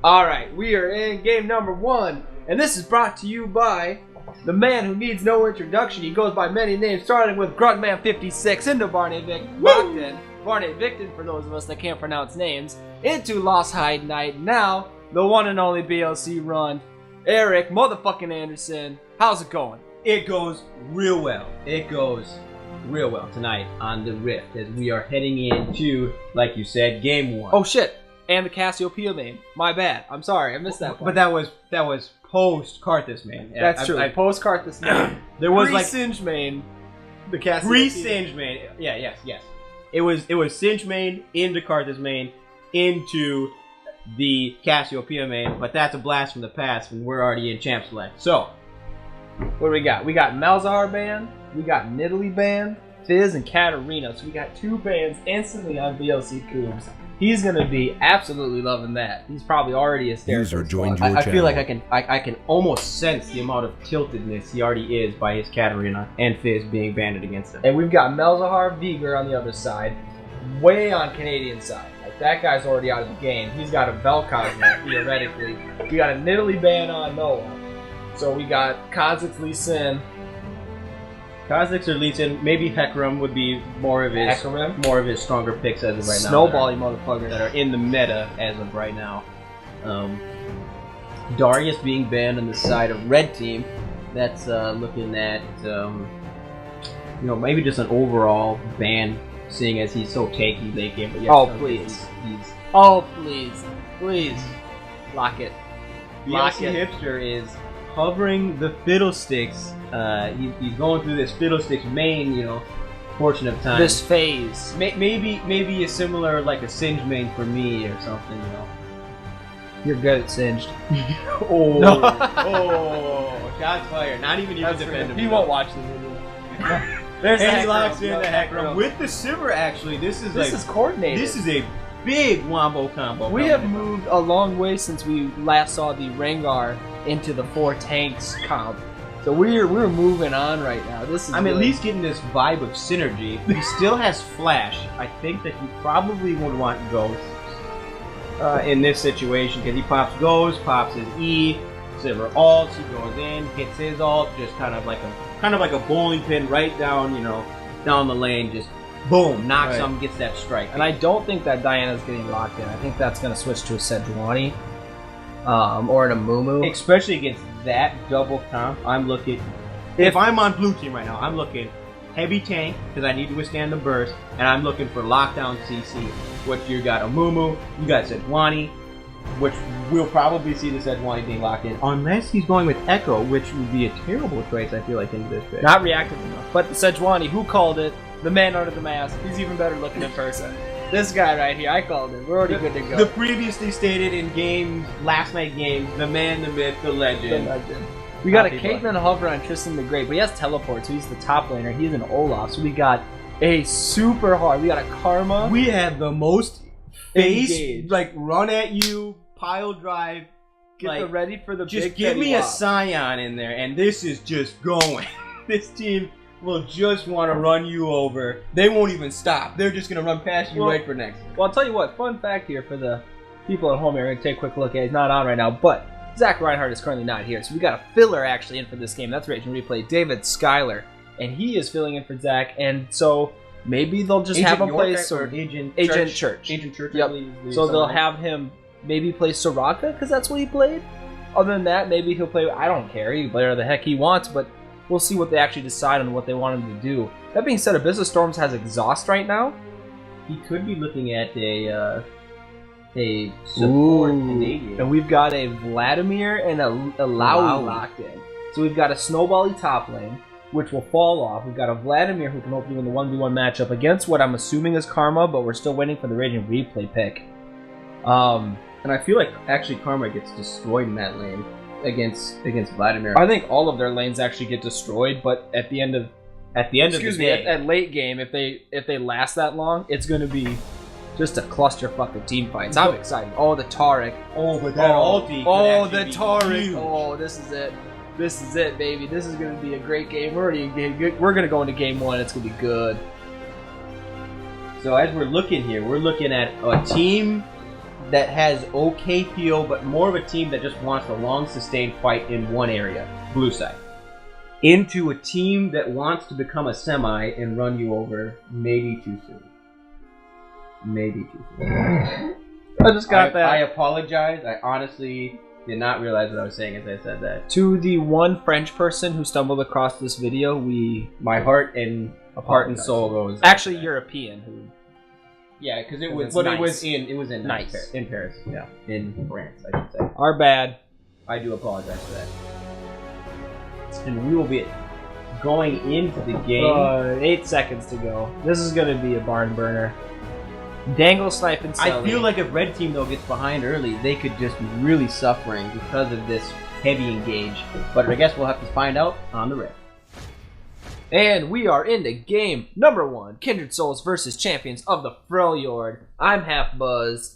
Alright, we are in game number 1, and this is brought to you by the man who needs no introduction. He goes by many names, starting with Gruntman56 into Barney Victon. Barney Victon, for those of us that can't pronounce names, into Lost Hide Night. Now, the one and only BLC run, Eric motherfucking Anderson. How's it going? It goes real well. It goes real well tonight on the Rift as we are heading into, like you said, game 1. Oh shit! And the Cassiopeia main. My bad. I'm sorry, I missed that part. But that was post Karthus main. That's true. Post Karthus main. There was Pre-Singe main. The Cassiopeia. Pre-Singe main. Yeah, yes. It was Singe main into Karthus main into the Cassiopeia main, but that's a blast from the past when we're already in Champ Select. So, what do we got? We got Malzahar banned, we got Nidalee banned, Fizz and Katarina. So we got 2 bans instantly on VLC Coobs. He's gonna be absolutely loving that. He's probably already a User joined your I channel. feel like I can almost sense the amount of tiltedness he already is by his Katarina and Fizz being banded against him. And we've got Malzahar Viger on the other side, way on Canadian side. Like, that guy's already out of the game. He's got a Vel'Koz theoretically. We got a Nidalee ban on Noah. So we got Kha'Zix Lee Sin. Kha'Zix or Lee Sin, maybe Hecarim would be more of his stronger picks as of right now. Snowball, you motherfucker. That are in the meta as of right now. Darius being banned on the side of Red Team. That's looking at maybe just an overall ban, seeing as he's so tanky late game. But yeah, please, lock it. BLC Hipster is hovering the Fiddlesticks. He's going through this Fiddlesticks main, portion of time. This phase. Maybe a similar, like a Singe main for me or something, You're good at Singed. Shots fired. Not even you can defend him. He won't watch the video. And he locks in the Hecarim with the Sivir. Actually, this is coordinated. This is a big wombo combo. We have moved a long way since we last saw the Rengar into the 4 tanks comp. So we're moving on right now. I'm at least getting this vibe of synergy. He still has Flash. I think that he probably would want Ghost in this situation because he pops Ghost, pops his E, Sivir ults, he goes in, hits his ult, just kind of like a bowling pin right down, down the lane, just boom, knocks him, gets that strike. And I don't think that Diana's getting locked in. I think that's going to switch to a Sejuani or an Amumu. Especially against that double comp, I'm looking... If I'm on blue team right now, I'm looking heavy tank, because I need to withstand the burst, and I'm looking for lockdown CC, which you got Amumu, you got Sejuani, which we'll probably see the Sejuani being locked in, unless he's going with Echo, which would be a terrible choice, I feel like, into this pick. Not reactive enough. But the Sejuani, who called it? The man under the mask. He's even better looking in person. This guy right here, I called it. We're already good to go. The previously stated in games, last night games, the man, the myth, the legend. We got a Caitlyn hover on Tristan the Great, but he has teleport, so he's the top laner. He's an Olaf, so we got a super hard. We got a Karma. We have the most face, run at you, pile drive. Get ready for the just big give me wop. a Scion in there, and this is just going. This team will just want to run you over. They won't even stop. They're just going to run past you right for next. Well, I'll tell you what, fun fact here for the people at home here. We're going to take a quick look at it. He's not on right now, but Zach Reinhardt is currently not here. So we got a filler actually in for this game. That's Rage and Replay. David Schuyler. And he is filling in for Zach. And so maybe they'll just have him play Agent Church. Agent Church, yep. So they'll have him maybe play Soraka, because that's what he played. Other than that, maybe he'll play, I don't care, he can play whatever the heck he wants, but we'll see what they actually decide on what they want him to do. That being said, Abyss of Storms has Exhaust right now. He could be looking at a support Canadian. And we've got a Vladimir and a Laui locked in. So we've got a Snowbally top lane, which will fall off. We've got a Vladimir who can hopefully win the 1v1 matchup against what I'm assuming is Karma, but we're still waiting for the Raging Replay pick. And I feel like actually Karma gets destroyed in that lane against Vladimir. I think all of their lanes actually get destroyed, but at the end of at late game, if they last that long, it's going to be just a clusterfuck of team fights. I'm excited. Oh, the Taric. Oh, but that ulti. Oh, the Taric. Huge. Oh, this is it. This is it, baby. This is going to be a great game. We're going to go into game 1. It's going to be good. So as we're looking here, we're looking at a team that has okay PO, but more of a team that just wants a long, sustained fight in one area, blue side, into a team that wants to become a semi and run you over, maybe too soon. Maybe too soon. I just got that. I apologize. I honestly did not realize what I was saying as I said that. To the one French person who stumbled across this video, my heart and soul goes. Actually, European who. Yeah, because it was nice. It was in Nice. In Paris. Yeah, in France, I should say. Our bad. I do apologize for that. And we will be going into the game. 8 seconds to go. This is going to be a barn burner. Dangle, snipe, and Sully. I feel like if red team though gets behind early, they could just be really suffering because of this heavy engage. But I guess we'll have to find out on the red. And we are into game number 1. Kindred Souls versus Champions of the Freljord. I'm half buzzed.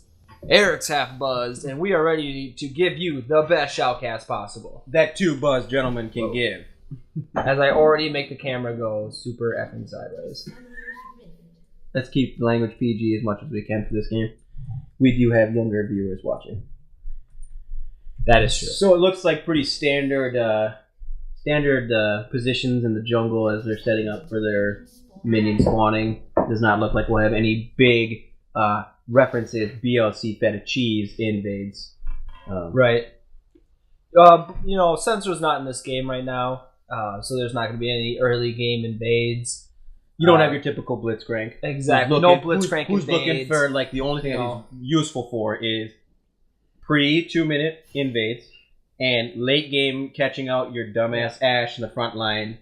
Eric's half buzzed. And we are ready to give you the best shoutcast possible. That 2 buzzed gentlemen can give. As I already make the camera go super effing sideways. Let's keep the language PG as much as we can for this game. We do have younger viewers watching. That is true. So it looks like pretty standard positions in the jungle as they're setting up for their minion spawning. Does not look like we'll have any big references, BLC feta cheese invades. Right. Sensor's not in this game right now, so there's not going to be any early game invades. You don't have your typical blitzcrank. Exactly. No blitzcrank who's looking for, like, the only thing that he's useful for is pre-2-minute invades and late game catching out your dumbass Ashe in the front line.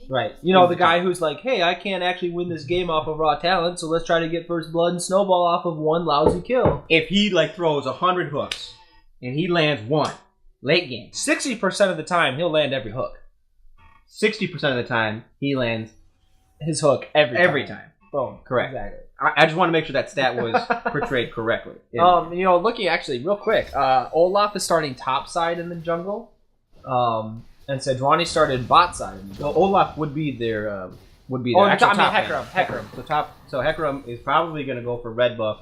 Right. The guy who's like, hey, I can't actually win this game off of raw talent, so let's try to get first blood and snowball off of one lousy kill. If he, throws 100 hooks and he lands one, late game. 60% of the time, he'll land every hook. 60% of the time, he lands his hook every time. Boom. Correct. Exactly. I just want to make sure that stat was portrayed correctly. Looking actually real quick, Olaf is starting top side in the jungle, and Sejuani started bot side in the jungle. Well, Olaf would be their actual top. Hecarim. So Hecarim is probably going to go for red buff,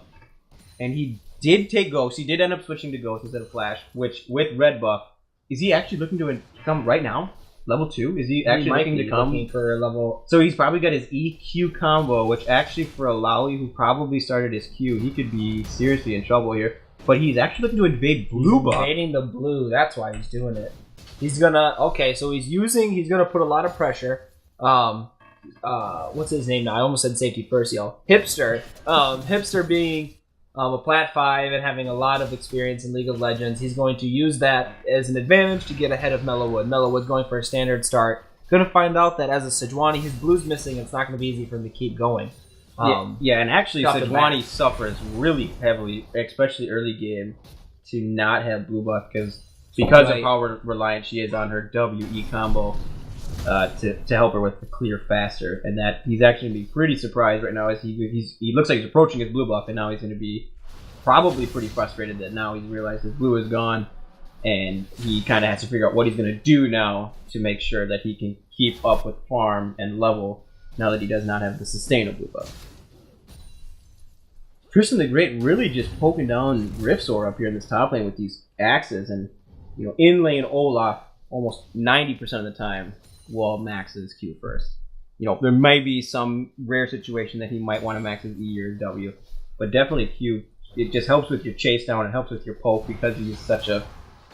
and he did take Ghost. He did end up switching to Ghost instead of Flash, which with red buff, is he actually looking to come right now? Level 2? Is he actually looking for a level? So he's probably got his EQ combo, which actually for a Lowly who probably started his Q, he could be seriously in trouble here. But he's actually looking to invade blue buff. Invading the blue, that's why he's doing it. He's gonna he's gonna put a lot of pressure. What's his name now? I almost said safety first, y'all. Hipster. Hipster being a Plat 5 and having a lot of experience in League of Legends, he's going to use that as an advantage to get ahead of Mellowwood. Mellowwood's going for a standard start. Going to find out that as a Sejuani, his blue's missing. It's not going to be easy for him to keep going. And actually Sejuani suffers really heavily, especially early game, to not have blue buff because of how reliant she is on her WE combo to help her with the clear faster, and that he's actually going to be pretty surprised right now as he looks like he's approaching his blue buff, and now he's going to be probably pretty frustrated that now he's realized his blue is gone, and he kind of has to figure out what he's going to do now to make sure that he can keep up with farm and level now that he does not have the sustainable blue buff. Tristan the Great really just poking down Grifsor up here in this top lane with these axes, and in lane Olaf almost 90% of the time will max his Q first. There might be some rare situation that he might want to max his E or W, but definitely Q. It just helps with your chase down. It helps with your poke because he's such a,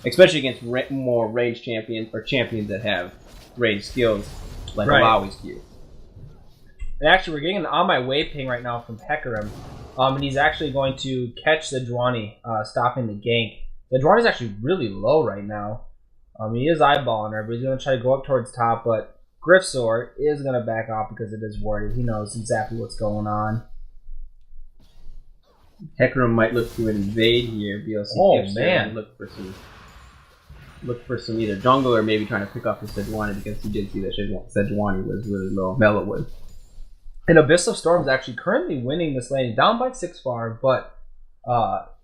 especially against more ranged champions or champions that have ranged skills like Alawi's Q. And actually, we're getting an on my way ping right now from Hecarim, and he's actually going to catch Sejuani, stopping the gank. Sejuani's actually really low right now. He is eyeballing her, but he's going to try to go up towards top, but Grifsor is going to back off because it is warded. He knows exactly what's going on. Hecarim might look to invade here. BLC look for some either jungle or maybe trying to pick up the Sejuani because he did see that Sejuani was really low. Mellowwood. And Abyss of Storm is actually currently winning this lane, down by 6 farm, but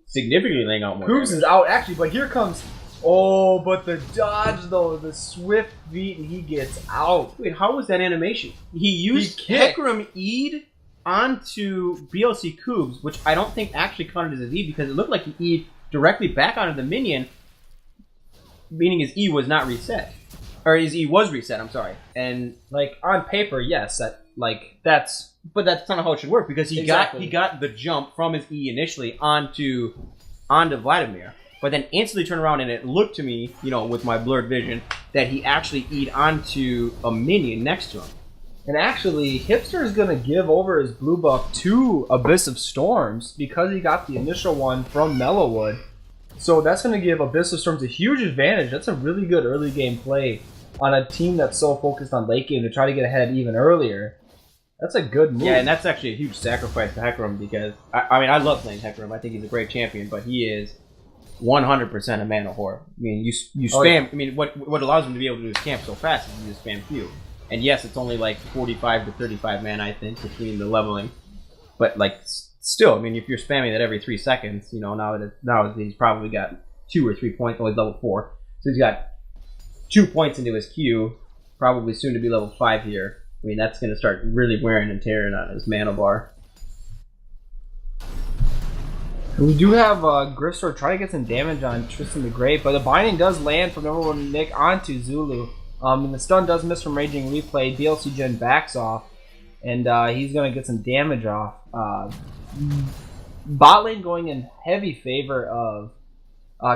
significantly laying out more. Hooves is out actually, but here comes. Oh, but the dodge though, the swift beat, and he gets out. Wait, how was that animation? He used Hecarim E'd onto BLC Cubes, which I don't think actually counted as his E because it looked like he E directly back onto the minion, meaning his E was not reset. Or his E was reset, I'm sorry. And like on paper, yes, but that's not how it should work because he Exactly. got the jump from his E initially onto Vladimir, but then instantly turned around and it looked to me, with my blurred vision, that he actually E'd onto a minion next to him. And actually, Hipster is going to give over his blue buff to Abyss of Storms because he got the initial one from Mellowwood. So that's going to give Abyss of Storms a huge advantage. That's a really good early game play on a team that's so focused on late game to try to get ahead even earlier. That's a good move. Yeah, and that's actually a huge sacrifice to Hecarim because, I love playing Hecarim. I think he's a great champion, but he is 100% a mana whore. I mean, you spam. I mean, what allows him to be able to do his camp so fast is you just spam Q. And yes, it's only like 45 to 35 mana, I think, between the leveling. But like, still, I mean, if you're spamming that every 3 seconds, now he's probably got 2 or 3 points. Oh, he's level 4, so he's got 2 points into his Q. Probably soon to be level 5 here. I mean, that's going to start really wearing and tearing on his mana bar. We do have Gristor trying to get some damage on Tristan the Great, but the binding does land from number 1 Nick onto Zulu. And the stun does miss from Raging Replay. DLC Gen backs off, and he's going to get some damage off. Bot lane going in heavy favor of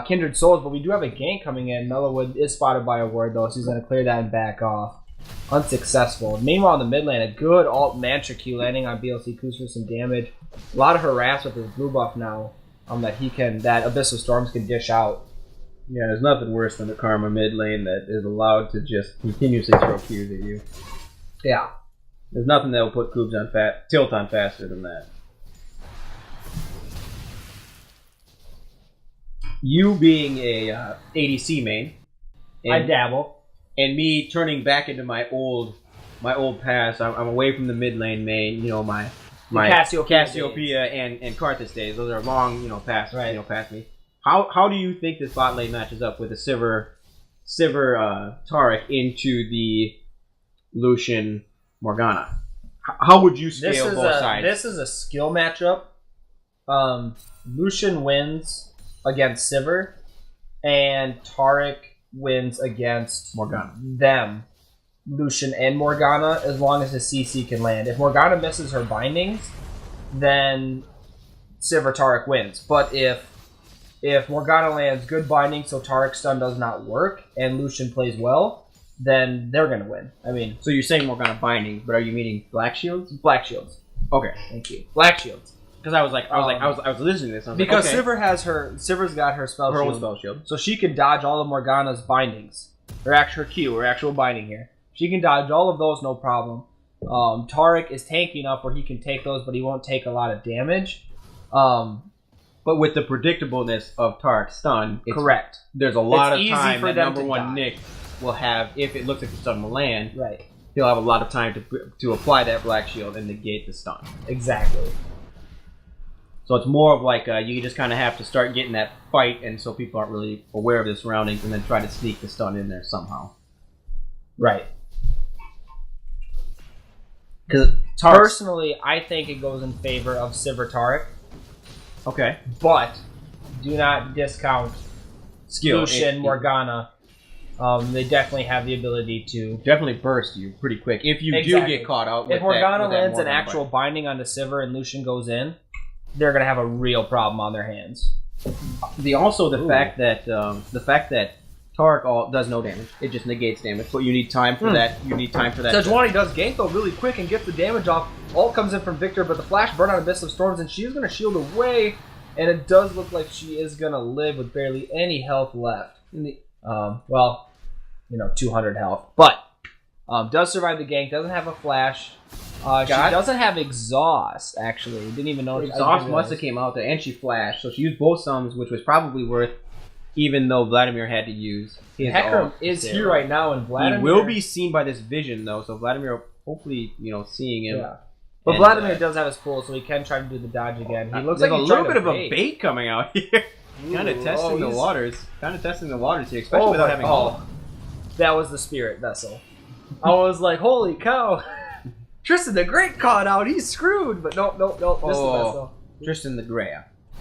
Kindred Souls, but we do have a gank coming in. Mellowwood is spotted by a ward, though, so he's going to clear that and back off. Unsuccessful. Meanwhile, in the mid lane, a good alt Mantra Q landing on BLC Coos for some damage. A lot of harass with his blue buff now that Abyss of Storms can dish out. Yeah, there's nothing worse than a Karma mid lane that is allowed to just continuously throw Qs at you. Yeah. There's nothing that will put Cubes on tilt on faster than that. You being a ADC main, I dabble. And me turning back into my old past. I'm away from the mid lane main. My Cassiopeia and Karthus days. Those are long, past past me. How do you think this bot lane matches up with a Sivir Taric into the Lucian Morgana? How would you scale both sides? This is a skill matchup. Lucian wins against Sivir, and Taric wins against them, Lucian and Morgana, as long as the CC can land. If Morgana misses her bindings, then Sivir Taric wins. But if Morgana lands good bindings so Taric's stun does not work, and Lucian plays well, then they're going to win. I mean, so you're saying Morgana bindings, but are you meaning black shields? Black shields. Okay, thank you. Black shields. Because I was listening to this. Because Sivir's got her spell her shield, own spell shield, so she can dodge all of Morgana's bindings. Her actual binding here. She can dodge all of those, no problem. Taric is tanky enough where he can take those, but he won't take a lot of damage. But with the predictableness of Taric's stun, correct. There's a lot of easy time for that them number to 1 dodge. Nick will have, if it looks like the stun will land. Right. He'll have a lot of time to apply that black shield and negate the stun. Exactly. So it's more of like you just kind of have to start getting that fight, and so people aren't really aware of the surroundings, and then try to sneak the stun in there somehow. Right. Because personally, I think it goes in favor of Sivir Taric. Okay. But do not discount skill. Lucian, Morgana. They definitely have the ability to definitely burst you pretty quick if you do get caught out. If Morgana lands an actual binding onto Sivir and Lucian goes in, they're gonna have a real problem on their hands. The fact that Taric does no damage, it just negates damage, but you need time for that. You need time for that. Sejuani does gank though really quick and gets the damage off. All comes in from Victor, but the flash burn on Abyss of Storms, and she is gonna shield away, and it does look like she is gonna live with barely any health left. 200 health, but does survive the gank. Doesn't have a flash. She doesn't have exhaust, actually. Didn't even know. Exhaust must have came out there, and she flashed. So she used both summons, which was probably worth, even though Vladimir had to use his Hecarim is here right now, and Vladimir... He will be seen by this vision, though, so Vladimir, hopefully, seeing him. Yeah. But Vladimir does have his pull, so he can try to do the dodge again. He looks like he's a little bit of a bait coming out here. Kind of testing the waters. Kind of testing the waters here, especially without having all. That was the spirit vessel. I was like, holy cow. Tristan the Great caught out. He's screwed. But nope. Just the best, though. Tristan the Grey.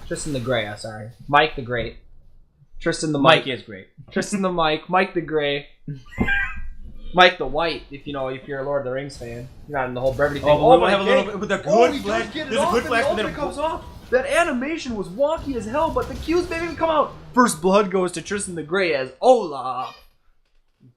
Tristan the Grey, sorry. Mike the Great. Tristan the Mike is great. Tristan the Mike. Mike the Grey. Mike the White, if you're a Lord of the Rings fan. You're not in the whole brevity thing. Oh, we'll have a little bit with the good flash. There's a good flash, and then it comes off. That animation was wonky as hell, but the Q's didn't even come out. First blood goes to Tristan the Grey as Olaf.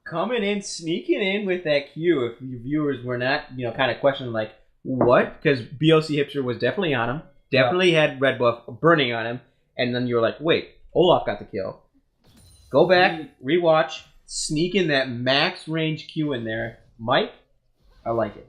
Coming in, sneaking in with that Q. If your viewers were not, kind of questioning, like, what? Because BLC Hipster was definitely on him. Definitely had red buff burning on him. And then you were like, wait, Olaf got the kill. Go back, rewatch, sneak in that max range Q in there. Mike, I like it.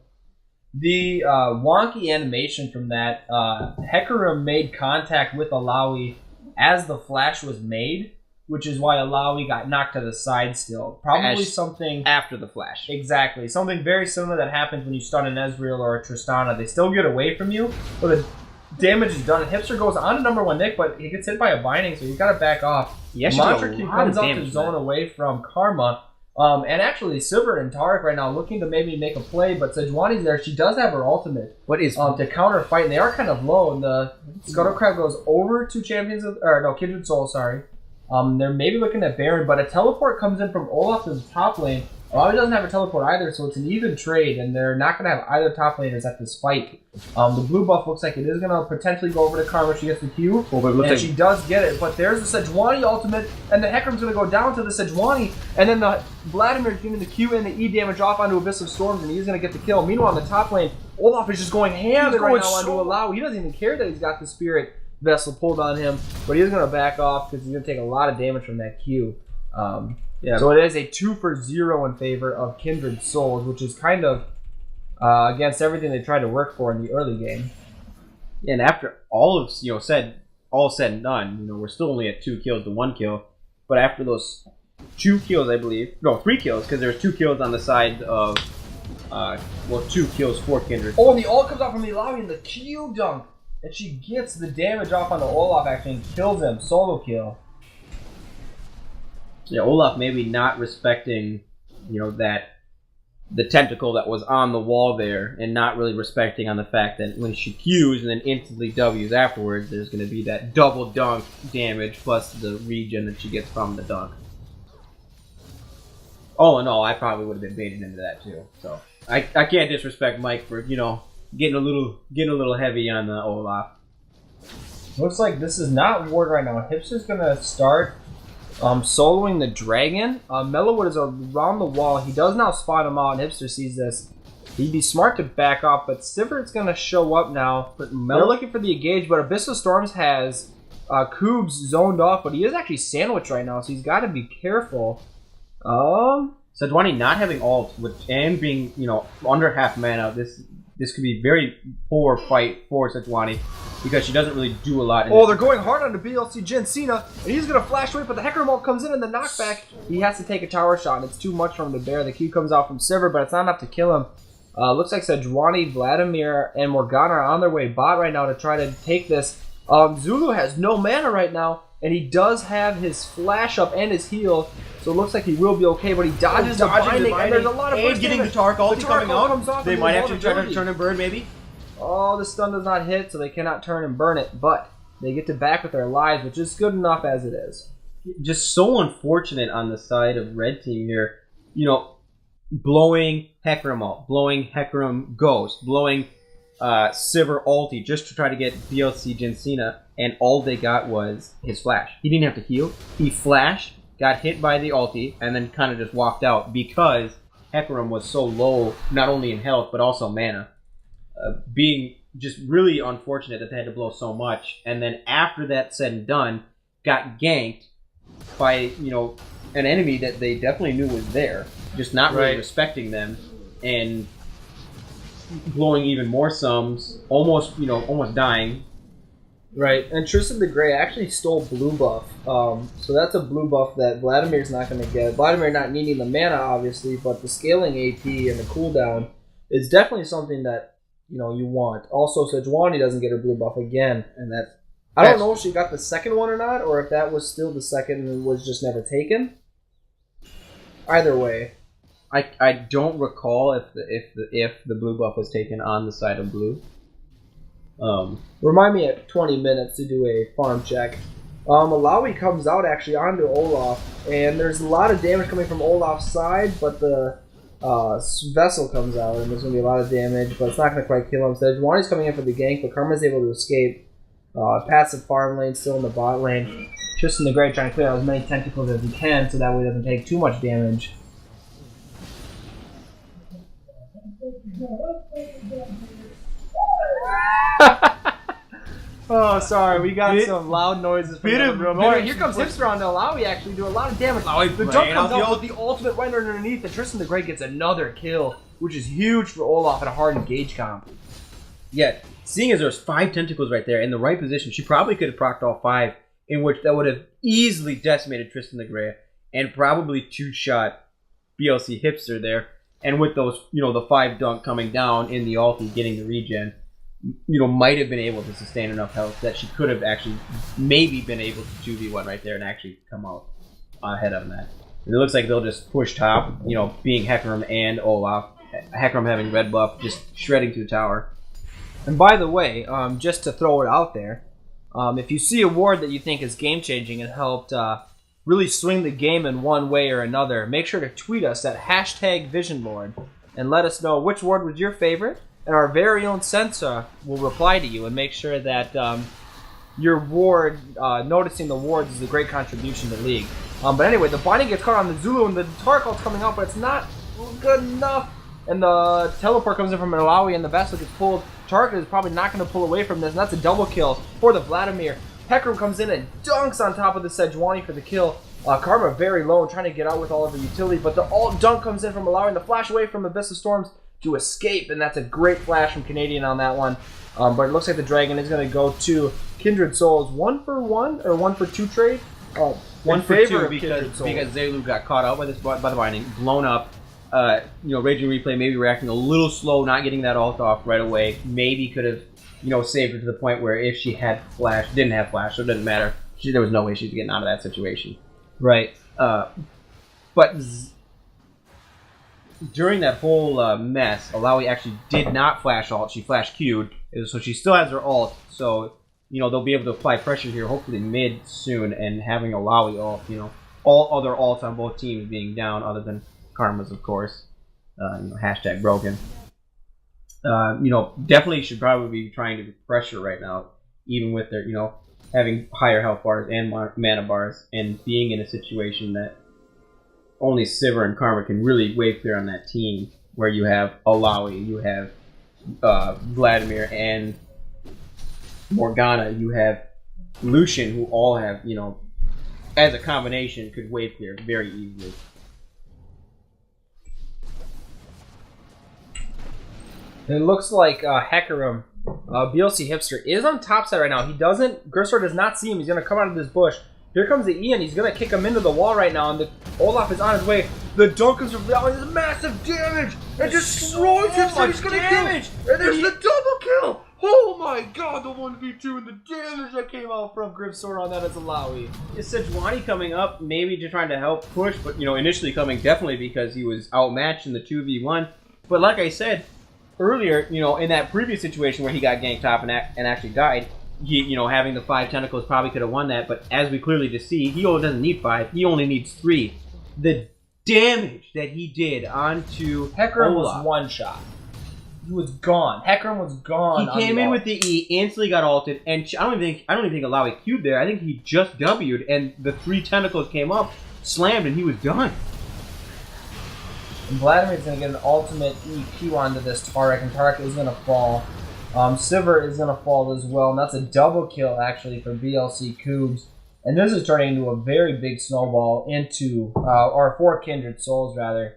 The wonky animation from that, Hecarim made contact with Alawi as the flash was made, which is why Alawi got knocked to the side still. Probably something... After the flash. Exactly. Something very similar that happens when you stun an Ezreal or a Tristana. They still get away from you, but the damage is done. And Hipster goes on to number 1 Nick, but he gets hit by a binding, so he's got to back off. Mantra Q comes out to zone away from Karma. And actually, Silver and Tarek right now looking to maybe make a play, but Sejuani's there. She does have her ultimate. What is to counter fight, and they are kind of low. And the Scuttle Crab goes over to Kindred Soul. Sorry, they're maybe looking at Baron, but a teleport comes in from Olaf to the top lane. Olavi doesn't have a teleport either, so it's an even trade, and they're not going to have either top laners at this fight. The blue buff looks like it is going to potentially go over to Karma. She gets the Q, and she does get it. But there's the Sejuani ultimate, and the Hecarim's going to go down to the Sejuani, and then the Vladimir's getting the Q and the E damage off onto Abyss of Storms, and he's going to get the kill. Meanwhile, on the top lane, Olaf is just going ham right now onto Alawi. He doesn't even care that he's got the Spirit Vessel pulled on him, but he's going to back off because he's going to take a lot of damage from that Q. So it is a 2-for-0 in favor of Kindred Souls, which is kind of against everything they tried to work for in the early game. Yeah, and after all said and done, we're still only at 2 kills to 1 kill. But after those 2 kills, I believe, no, 3 kills, because there's 2 kills on the side of 2 kills for Kindred. Oh, and the ult comes out from the Alawi and the Q dunk, and she gets the damage off on the Olaf actually and kills him. Solo kill. Yeah, Olaf maybe not respecting, that the tentacle that was on the wall there, and not really respecting on the fact that when she Qs and then instantly Ws afterwards, there's going to be that double dunk damage plus the regen that she gets from the dunk. All in all, I probably would have been baited into that too. So I can't disrespect Mike for getting a little heavy on the Olaf. Looks like this is not ward right now. Hipster's going to start. Soloing the dragon. Mellowwood is around the wall. He does now spot him out, and Hipster sees this. He'd be smart to back off, but Sivert's going to show up now. But they're looking for the engage, but Abyss of Storms has Koobs zoned off, but he is actually sandwiched right now, so he's got to be careful. Sejuani not having ult and being, under half mana, this could be very poor fight for Sejuani because she doesn't really do a lot. They're going hard on the BLC Jensina, and he's going to flash away, but the Hecarim ult comes in and the knockback. He has to take a tower shot, and it's too much for him to bear. The Q comes out from Sivert, but it's not enough to kill him. Looks like Sejuani, Vladimir, and Morgana are on their way bot right now to try to take this. Zulu has no mana right now, and he does have his flash up and his heal, so it looks like he will be okay, but he dodges the binding, and there's a lot of and getting the Tark ulti coming out. They might have to try to turn and burn, maybe. Oh, the stun does not hit, so they cannot turn and burn it, but they get to back with their lives, which is good enough as it is. Just so unfortunate on the side of Red Team here. Blowing Hecarim ult, blowing Hecarim Ghost, blowing Sivir ulti just to try to get BLC Jensina, and all they got was his flash. He didn't have to heal. He flashed, got hit by the ulti, and then kind of just walked out because Hecarim was so low, not only in health, but also mana. Being just really unfortunate that they had to blow so much, and then after that said and done, got ganked by, an enemy that they definitely knew was there, just not really respecting them, and blowing even more sums, almost dying. Right, and Tristan the Grey actually stole blue buff, so that's a blue buff that Vladimir's not going to get. Vladimir not needing the mana, obviously, but the scaling AP and the cooldown is definitely something that you want. Also, Sejuani doesn't get her blue buff again, and I don't know if she got the second one or not, or if that was still the second and was just never taken. Either way, I don't recall if the blue buff was taken on the side of blue. Remind me at 20 minutes to do a farm check. Alawi comes out actually onto Olaf, and there's a lot of damage coming from Olaf's side, but the vessel comes out, and there's going to be a lot of damage, but it's not going to quite kill him. So Juani's coming in for the gank, but Karma's able to escape. Passive farm lane still in the bot lane. Tristan the Great trying to clear out as many tentacles as he can, so that way he doesn't take too much damage. Oh, sorry, we got some loud noises from the room. Alright, here comes Hipster on the Alawi actually doing a lot of damage. The jump comes out with the ultimate right underneath, and Tristan the Great gets another kill, which is huge for Olaf at a hard engage comp. Yeah, seeing as there's 5 tentacles right there in the right position, she probably could have procced all 5, in which that would have easily decimated Tristan the Grey, and probably 2-shot BLC Hipster there. And with those, the 5 dunk coming down in the ulti, getting the regen, might have been able to sustain enough health that she could have actually maybe been able to 2v1 right there and actually come out ahead of that. And it looks like they'll just push top, being Hecarim and Olaf. Hecarim having red buff, just shredding through the tower. And by the way, just to throw it out there, if you see a ward that you think is game-changing and helped really swing the game in one way or another, make sure to tweet us at #VisionLord and let us know which ward was your favorite, and our very own Sensa will reply to you and make sure that your ward, noticing the wards is a great contribution to the league. But anyway, the binding gets caught on the Zulu and the Tarkal's coming out, but it's not good enough. And the teleport comes in from an Alawi and the vessel gets pulled. Tarka is probably not going to pull away from this, and that's a double kill for the Vladimir. Hecarim comes in and dunks on top of the Sejuani for the kill. Karma very low and trying to get out with all of the utility, but the alt dunk comes in from allowing the flash away from Abyss of Storms to escape, and that's a great flash from Canadian on that one. But it looks like the Dragon is going to go to Kindred Souls. 1 for 1 or 1 for 2 trade? One for 2 because Zelu got caught out by the binding, blown up. Raging Replay maybe reacting a little slow, not getting that ult off right away. Maybe could have, saved her to the point where if she had flash, didn't have flash, so it doesn't matter. There was no way she was getting out of that situation. Right. But during that whole mess, Alawi actually did not flash ult. She flash Q'd, so she still has her ult. So, they'll be able to apply pressure here, hopefully mid soon, and having Alawi ult, all other ults on both teams being down other than Karma's, of course. #broken. Definitely should probably be trying to pressure right now, even with their, having higher health bars and mana bars, and being in a situation that only Sivir and Karma can really wave clear on that team, where you have Alawi, you have Vladimir and Morgana, you have Lucian, who all have, as a combination, could wave clear very easily. It looks like Hecarim, BLC Hipster, is on top side right now. Grisor does not see him. He's going to come out of this bush. Here comes the Ian. He's going to kick him into the wall right now, and Olaf is on his way. The dunk comes from Vladimir. There's massive damage. It destroys Hipster. He's going to kill. And there's the double kill. Oh my god, the 1v2 and the damage that came out from Grisor on that is Alawi. Is Sejuani coming up, maybe just trying to help push, but, initially coming definitely because he was outmatched in the 2v1. But like I said earlier, in that previous situation where he got ganked top and actually died, he, having the 5 tentacles probably could have won that, but as we clearly just see, he only doesn't need 5, he only needs 3. The damage that he did onto Hecarim Olaf was one shot. He was gone. Hecarim was gone. He came in with the E, instantly got ulted, and I don't even think Alawi Q'd there. I think he just W'd, and the 3 tentacles came up, slammed, and he was done. And Vladimir's going to get an ultimate EQ onto this Tarek, and Tarek is going to fall. Sivir is going to fall as well, and that's a double kill, actually, for BLC Cubes. And this is turning into a very big snowball or for Kindred Souls, rather.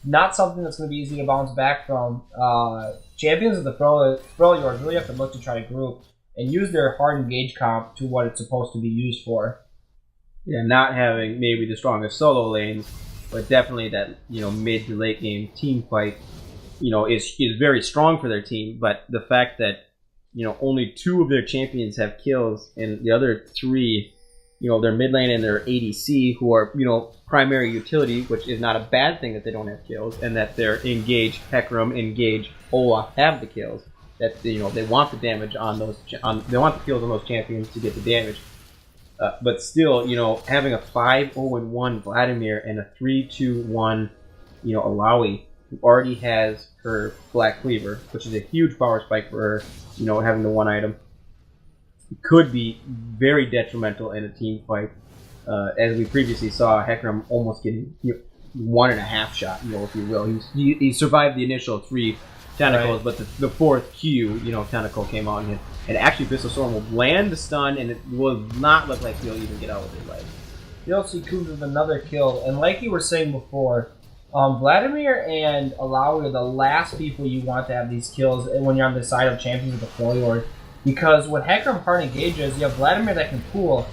Not something that's going to be easy to bounce back from. Champions of the Freljord really have to look to try to group and use their hard engage comp to what it's supposed to be used for. Yeah, not having maybe the strongest solo lanes, but definitely that mid to late game team fight is very strong for their team. But the fact that only 2 of their champions have kills and the other 3 their mid lane and their ADC, who are, primary utility, which is not a bad thing that they don't have kills, and that their Engage, Hecarim, Engage, Olaf have the kills. That they want the damage on those, they want the kills on those champions to get the damage. But still, having a 5-0-1 Vladimir and a 3-2-1, Alawi, who already has her Black Cleaver, which is a huge power spike for her, having the one item, could be very detrimental in a team fight. As we previously saw, Hecarim almost getting 1.5 shot, if you will. He survived the initial 3 tentacles, but the 4th Q, tentacle came out and actually Abyssal Storm will land the stun, and it will not look like he'll even get out with his life. You'll see Coombs with another kill, and like you were saying before, Vladimir and Alawi are the last people you want to have these kills when you're on the side of champions with the Freljord, because when Hecarim hard engages, you have Vladimir that can pool.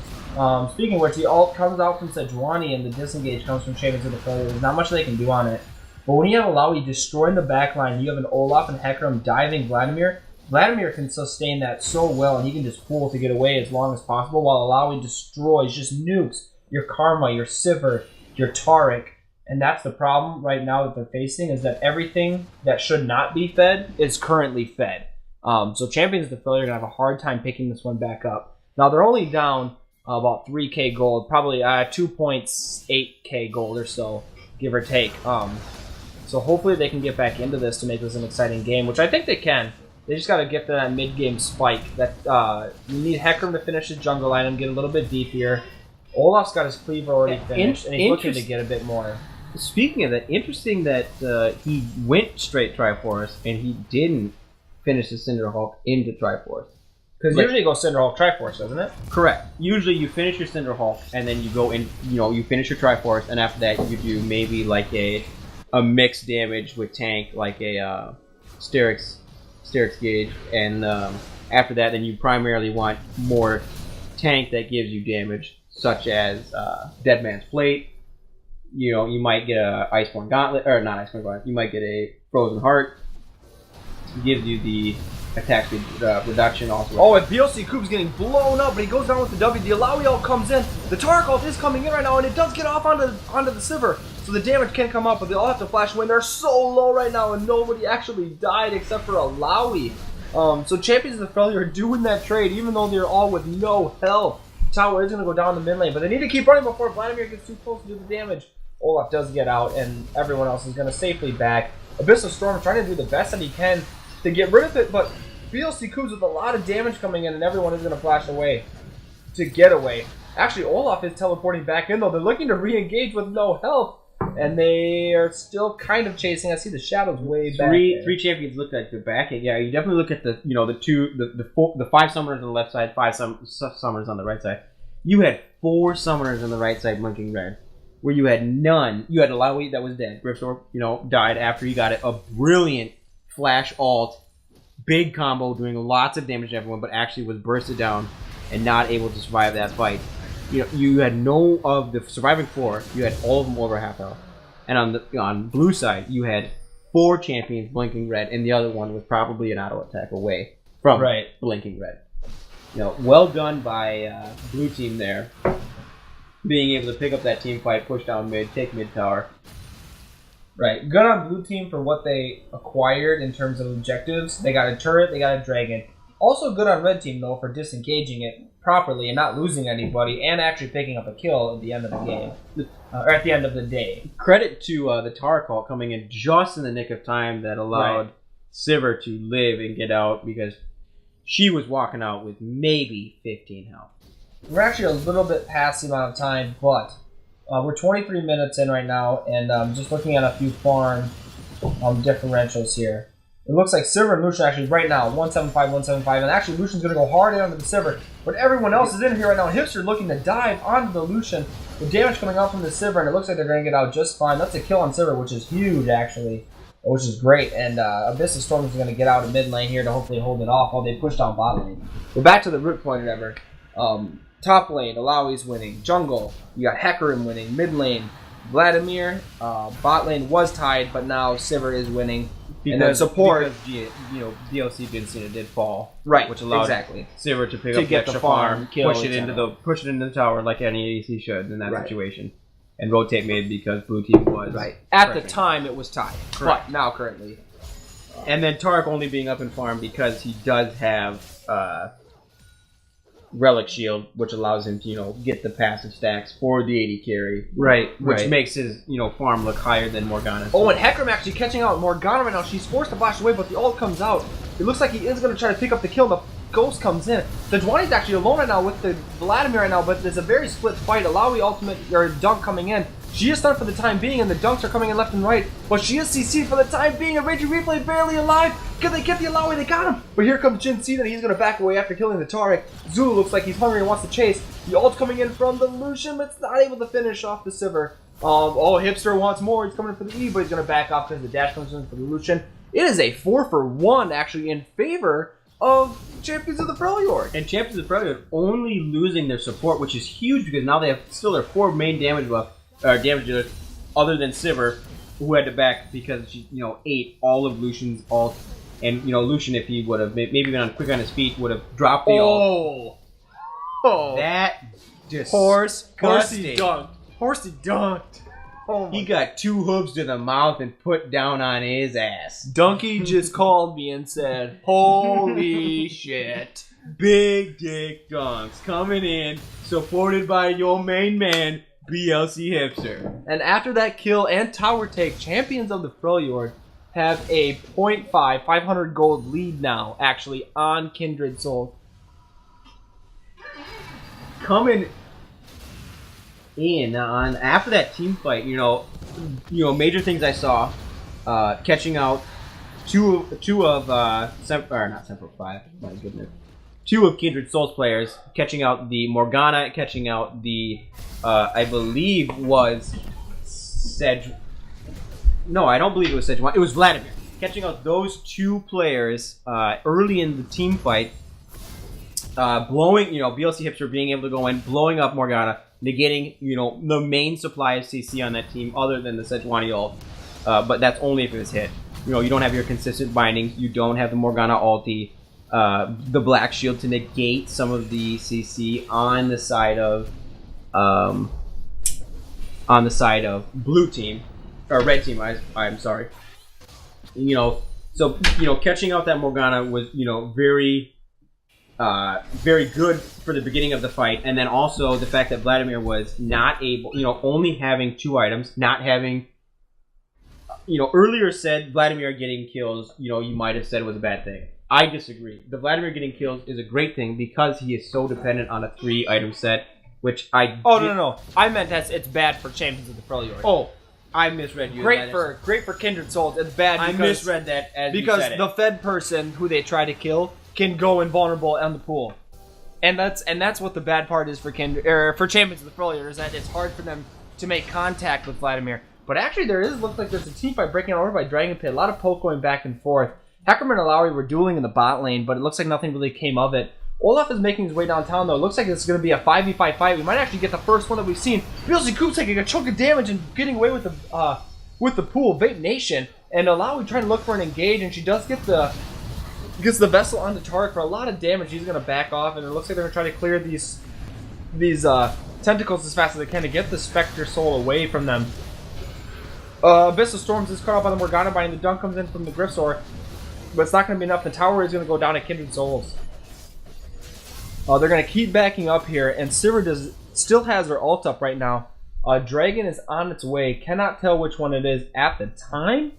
Speaking of which, the ult comes out from Sejuani, and the disengage comes from champions with the Freljord. There's not much they can do on it. But when you have Alawi destroying the backline, you have an Olaf and Hecarim diving Vladimir. Vladimir can sustain that so well, and he can just pull to get away as long as possible, while Alawi destroys, just nukes your Karma, your Sivir, your Taric. And that's the problem right now that they're facing, is that everything that should not be fed is currently fed. So Champions of the Failure are going to have a hard time picking this one back up. Now, they're only down about 3k gold, probably 2.8k gold or so, give or take. So hopefully they can get back into this to make this an exciting game, which I think they can. They just got to get to that mid-game spike. That you need Hecarim to finish his jungle item, get a little bit deep here. Olaf's got his cleaver already finished, and he's looking to get a bit more. Speaking of that, interesting that he went straight Triforce, and he didn't finish the Cinderhulk into Triforce. Because usually you go Cinderhulk Triforce, doesn't it? Correct. Usually you finish your Cinderhulk, and then you go in, you finish your Triforce, and after that you do maybe like a mixed damage with tank, like a Sterix gauge, and after that then you primarily want more tank that gives you damage, such as Dead Man's Plate. You might get a Iceborne Gauntlet, or not Iceborne Gauntlet, you might get a Frozen Heart. It gives you the attack speed reduction also. Oh, and BLC Coop's getting blown up, but he goes down with the W. The Alawi ult comes in. The Taric ult is coming in right now, and it does get off onto the Sivir. So the damage can come up, but they all have to flash away. They're so low right now, and nobody actually died except for Alawi. So Champions of the Failure are doing that trade, even though they're all with no health. Tower is going to go down the mid lane, but they need to keep running before Vladimir gets too close to do the damage. Olaf does get out, and everyone else is going to safely back. Abyssal Storm trying to do the best that he can to get rid of it, but BLC Coos with a lot of damage coming in, and everyone is going to flash away to get away. Actually, Olaf is teleporting back in, though. They're looking to re-engage with no health, and they are still kind of chasing. I see the shadows way back. Three champions look like they're back. Yeah, you definitely look at the the 5 summoners on the left side, 5 summoners on the right side. You had 4 summoners on the right side blinking red, where you had none. You had Alawi that was dead. Gripsor, died after he got it. A brilliant flash ult, big combo, doing lots of damage to everyone, but actually was bursted down and not able to survive that fight. You had no of the surviving 4. You had all of them over half health. And on blue side, you had 4 champions blinking red, and the other one was probably an auto attack away from blinking red. Well done by blue team there, being able to pick up that team fight, push down mid, take mid tower. Right. Good on blue team for what they acquired in terms of objectives. They got a turret, they got a dragon. Also good on red team, though, for disengaging it properly and not losing anybody, and actually picking up a kill at the end of the game. Or at the end of the day. Credit to the Taric ult coming in just in the nick of time that allowed Sivir to live and get out, because she was walking out with maybe 15 health. We're actually a little bit past the amount of time, but we're 23 minutes in right now, and just looking at a few farm differentials here. It looks like Sivir and Lucian actually right now, 175, 175, and actually Lucian's going to go hard in onto the Sivir, but everyone else is in here right now. Hipster looking to dive onto the Lucian. The damage coming out from the Sivir, and it looks like they're going to get out just fine. That's a kill on Sivir, which is huge, actually, which is great. And Abyssal Storm is going to get out in mid lane here to hopefully hold it off while they push down bot lane. We're back to the root point, ever. Top lane, Alawi's winning. Jungle, you got Hecarim winning. Mid lane, Vladimir. Bot lane was tied, but now Sivir is winning. Because, and then support. Because, DLC Vincent did fall. Right, Which allowed exactly. Sivir to pick To up the get extra the farm, kill, push it into the tower like any ADC should in that Right. situation. And rotate mid because blue team was Right. At the pressuring. time, it was tied. Correct. But now, currently. And then Tarek only being up in farm because he does have Relic Shield, which allows him to, get the passive stacks for the AD carry. Right. Which makes his, farm look higher than Morgana's. Oh, and Hecarim actually catching out Morgana right now. She's forced to flash away, but the ult comes out. It looks like he is going to try to pick up the kill. The Ghost comes in. The Dwani's actually alone right now with the Vladimir right now, but there's a very split fight. Alawi ultimate, or dunk coming in. She is stunned for the time being, and the dunks are coming in left and right. But she is CC'd for the time being, and Raging Replay barely alive. Can they get the Alawi? They got him. But here comes Jin Cena, and he's going to back away after killing the Tarek. Zulu looks like he's hungry and wants to chase. The ult's coming in from the Lucian, but it's not able to finish off the Sivir. Hipster wants more. He's coming in for the E, but he's going to back off because the dash comes in for the Lucian. It is a 4-for-1, actually, in favor of Champions of the Freljord. And Champions of the Freljord only losing their support, which is huge because now they have still their 4 main damage dealers, other than Sivir, who had to back because she, ate all of Lucian's ult. And, Lucian, if he would have maybe been quick on his feet, would have dropped the ult. Oh. That just Horsey dunked. Oh he got 2 hooves to the mouth and put down on his ass. Donkey just called me and said, holy shit. Big dick dunks coming in, supported by your main man, BLC Hipster. And after that kill and tower take, Champions of the Freljord have a 0.5, 500 gold lead now, actually, on Kindred Souls. Coming in on after that team fight, major things I saw, catching out two of not Semper 5, my goodness, 2 of Kindred Souls players, catching out the Morgana, catching out the I believe was No, I don't believe it was Sejuani. It was Vladimir. Catching out those 2 players early in the team fight, blowing, BLC Hipster being able to go in, blowing up Morgana, negating, the main supply of CC on that team other than the Sejuani ult. But that's only if it was hit. You don't have your consistent bindings. You don't have the Morgana ulti. The Black Shield to negate some of the CC on the side of blue team. Or red team, I'm sorry. So catching out that Morgana was, very good for the beginning of the fight, and then also the fact that Vladimir was not able, only having 2 items, not having, earlier said Vladimir getting kills, you might have said was a bad thing. I disagree. The Vladimir getting kills is a great thing because he is so dependent on a 3-item set, which I... No. I meant it's bad for Champions of the Freljord. Oh, I misread you. Great for Kindred Souls. It's bad because... I misread that as because you said the fed person who they try to kill can go invulnerable on the pool. And that's what the bad part is for for Champions of the Freljord, is that it's hard for them to make contact with Vladimir. But actually looks like there's a team fight breaking out over by Dragon Pit. A lot of poke going back and forth. Hackerman and Alawi were dueling in the bot lane, but it looks like nothing really came of it. Olaf is making his way downtown, though. It looks like this is going to be a 5v5 fight. We might actually get the first one that we've seen. BLC Coop's taking a chunk of damage and getting away with the pool. Vape Nation. And Alawi trying to look for an engage, and she does get the vessel on the Tarek for a lot of damage. He's going to back off, and it looks like they're going to try to clear these tentacles as fast as they can to get the Spectre Soul away from them. Abyss of Storms is cut off by the Morgana Binding. The dunk comes in from the Griffsor, but it's not going to be enough. The tower is going to go down at Kindred Souls. They're going to keep backing up here, and Sivir still has her ult up right now. Dragon is on its way. Cannot tell which one it is at the time,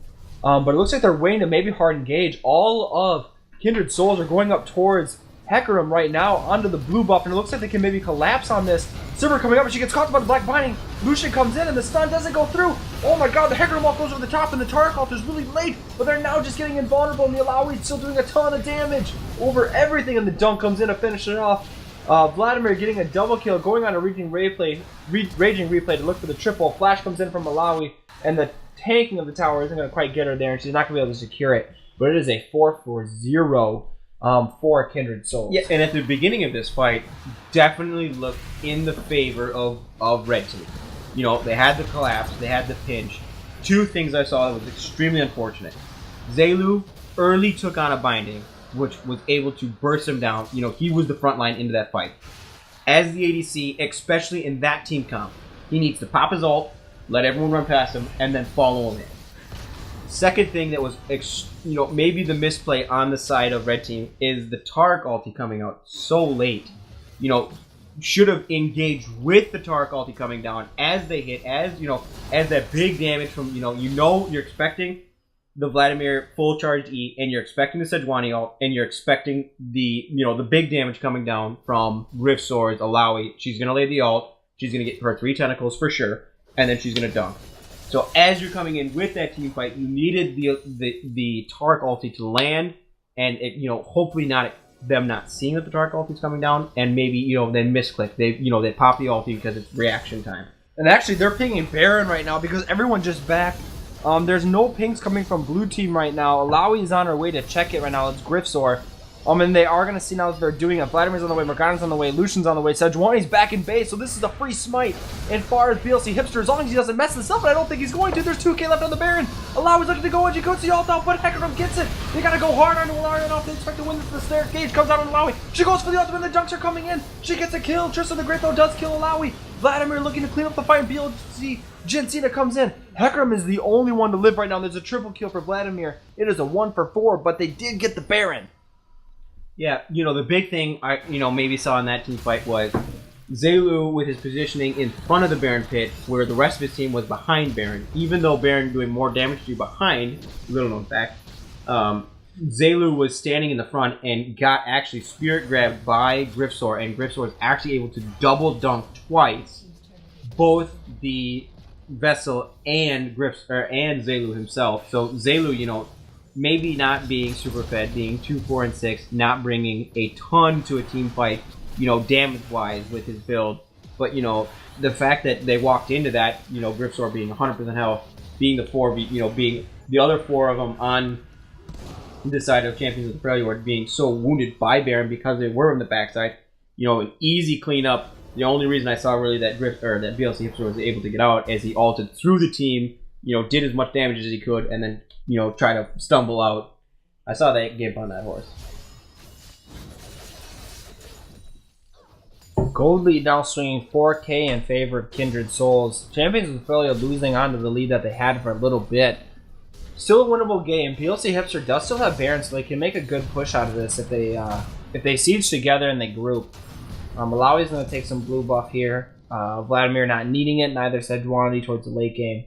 but it looks like they're waiting to maybe hard engage. All of Kindred Souls are going up towards Hecarim right now onto the blue buff, and it looks like they can maybe collapse on this. Sivir coming up, and she gets caught by the Black Binding. Lucian comes in, and the stun doesn't go through. Oh my god, the Hecarim ult goes over the top, and the Tarek ult is really late, but they're now just getting invulnerable, and the Alawi still doing a ton of damage over everything, and the dunk comes in to finish it off. Vladimir getting a double kill, going on a Raging Replay to look for the triple. Flash comes in from Malawi, and the tanking of the tower isn't going to quite get her there, and she's not going to be able to secure it. But it is a 4-for-0 for Kindred Souls. Yeah, and at the beginning of this fight, definitely looked in the favor of Red Team. They had the collapse, they had the pinch. 2 things I saw that was extremely unfortunate. Zelu early took on a binding, which was able to burst him down. He was the front line into that fight. As the ADC, especially in that team comp, he needs to pop his ult, let everyone run past him, and then follow him in. Second thing that was, maybe the misplay on the side of red team is the Tark ulti coming out so late. Should have engaged with the Tark ulti coming down as they hit, as that big damage from, you're expecting the Vladimir full charge E, and you're expecting the Sejuani ult, and you're expecting the big damage coming down from Griff Swords, Alawi. She's going to lay the ult, she's going to get her 3 tentacles for sure, and then she's going to dunk. So as you're coming in with that team fight, you needed the Tark ulti to land, and hopefully them not seeing that the Tark ulti is coming down, and maybe then misclick. They pop the ulti because it's reaction time. And actually, they're pinging Baron right now because everyone just backed. There's no pings coming from blue team right now. Alawi is on her way to check it right now. It's Griffsor. And they are going to see now that they're doing it. Vladimir's on the way, Morgana's on the way, Lucian's on the way, Sejuani's back in base, so this is a free smite. And far as BLC Hipster, as long as he doesn't mess this up, and I don't think he's going to, there's 2k left on the Baron. Alawi's looking to go in, Jikutsu ult out, but Hecarim gets it. They got to go hard on Alawi right now if they expect to win this. The snare gauge comes out on Alawi. She goes for the ultimate, the junks are coming in. She gets a kill. Tristan the Great though does kill Alawi. Vladimir looking to clean up the fight, and BLC Jin Cena comes in. Hecarim is the only one to live right now. There's a triple kill for Vladimir. It is a 1 for 4, but they did get the Baron. Yeah, the big thing I maybe saw in that team fight was Zelu with his positioning in front of the Baron pit, where the rest of his team was behind Baron. Even though Baron doing more damage to you behind, little known fact, Zelu was standing in the front and got actually spirit grabbed by Griffsor, and Griffsor was actually able to double dunk twice, both the Vessel and and Zelu himself. So Zelu, maybe not being super fed, being 2, 4, and 6, not bringing a ton to a team fight, damage-wise with his build. But, the fact that they walked into that, Griffsor being 100% health, being the 4, being the other 4 of them on this side of Champions of the Freljord, being so wounded by Baron because they were on the backside, an easy cleanup. The only reason I saw really that that BLC Hipster was able to get out is he ulted through the team, did as much damage as he could, and then try to stumble out. I saw that gimp on that horse. Gold lead now swinging 4k in favor of Kindred Souls. Champions of Freljord losing onto the lead that they had for a little bit. Still a winnable game. PLC Hipster does still have Baron, so they can make a good push out of this if they siege together and they group. Malawi's going to take some blue buff here. Vladimir not needing it, neither Sejuani towards the late game.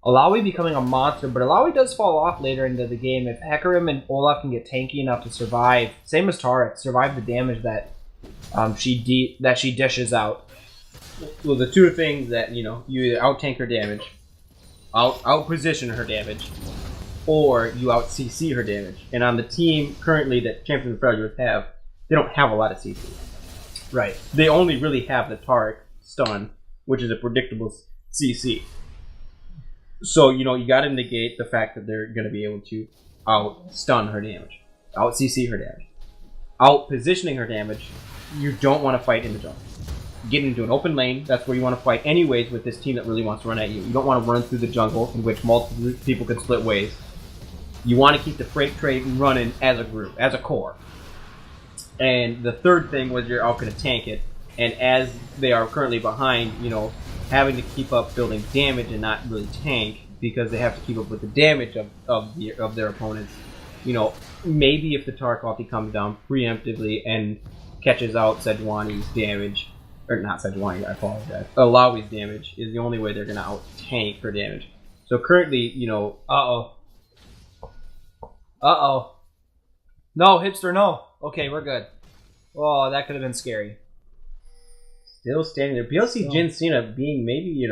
Alawi becoming a monster, but Alawi does fall off later into the game if Hecarim and Olaf can get tanky enough to survive. Same as Tarek, survive the damage that she dishes out. Well, the two things that you either out tank her damage, out position her damage, or you out CC her damage. And on the team currently that Champions of Freljord have, they don't have a lot of CC. Right. They only really have the Tarek stun, which is a predictable CC. So, you got to negate the fact that they're going to be able to out-stun her damage, out-CC her damage, out-positioning her damage. You don't want to fight in the jungle. Get into an open lane, that's where you want to fight anyways with this team that really wants to run at you. You don't want to run through the jungle in which multiple people can split ways. You want to keep the freight train running as a group, as a core. And the third thing was you're out going to tank it. And as they are currently behind, having to keep up building damage and not really tank because they have to keep up with the damage of their opponents. Maybe if the Tark ulti comes down preemptively and catches out Sejuani's damage, or not Sejuani, I apologize, Alawi's damage is the only way they're going to out tank her damage. So currently, Uh-oh. No, Hipster, no. Okay, we're good. Oh, that could have been scary. Still standing there. PLC Jin Cena being maybe,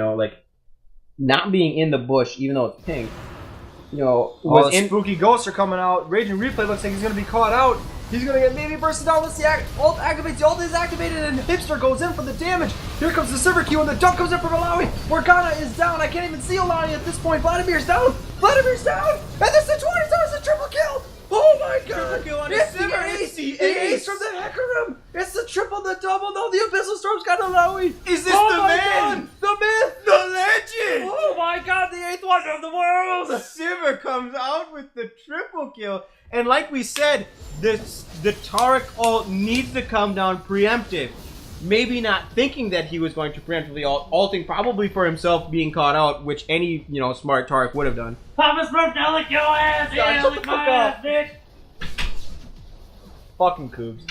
not being in the bush, even though it's pink. Spooky ghosts are coming out. Raging Replay looks like he's going to be caught out. He's going to get maybe bursted down. Let's see. Ult activates. The ult is activated, and Hipster goes in for the damage. Here comes the Silver Q, and the dunk comes in from Alawi. Morgana is down. I can't even see Alawi at this point. Vladimir's down. And this is 20. It's a triple kill. Oh my god! It's the ace from the Hecarim! It's the triple, the double, no, the Abyssal Storm's got Alawi! Is this the man? God. The myth! The legend! Oh my god, the 8th wonder of the world! Sivir comes out with with the triple kill. And like we said, the Tarek ult needs to come down preemptive. Maybe not thinking that he was going to preemptively ulting probably for himself being caught out, which any, smart Tarek would have done. Papa Smurf, don't lick your ass! Yeah, shut the lick fuck my up. ass, bitch! Fucking Coobs.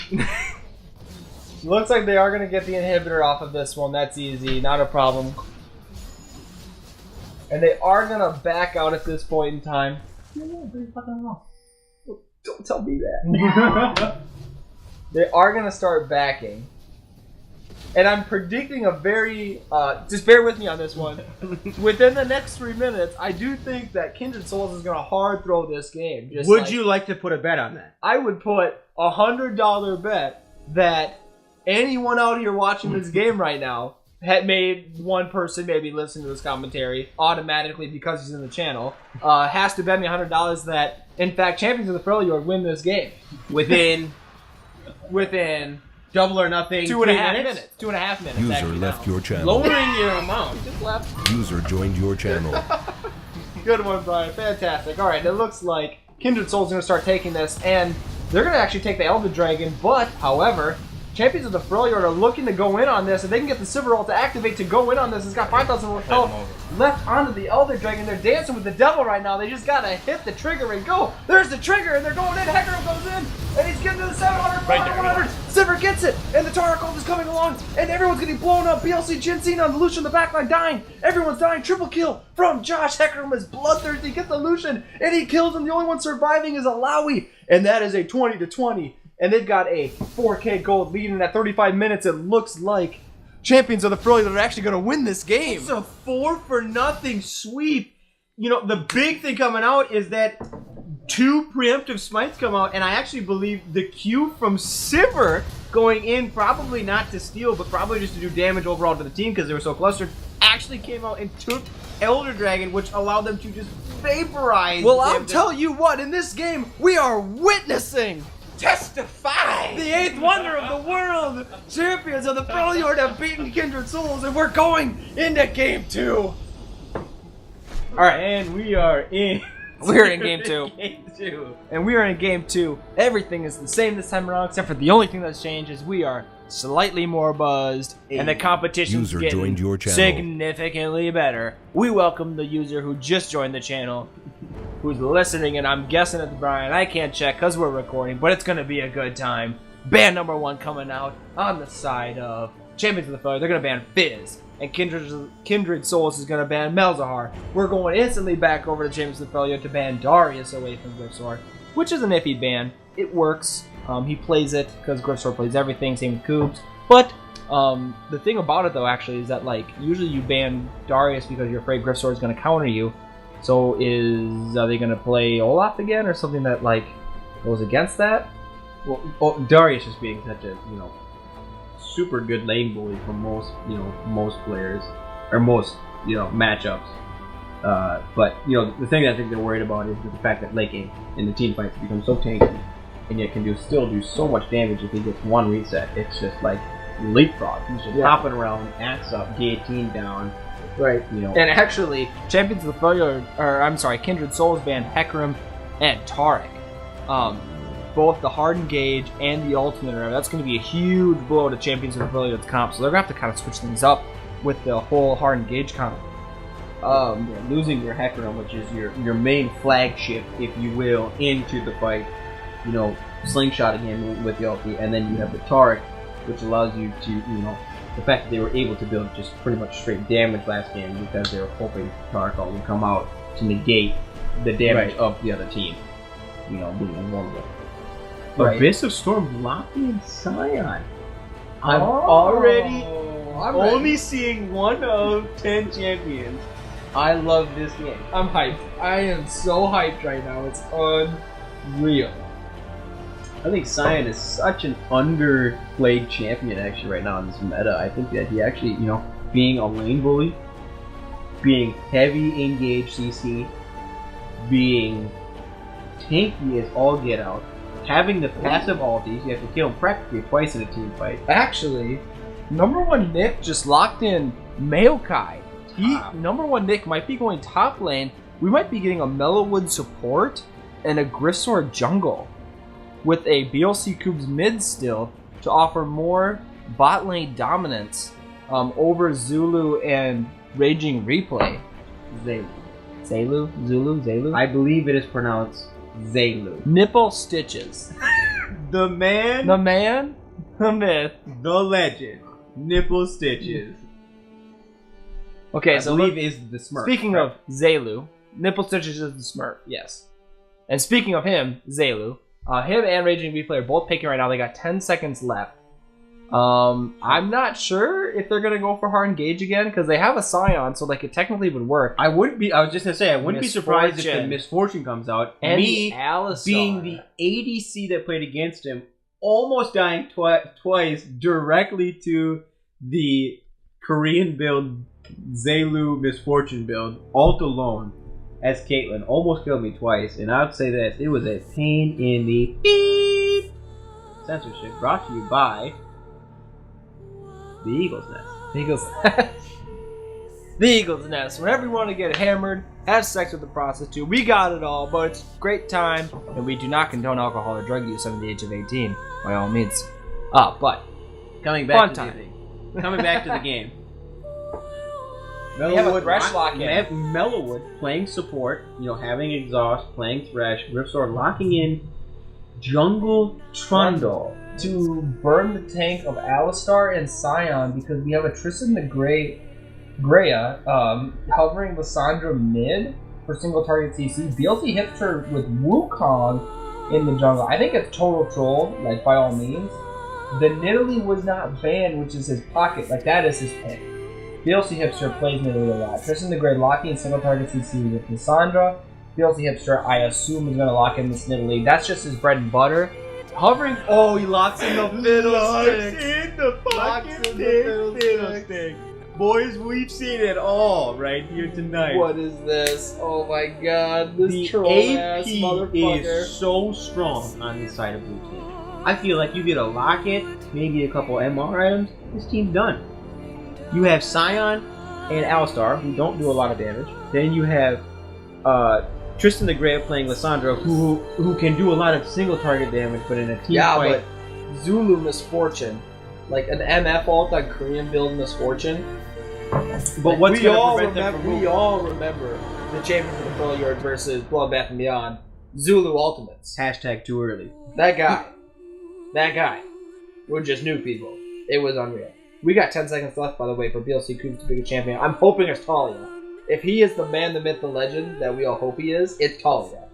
Looks like they are going to get the inhibitor off of this one. That's easy. Not a problem. And they are going to back out at this point in time. Don't tell me that. They are going to start backing. And I'm predicting a very... just bear with me on this one. Within the next 3 minutes, I do think that Kindred Souls is going to hard throw this game. Would you like to put a bet on that? I would put a $100 bet that anyone out here watching this game right now had made one person maybe listen to this commentary automatically because he's in the channel, has to bet me $100 that, in fact, Champions of the Freljord win this game. Within double or nothing. 2.5 minutes. 2.5 minutes. User actually, left now. your channel. Lowering your amount. Just left. User joined your channel. Good one, Brian. Fantastic. All right, it looks like Kindred Soul's going to start taking this, and they're going to actually take the Elder Dragon, but, however, Champions of the Freljord are looking to go in on this, and they can get the Silver Ult to activate to go in on this. It's got 5,000 health left onto the Elder Dragon. They're dancing with the devil right now. They just got to hit the trigger and go. There's the trigger, and they're going in. Hecarim goes in, and he's getting to the 700, 500, 100. Sivir gets it, and the Tarek ult is coming along, and everyone's getting blown up. BLC Jin Cena on the Lucian in the backline dying. Everyone's dying. Triple kill from Josh. Hecarim is bloodthirsty. Gets the Lucian, and he kills him. The only one surviving is Alawi, and that is a 20-20. And they've got a 4K gold lead, and at 35 minutes, it looks like Champions of the Freljord are actually going to win this game. It's a 4-for-0 sweep. The big thing coming out is that 2 preemptive smites come out, and I actually believe the Q from Sivir going in, probably not to steal, but probably just to do damage overall to the team because they were so clustered, actually came out and took Elder Dragon, which allowed them to just vaporize. Well, I'll tell you what, in this game, we are witnessing... Testify! The 8th wonder of the world! Champions of the Freljord have beaten Kindred Souls, and we're going into Game 2! Alright, and we are in... We're in Game 2. Game 2. And we are in Game 2. Everything is the same this time around, except for the only thing that's changed is we are slightly more buzzed, and the competition's User joined your getting channel. significantly better. We welcome the user who just joined the channel, who's listening, and I'm guessing it's Brian. I can't check because we're recording, but it's going to be a good time. Ban number 1 coming out on the side of Champions of the Freljord. They're going to ban Fizz, and Kindred Souls is going to ban Malzahar. We're going instantly back over to Champions of the Freljord to ban Darius away from Griffsword, which is an iffy ban. It works. He plays it because Griffsword plays everything, same with Coobs. But the thing about it, though, actually, is that usually you ban Darius because you're afraid Griffsword is going to counter you. So are they going to play Olaf again, or something that goes against that? Well, Darius is being such a super good lane bully for most players or most matchups. But the thing I think they're worried about is the fact that late game in the team fights become so tanky, and yet can still do so much damage if he gets one reset. It's just like leapfrog. He's just hopping around, axe up, guillotine down. Right. And actually, Champions of the Freljord, Kindred Souls ban Hecarim and Tarek. Both the Hardened Gauge and the Ultimate Arrow. That's going to be a huge blow to Champions of the Freljord's comp. So they're going to have to kind of switch things up with the whole Hardened Gauge comp. Losing your Hecarim, which is your main flagship, if you will, into the fight. Slingshotting him with the ulti, and then you have the Tarek, which allows you to, the fact that they were able to build just pretty much straight damage last game because they were hoping Tarek would come out to negate the damage of the other team, being invulnerable. But Abyss of Storm locked in Scion. I'm already only seeing 1 of 10 champions. I love this game. I'm hyped. I am so hyped right now. It's unreal. I think Scion is such an underplayed champion actually right now in this meta. I think that he actually, being a lane bully, being heavy engaged CC, being tanky as all get out, having the passive ultis, you have to kill him practically twice in a team fight. Actually, number 1 Nick just locked in Maokai. Number 1 Nick might be going top lane. We might be getting a Mellowwood support and a Grisor jungle with a BLC Cubes mid still to offer more bot lane dominance over Zulu and Raging Replay. Zulu? I believe it is pronounced Zelu. Nipple Stitches. The man, The man, the myth. the legend, Nipple Stitches. Okay, I so believe is the Smurf. speaking of Zelu, Nipple Stitches is the Smurf, yes. And speaking of him, Zelu, him and Raging Replay are both picking right now. They got 10 seconds left. I'm not sure if they're gonna go for hard engage again because they have a Scion, so like it technically would work. I was just gonna say I wouldn't be surprised if the Misfortune. Misfortune comes out. And Me the Alistar. being the ADC that played against him, almost dying twice directly to the Korean build Zelu Misfortune build, alt alone as Caitlyn, almost killed me twice. And I'd say that it was a pain in the beep. Censorship brought to you by the Eagle's Nest. The Eagle's Nest. The Eagle's Nest. Whenever you want to get hammered, have sex with a prostitute, we got it all, but it's a great time, and we do not condone alcohol or drug use under the age of 18, by all means. But Coming Fun back to time. the thing. Coming back to the game. We have a Thresh lock in. Mellowwood playing support, having exhaust, playing Thresh, Grisor locking in Jungle Trundle. To burn the tank of Alistar and Scion because we have a Tristan the Greya covering Lissandra mid for single target CC. BLT hipster with Wukong in the jungle. I think it's total troll, like by all means. The Nidalee was not banned, which is his pocket. Like that is his pick. BLC hipster plays Nidalee a lot. Tristan the Grey locking single target CC with Lissandra. BLC hipster, I assume, is going to lock in this Nidalee. That's just his bread and butter. Hovering. Oh, he locks in the fiddlesticks. in the Locks fucking in the fiddlestick. Boys, we've seen it all right here tonight. What is this? Oh my god, this The troll ass AP motherfucker. is so strong on this side of blue team. I feel like you get a Locket, maybe a couple MR items, this team's done. You have Scion and Alistar, who don't do a lot of damage. Then you have Tristan the Grey playing Lissandra, who can do a lot of single target damage, but in a team fight. But Zulu Misfortune, like an MF ult, like Korean build Misfortune. But what's we going to all prevent them remember? from We all remember the champion for the Freljord versus Bloodbath and Beyond, Zulu Ultimates. Hashtag too early. That guy would just nuke people. It was unreal. We got 10 seconds left, by the way, for BLC Coops to pick a champion. I'm hoping it's Talia. If he is the man, the myth, the legend that we all hope he is, it's Talia.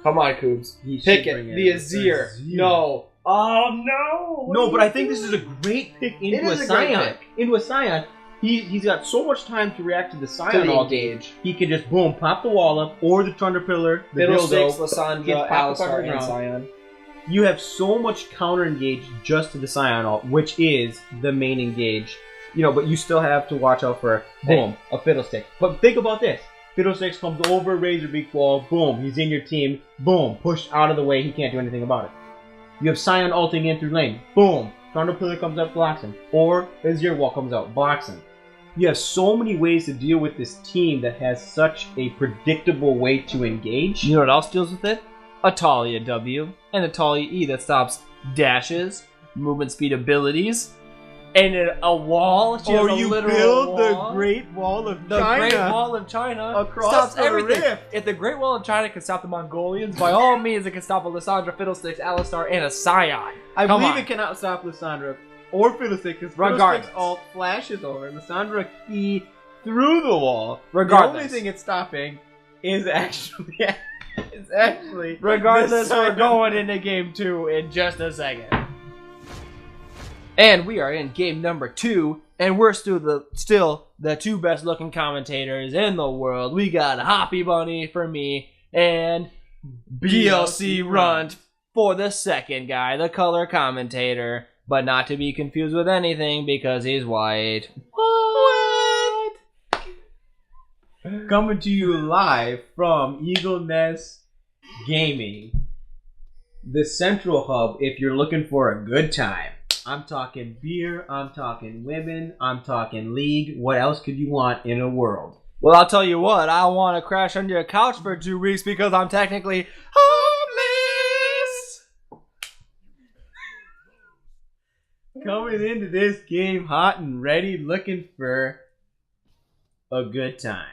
Come on, Coops. Pick it. The Azir. No. Oh, no. No, but I think this is a great pick into a Scion. Into a Scion. He's got so much time to react to the Scion all engage. He can just, boom, pop the wall up, or the Thunder Pillar, the Fiddlesticks, dildo. Lissandra, Alistar, and Scion. You have so much counter engage just to the Scion ult, which is the main engage. But you still have to watch out for, boom, a Fiddlestick. But think about this. Fiddlesticks comes over Razorbeak wall, boom, he's in your team, boom, pushed out of the way, he can't do anything about it. You have Scion ulting in through lane, boom, Thunder Pillar comes up, blocks him. Or Azir wall comes out, blocks him. You have so many ways to deal with this team that has such a predictable way to engage. You know what else deals with it? A Talia W and a Talia E that stops dashes, movement speed abilities, and a wall. She has a you literal build wall. the Great Wall of The China. Great Wall of China across stops the everything. rift. If the Great Wall of China can stop the Mongolians, by all means it can stop a Lissandra, Fiddlesticks, Alistar, and a Scion. I Come believe on. it cannot stop Lissandra or Fiddlestick because Regardless. Fiddlestick's ult flashes over Lissandra E through the wall. Regardless. The only thing it's stopping is actually Regardless, the we're Scion. going into game 2 in just a second. And we are in game number 2, and we're still the two best looking commentators in the world. We got Hoppy Bunny for me and BLC Runt for the second guy, the color commentator, but not to be confused with anything because he's white. What? Coming to you live from Eagle Nest Gaming, the central hub if you're looking for a good time. I'm talking beer, I'm talking women, I'm talking league. What else could you want in a world? Well, I'll tell you what, I want to crash under your couch for 2 weeks because I'm technically coming into this game hot and ready, looking for a good time.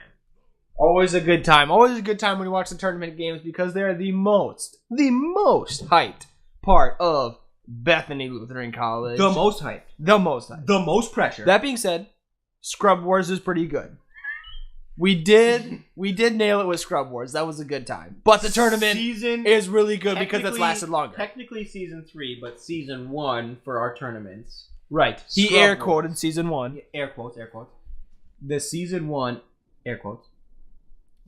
Always a good time. Always a good time when you watch the tournament games because they're the most hyped part of Bethany Lutheran College. The most hyped. The most hyped. The most pressure. That being said, Scrub Wars is pretty good. We did nail it with Scrub Wars. That was a good time. But the tournament is really good because it's lasted longer. Technically season 3, but season 1 for our tournaments. Right. He Scrub air Wars. quoted season 1. Air quotes. The season 1, air quotes,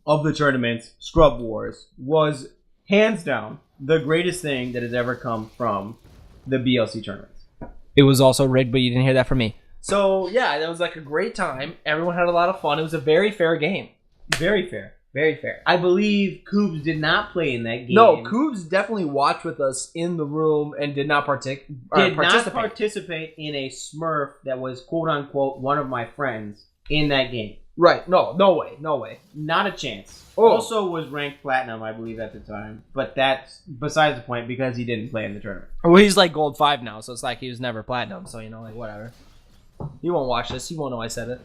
of the tournaments, Scrub Wars, was hands down the greatest thing that has ever come from the BLC tournaments. It was also rigged, but you didn't hear that from me. So, yeah, that was like a great time. Everyone had a lot of fun. It was a very fair game. Very fair. Very fair. I believe Coobs did not play in that game. No, Coobs definitely watched with us in the room and did not participate. Not participate in a Smurf that was quote-unquote one of my friends in that game. Right. No way. Not a chance. Oh. Also was ranked platinum, I believe, at the time. But that's besides the point because he didn't play in the tournament. Well, he's like gold 5 now, so it's like he was never platinum. So, like, whatever. He won't watch this. He won't know I said it.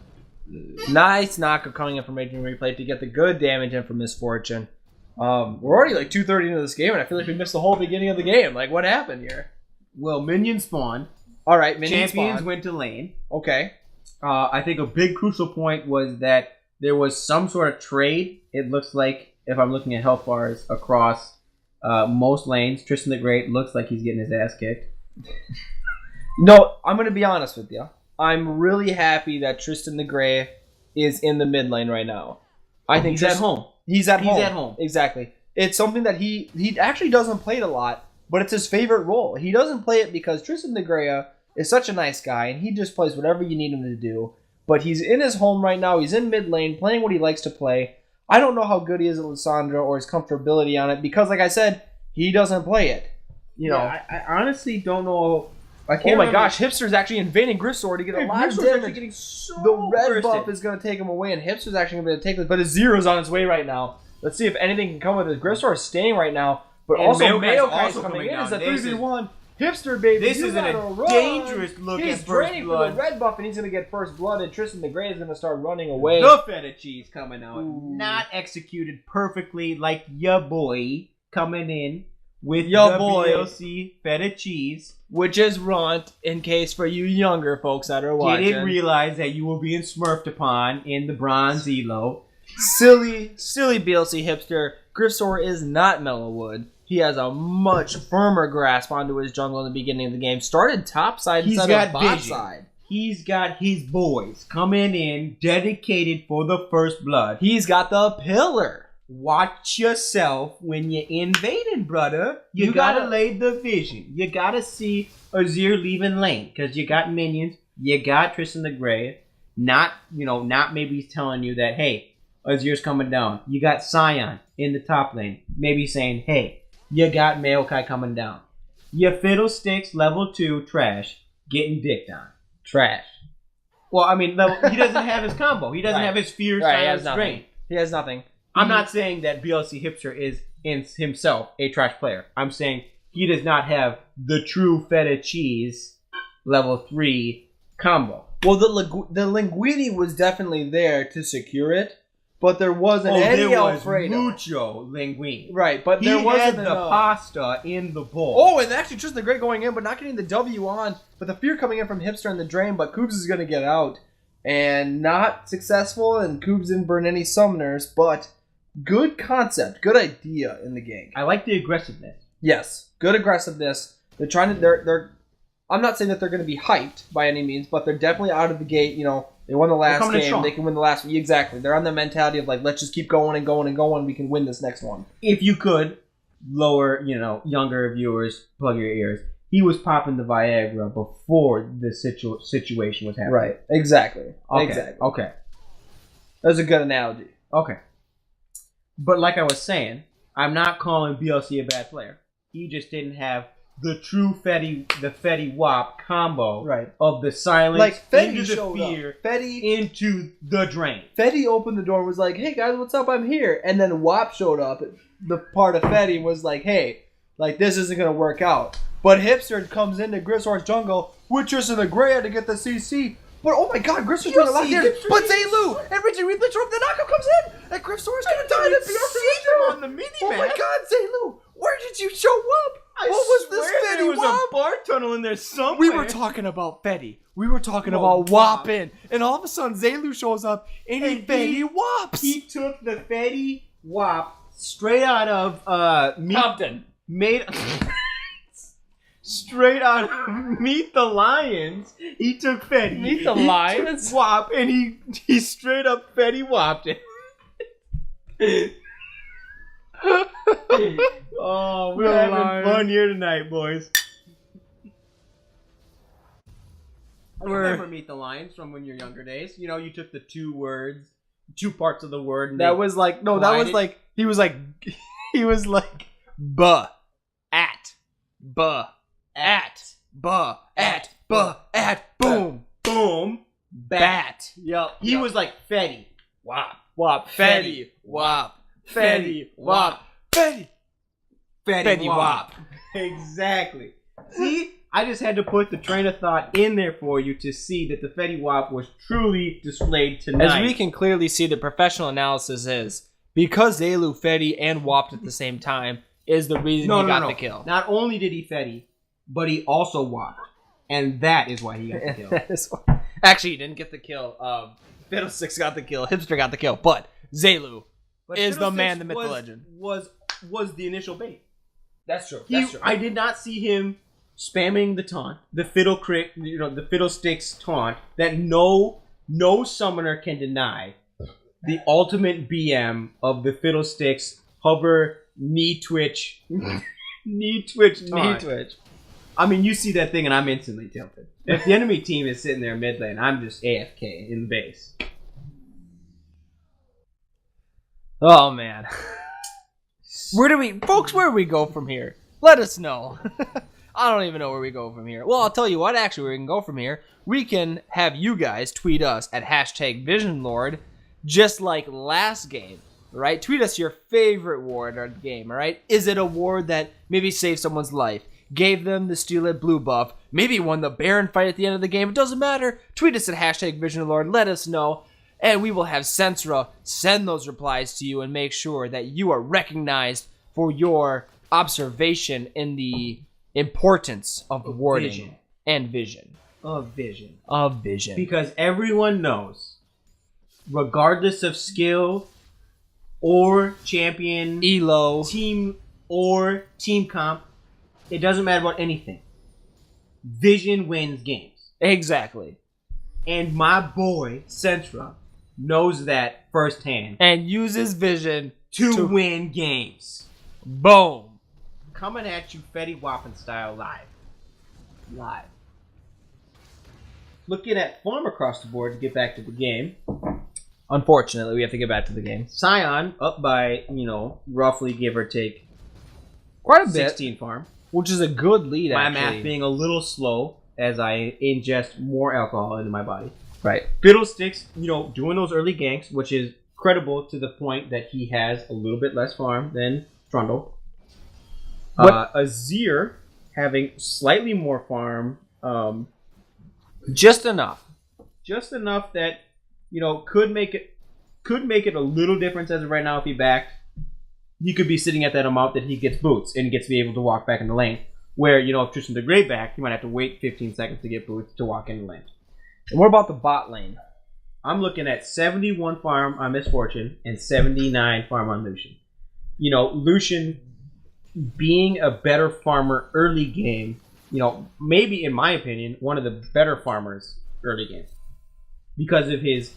Nice knock coming in from Raging Replay to get the good damage in from Misfortune. We're already like 2:30 into this game, and I feel like we missed the whole beginning of the game. Like, what happened here? Well, minions spawned. All right, minions Champions spawned. went to lane. Okay. I think a big crucial point was that there was some sort of trade. It looks like, if I'm looking at health bars across most lanes, Tristan the Great looks like he's getting his ass kicked. No, I'm going to be honest with you. I'm really happy that Tristan the Grey is in the mid lane right now. I think he's at home. He's at He's home. at home. Exactly. It's something that he actually doesn't play it a lot, but it's his favorite role. He doesn't play it because Tristan the Grey is such a nice guy, and he just plays whatever you need him to do. But he's in his home right now. He's in mid lane, playing what he likes to play. I don't know how good he is at Lissandra or his comfortability on it, because, like I said, he doesn't play it. You know. I honestly don't know. I can't Oh my remember. gosh, Hipster's actually invading Grisor to get a lot of Grissor's damage. actually getting so The red bursted. buff is going to take him away, and Hipster's actually going to be able to take this, but his zero's on its way right now. Let's see if anything can come with it. Grisor is staying right now, but And also Maokai's Maokai's also coming coming in. It's a down. This is- 3v1. Hipster, baby, This you is a gotta run. dangerous look He's at first draining for blood. the red buff, and he's going to get first blood, and Tristan the Grey is going to start running away. The feta cheese coming out. Ooh. Not executed perfectly like ya boy coming in with Ya the boy. BLC feta cheese. Which is runt, in case for you younger folks that are watching. Didn't realize that you were being smurfed upon in the bronze elo. Silly BLC Hipster. Grisor is not Mellowwood. He has a much firmer grasp onto his jungle in the beginning of the game. Started top side He's instead got of bot vision. side. He's got his boys coming in dedicated for the first blood. He's got the pillar. Watch yourself when you're invading, brother. You, You gotta gotta- lay the vision. You gotta see Azir leaving lane because you got minions. You got Tristan the Grey. Not maybe he's telling you that, hey, Azir's coming down. You got Sion in the top lane. Maybe saying, hey, you got Maokai coming down. Your Fiddlesticks level 2 trash getting dicked on. Trash. Well, I mean, he doesn't have his combo. He doesn't Right. have his fear, Right, he has silence, nothing. drain. He has nothing. I'm not saying that BLC Hipster is in himself a trash player. I'm saying he does not have the true feta cheese level 3 combo. Well, the Linguini was definitely there to secure it, but there wasn't any there was Alfredo. mucho linguine. Right, but He there wasn't had the enough. pasta in the bowl. Oh, and actually Tristan the Great going in, but not getting the W on. But the fear coming in from Hipster and the drain, but Koobs is going to get out. And not successful, and Koobs didn't burn any summoners, but good concept, good idea in the game. I like the aggressiveness. Yes, good aggressiveness. They're trying to, they're I'm not saying that they're going to be hyped by any means, but they're definitely out of the gate, they won the last coming in game, strong. they can win the last one. Exactly. They're on the mentality of like, let's just keep going and going and going, we can win this next one. If you could lower, younger viewers, plug your ears. He was popping the Viagra before the situation was happening. Right. Exactly. Okay. Exactly. Okay. That was a good analogy. Okay. But like I was saying, I'm not calling BLC a bad player. He just didn't have the true Fetty Wop combo Right. of the silence Like, Fetty into the showed fear up. Fetty into the drain. Fetty opened the door and was like, hey guys, what's up? I'm here. And then WAP showed up. The part of Fetty was like, hey, like this isn't gonna work out. But Hipster comes into Grissor's jungle with Tristan the Grey to get the CC. But oh my God, Grissor's doing a lot there. But Zaylu and Richie Reedley show up. The knockout comes in, and Grissor's gonna die. didn't see him on the mini Oh my map. God, Zaylu, where did you show up? I What was this swear Fetty there was Wap? a bar tunnel in there somewhere. We were talking about Fetty. We were talking about Whoppin'. And all of a sudden, Zaylu shows up and he Fetty Wops. He took the Fetty Wap straight out of Compton. Straight out of Meet the Lions. He took Fetty. Meet the He Lions? took Wap and he straight up Fetty Wopped it. Oh, we're having fun here tonight, boys. Remember Meet the Lions from when you're younger days? You know, you took the two parts of the word. And That was like, no, that was like, he was like, buh, at, boom, boom, bat. Yup. He was like Fetty. Wop, Fetty, wop, Fetty, wop, Fetty. Fetty Wap. Exactly. See, I just had to put the train of thought in there for you to see that the Fetty Wap was truly displayed tonight. As we can clearly see, the professional analysis is because Zaylu, Fetty, and Wopped at the same time is the reason he got the kill. Not only did he Fetty, but he also Wopped. And that is why he got the kill. Actually, he didn't get the kill. Fiddlesticks got the kill. Hipster got the kill. But Zaylu is the man, the myth, the legend. Was the initial bait. That's true. I did not see him spamming the taunt, the Fiddlesticks taunt that no summoner can deny. The ultimate BM of the Fiddlesticks hover knee twitch taunt. Knee twitch. I mean, you see that thing and I'm instantly tilted. If the enemy team is sitting there mid lane, I'm just AFK in the base. Oh man. Where do we go from here? Let us know. I don't even know where we go from here. Well, I'll tell you what, actually, where we can go from here. We can have you guys tweet us at #VisionLord, just like last game, right? Tweet us your favorite ward or game, all right? Is it a ward that maybe saved someone's life, gave them the Steelhead blue buff, maybe won the Baron fight at the end of the game? It doesn't matter. Tweet us at #VisionLord. Let us know. And we will have Sensra send those replies to you and make sure that you are recognized for your observation in the importance of warding and vision. Of vision. Because Because everyone knows, regardless of skill or champion, Elo, team or team comp, it doesn't matter about anything. Vision wins games. exactly. And my boy, Sentra, knows that firsthand And uses vision to win games. boom. Coming at you Fetty Wappin style live. Looking at farm across the board to get back to the game. Unfortunately, we have to get back to the game. Scion up by, roughly give or take Quite a bit, 16 farm. which is a good lead, My actually. math being a little slow as I ingest more alcohol into my body. Right. Fiddlesticks, doing those early ganks, which is credible to the point that he has a little bit less farm than Trundle. Azir having slightly more farm, Just enough. just enough that could make it a little difference as of right now if he backed. He could be sitting at that amount that he gets boots and gets to be able to walk back in the lane. Where if Tristan the Grey back, he might have to wait 15 seconds to get boots to walk in the lane. And what about the bot lane? I'm looking at 71 farm on Misfortune and 79 farm on Lucian. Lucian being a better farmer early game, maybe in my opinion, one of the better farmers early game. Because of his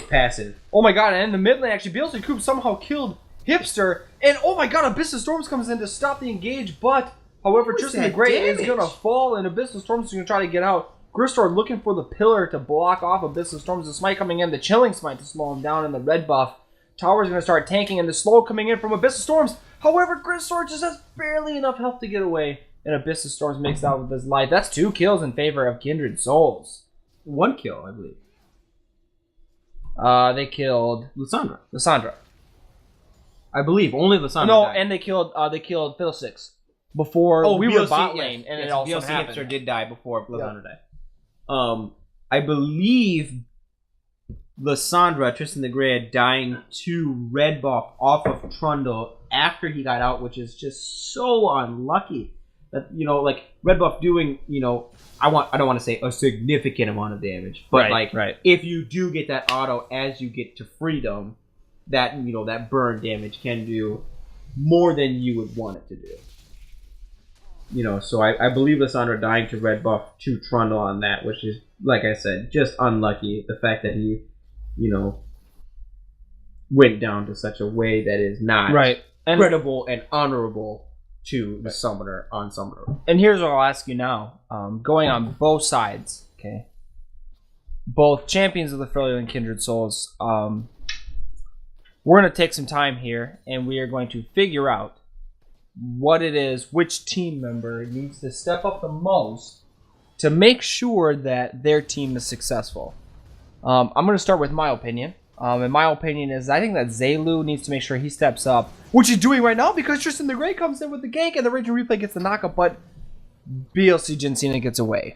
passive. Oh my god, and in the mid lane, actually, Beelzy Coop somehow killed Hipster. And oh my god, Abyss of Storms comes in to stop the engage, but however, Tristan the Grey is going to fall, and Abyss of Storms is going to try to get out. Gristor looking for the pillar to block off Abyss of Storms. The smite coming in, the chilling smite to slow him down, and the red buff. Tower's going to start tanking, and the slow coming in from Abyss of Storms. However, Gristor just has barely enough health to get away, and Abyss of Storms makes out with his life. That's 2 kills in favor of Kindred Souls. 1 kill, I believe. They killed Lysandra. Lysandra. I believe only Lysandra. No, died. and they killed Fiddlesticks. before we were BLC, bot yes, lane, and yes, it also BLC happened. Hipster did die before Lysandra died. I believe Lysandra, Tristan the Grey, dying to red buff off of Trundle after he got out, which is just so unlucky. That, you know, like, red buff doing, you know, I don't want to say a significant amount of damage, but Right. if you do get that auto as you get to freedom, that, you know, that burn damage can do more than you would want it to do. You know, so I believe Lysandra dying to red buff to Trundle on that, which is, like I said, just unlucky. The fact that he, you know, went down to such a way that is not credible and honorable to the summoner on Summoner. And here's what I'll ask you now. Going on both sides, okay? Both champions of the Freljord and Kindred Souls, we're going to take some time here, and we are going to figure out what it is, which team member needs to step up the most to make sure that their team is successful. I'm going to start with my opinion. And my opinion is I think that Zaylu needs to make sure he steps up, which he's doing right now because Tristan the Grey comes in with the gank and the Raging Replay gets the knockup, but BLC Jensina gets away.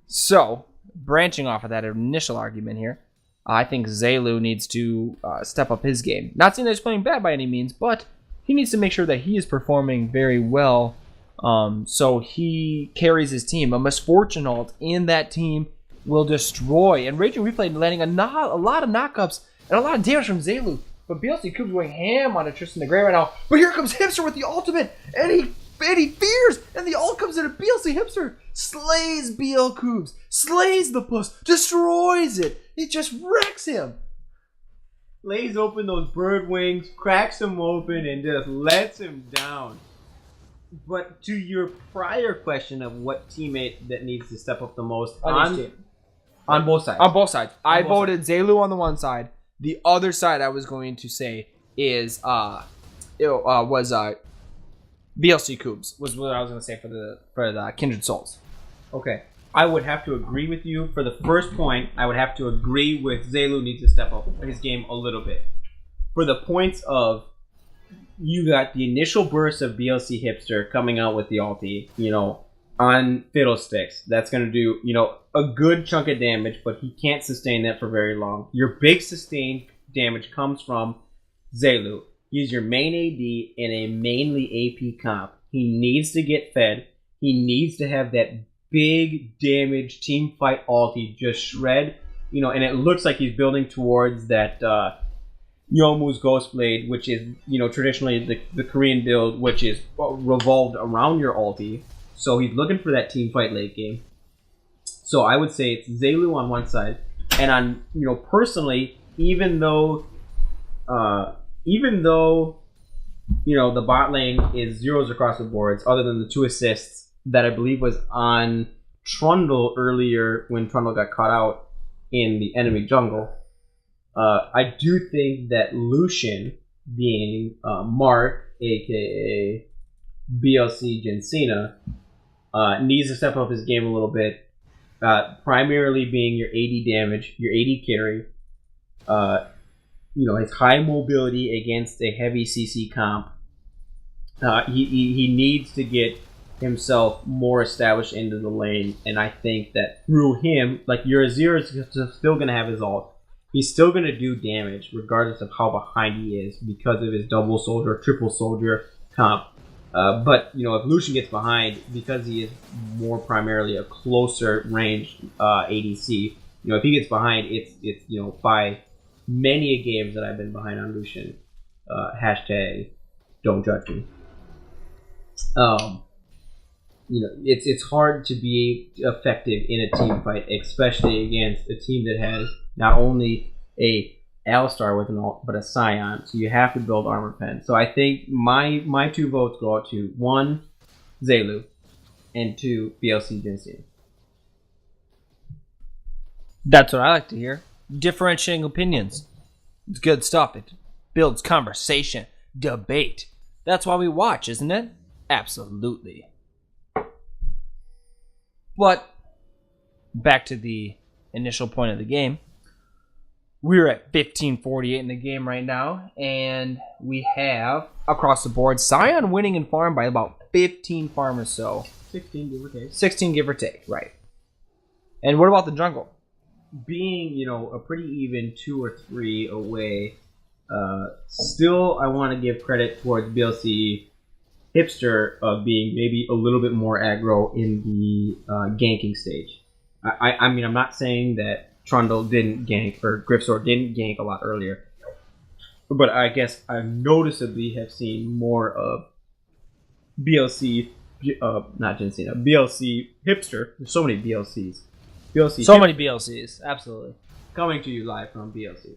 So, branching off of that initial argument here, I think Zaylu needs to step up his game. Not saying that he's playing bad by any means, but he needs to make sure that he is performing very well so he carries his team. A Misfortune ult in that team will destroy. And Raging Replay landing a lot of knockups and a lot of damage from Zaylu. But BLC Coop's going ham on a Tristan the Grey right now. But here comes Hipster with the ultimate. And he fears. And the ult comes in and BLC Hipster slays BL Coops. Slays the puss. Destroys it. It just wrecks him. Lays open those bird wings, cracks him open, and just lets him down. But to your prior question of what teammate that needs to step up the most on both sides. On both sides. I voted Zaylu on the one side. The other side I was going to say is BLC Coops was what I was going to say for the Kindred Souls. Okay. I would have to agree with you. For the first point, I would have to agree with Zaylu needs to step up his game a little bit. For the points of you got the initial burst of BLC Hipster coming out with the ulti, you know, on Fiddlesticks. That's going to do, you know, a good chunk of damage, but he can't sustain that for very long. Your big sustained damage comes from Zaylu. He's your main AD in a mainly AP comp. He needs to get fed. He needs to have that big damage team fight ulti just shred, you know, and it looks like he's building towards that Yomu's Ghostblade, which is, you know, traditionally the Korean build, which is revolved around your ulti. So he's looking for that team fight late game. So I would say it's Zaylu on one side, and on, you know, personally, even though you know the bot lane is zeros across the boards, other than the 2 assists that I believe was on Trundle earlier when Trundle got caught out in the enemy jungle. I do think that Lucian, being Mark, aka BLC Jensina, needs to step up his game a little bit. Primarily being your AD damage, your AD carry. You know, his high mobility against a heavy CC comp. He needs to get himself more established into the lane, and I think that through him, like, your Azir is still going to have his ult. He's still going to do damage regardless of how behind he is because of his double soldier, triple soldier comp. But, you know, if Lucian gets behind, because he is more primarily a closer range ADC, you know, if he gets behind, it's you know, by many games that I've been behind on Lucian, hashtag don't judge me. You know, it's hard to be effective in a team fight, especially against a team that has not only a Alistar with an ult, but a Scion. So you have to build armor pen. So I think my 2 votes go out to 1, Zaylu, and 2, BLC Jensina. That's what I like to hear. Differentiating opinions. It's good stuff. It builds conversation, debate. That's why we watch, isn't it? Absolutely. But back to the initial point of the game. We're at 1548 in the game right now, and we have, across the board, Scion winning in farm by about 15 farm or so. 16, give or take. 16, give or take, right. And what about the jungle? Being, a pretty even 2 or 3 away, still I want to give credit towards BLC Hipster of being maybe a little bit more aggro in the ganking stage. I mean, I'm not saying that Trundle didn't gank, or Griffsword didn't gank a lot earlier, but I guess I noticeably have seen more of BLC, not Gen Cena, BLC Hipster. There's so many BLCs. Many BLCs, absolutely. Coming to you live from BLC.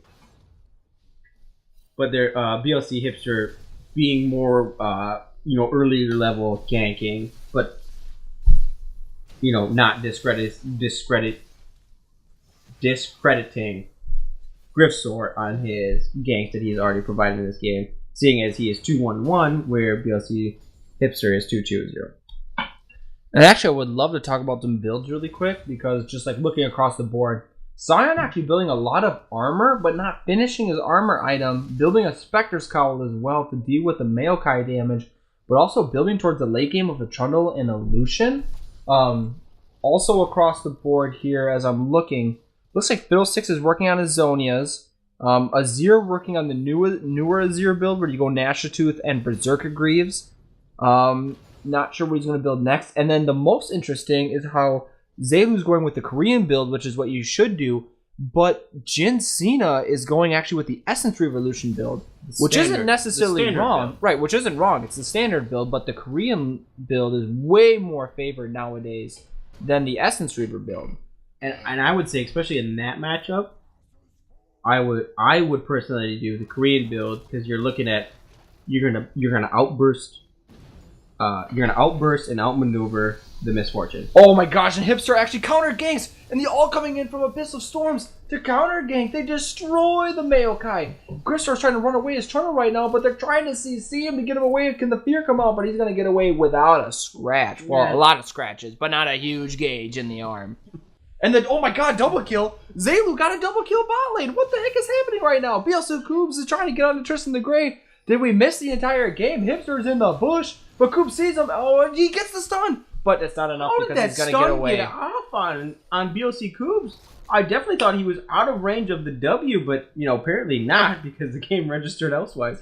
But they're BLC Hipster being more, earlier level ganking, but, not discrediting Griffsword on his ganks that he's already provided in this game, seeing as he is 2-1-1, where BLC Hipster is 2-2-0. And actually, I would love to talk about some builds really quick, because just like looking across the board, Scion actually building a lot of armor, but not finishing his armor item, building a Spectre's Cowl as well to deal with the Maokai damage, but also building towards the late game with a Trundle and a Lucian. Also across the board here, as I'm looking, looks like Fiddlesticks is working on his Zonias. Azir working on the newer Azir build, where you go Gnashatooth and Berserker Greaves. Not sure what he's going to build next. And then the most interesting is how Zaylu's going with the Korean build, which is what you should do. But Jin Cena is going actually with the Essence Revolution build, which isn't necessarily wrong. Right, which isn't wrong. It's the standard build, but the Korean build is way more favored nowadays than the Essence Reaver build. And I would say, especially in that matchup, I would personally do the Korean build, because you're looking at you're gonna outburst and outmaneuver the Misfortune. Oh my gosh, and Hipster actually counter ganks, and they all coming in from Abyss of Storms to counter gank. They destroy the Maokai. Griffsword's trying to run away his Trundle right now, but they're trying to see him to get him away. Can the fear come out? But he's going to get away without a scratch. Well, a lot of scratches, but not a huge gauge in the arm. And then, oh my god, double kill. Zaylu got a double kill bot lane. What the heck is happening right now? BLC Koobs is trying to get onto Tristan the Grey. Did we miss the entire game? Hipster's in the bush, but Koobs sees him. Oh, and he gets the stun. But it's not enough because he's going to get away. Get off on BLC Koobs? I definitely thought he was out of range of the W, but, apparently not, because the game registered elsewise.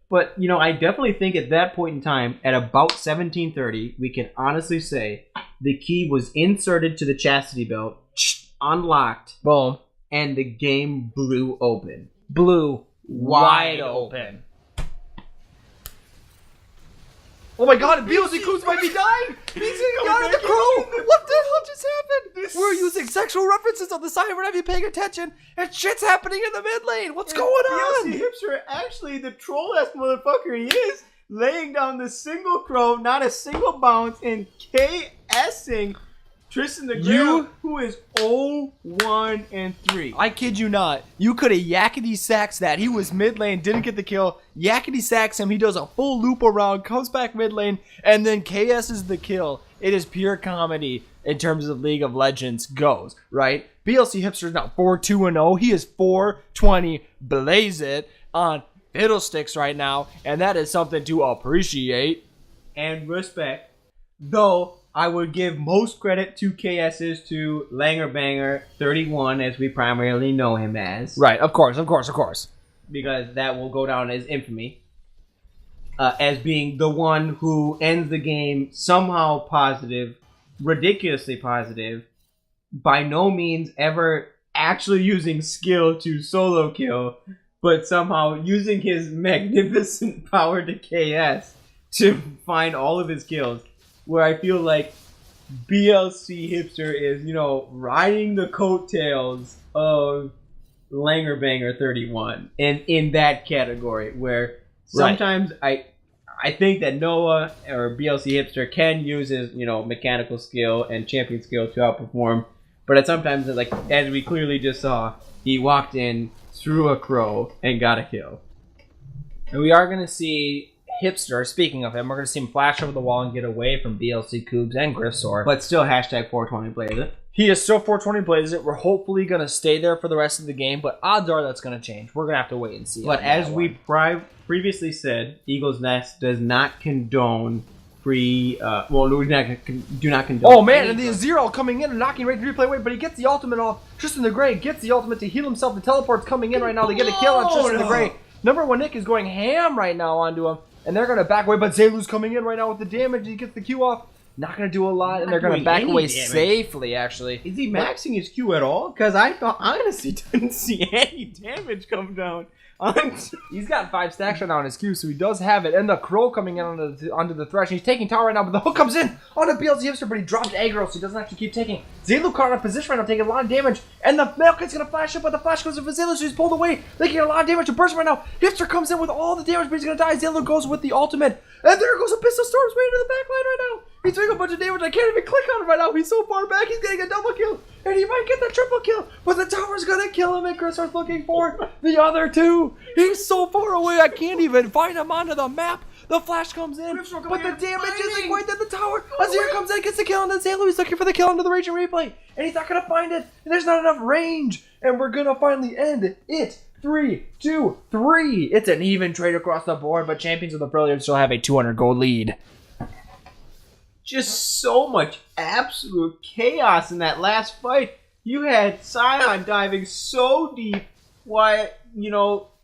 But, I definitely think at that point in time, at about 1730, we can honestly say the key was inserted to the chastity belt, unlocked, boom, and the game blew open. Blew wide open. Oh my god, BLC Koobs might be dying! He's getting out of the crow! What the hell just happened? We're using sexual references on the side, we're not even paying attention, and shit's happening in the mid lane! What's going on? BLC Hipster, actually, the troll-ass motherfucker he is, laying down the single crow, not a single bounce, and KSing Tristan the Grey, who is 0-1-3. I kid you not. You could have yakety sacks that. He was mid lane, didn't get the kill. Yakety sacks him. He does a full loop around, comes back mid lane, and then KS is the kill. It is pure comedy in terms of League of Legends goes, right? BLC Hipster is now 4-2-0. He is 420 blaze it on Fiddlesticks right now, and that is something to appreciate and respect. Though I would give most credit to KS's to Langer Banger 31, as we primarily know him as. Right, of course. Because that will go down as infamy. As being the one who ends the game somehow positive, ridiculously positive, by no means ever actually using skill to solo kill, but somehow using his magnificent power to KS to find all of his kills. Where I feel like BLC Hipster is, riding the coattails of Langer Banger 31 in that category, where sometimes I think that Noah or BLC Hipster can use his, mechanical skill and champion skill to outperform, but at sometimes, like, as we clearly just saw, he walked in, threw a crow, and got a kill. And we are going to see Hipster, speaking of him, we're going to see him flash over the wall and get away from BLC Koobs and Griffsword. But still, hashtag 420 blaze it. He is still 420 blazes it. We're hopefully going to stay there for the rest of the game, but odds are that's going to change. We're going to have to wait and see. But as we previously said, Eagle's Nest does not condone free... do not condone... Oh, man, and the Azero coming in and knocking right to replay. Wait, but he gets the ultimate off. Tristan the Grey gets the ultimate to heal himself. The teleport's coming in right now. They get a kill on Tristan the Grey. Number 1 Nick is going ham right now onto him, and they're going to back away, but Zelu's coming in right now with the damage. He gets the Q off. Not going to do a lot, and they're going to back away safely, actually. Is he maxing his Q at all? Because I honestly didn't see any damage come down. He's got 5 stacks right now on his Q, so he does have it. And the Crow coming in onto the Thresh. And he's taking tower right now, but the hook comes in on a BLZ hipster, but he dropped aggro, so he doesn't have to keep taking. Zelu caught in a position right now, taking a lot of damage. And the Mailkit's going to flash up, but the flash goes to Zelu, so he's pulled away. They get a lot of damage to Burst right now. Hipster comes in with all the damage, but he's going to die. Zelu goes with the ultimate. And there goes Abyssal Storms way into the back line right now. He's doing a bunch of damage. I can't even click on him right now. He's so far back. He's getting a double kill. And he might get the triple kill. But the tower's going to kill him. And Chris starts looking for the other 2. He's so far away. I can't even find him onto the map. The flash comes in. But the damage isn't quite at the tower. Azir comes in, gets the kill on the Zelu. He's looking for the kill onto the Raging Replay. And he's not going to find it. And there's not enough range. And we're going to finally end it. 3, 2, 3. It's an even trade across the board. But Champions of the Freljord still have a 200 gold lead. Just so much absolute chaos in that last fight. You had Scion diving so deep while,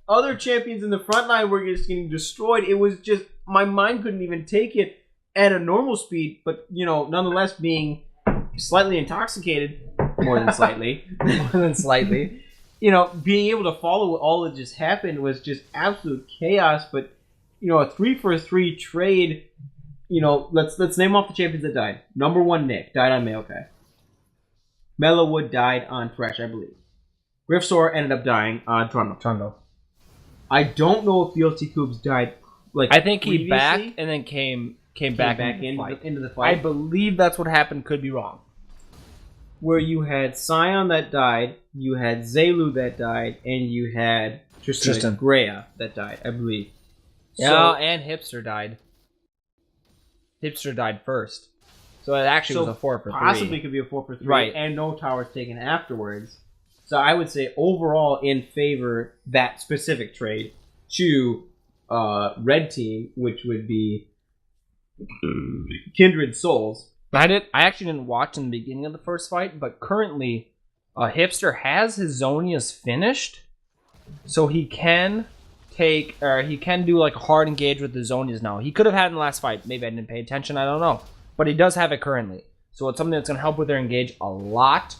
other champions in the front line were just getting destroyed. It was just, my mind couldn't even take it at a normal speed, but, nonetheless being slightly intoxicated, more than slightly, being able to follow all that just happened was just absolute chaos, but, a 3-for-3 trade... let's name off the champions that died. Number 1 Nick died on Maokai. Mellowwood died on Thresh, I believe. Griffsor ended up dying on Trundle. I don't know if VLC Cubes died I think he backed and then came back into the fight. I believe that's what happened. Could be wrong. Where you had Scion that died, you had Zelu that died, and you had Tristan Greya that died, I believe. Yeah, and Hipster died. Hipster died first. So it actually was a 4-for-3. Possibly could be a 4-for-3. Right. And no towers taken afterwards. So I would say overall in favor that specific trade to red team, which would be Kindred Souls. I actually didn't watch in the beginning of the first fight, but currently Hipster has his Zonias finished. So he can do like a hard engage with the Zonias now. He could have had in the last fight. Maybe I didn't pay attention. I don't know. But he does have it currently. So it's something that's going to help with their engage a lot.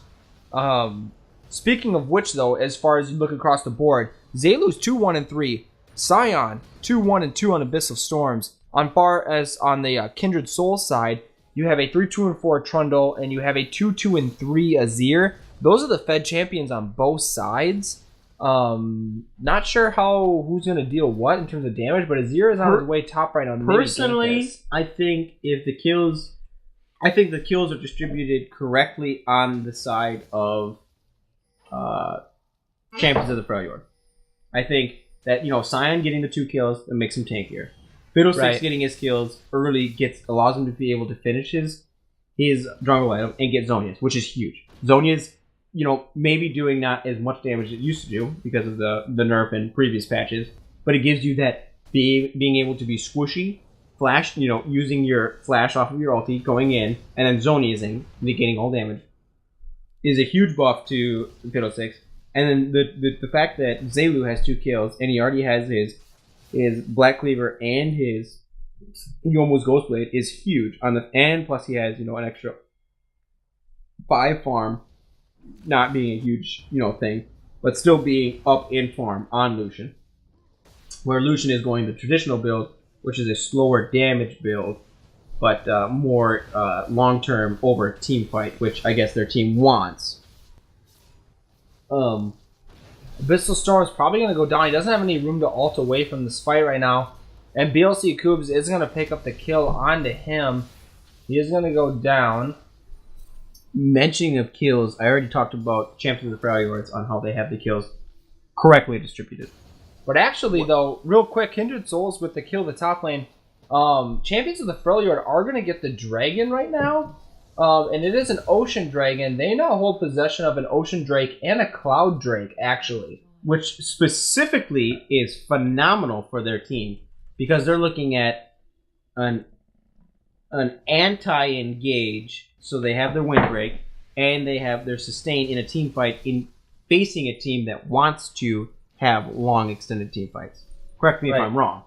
Speaking of which, though, as far as you look across the board, Zelu's 2-1-3. Scion 2-1-2 on Abyssal Storms. On far as on the Kindred Soul side, you have a 3-2-4 Trundle, and you have a 2-2-3 Azir. Those are the Fed champions on both sides. Not sure who's going to deal what in terms of damage, but Azir is on his way top right now. Personally, I think the kills are distributed correctly on the side of Champions of the Freljord. I think that Scion getting the 2 kills that makes him tankier. Fiddlesticks getting his kills early allows him to be able to finish his jungle item and get Zonias, which is huge. Zonias, maybe doing not as much damage as it used to do because of the nerf in previous patches, but it gives you that being able to be squishy, flash, using your flash off of your ulti, going in, and then Zoniasing, negating all damage, is a huge buff to Fiddlesticks. And then the fact that Zelu has 2 kills, and he already has his Black Cleaver and his Yomu's Ghostblade is huge and plus he has an extra 5 farm, not being a huge thing, but still being up in farm on Lucian, where Lucian is going the traditional build, which is a slower damage build, but more long-term over team fight, which I guess their team wants. Abyssal Storm is probably going to go down. He doesn't have any room to ult away from this fight right now. And BLC Cubes is going to pick up the kill onto him. He is going to go down. Mentioning of kills, I already talked about Champions of the Freljords on how they have the kills correctly distributed. But actually, though, real quick, Kindred Souls with the kill the top lane. Champions of the Freljord are going to get the dragon right now. And it is an ocean dragon. They now hold possession of an ocean drake and a cloud drake, actually. Which specifically is phenomenal for their team because they're looking at an anti-engage, so they have their windbreak and they have their sustain in a team fight in facing a team that wants to have long extended team fights. Correct me if I'm wrong.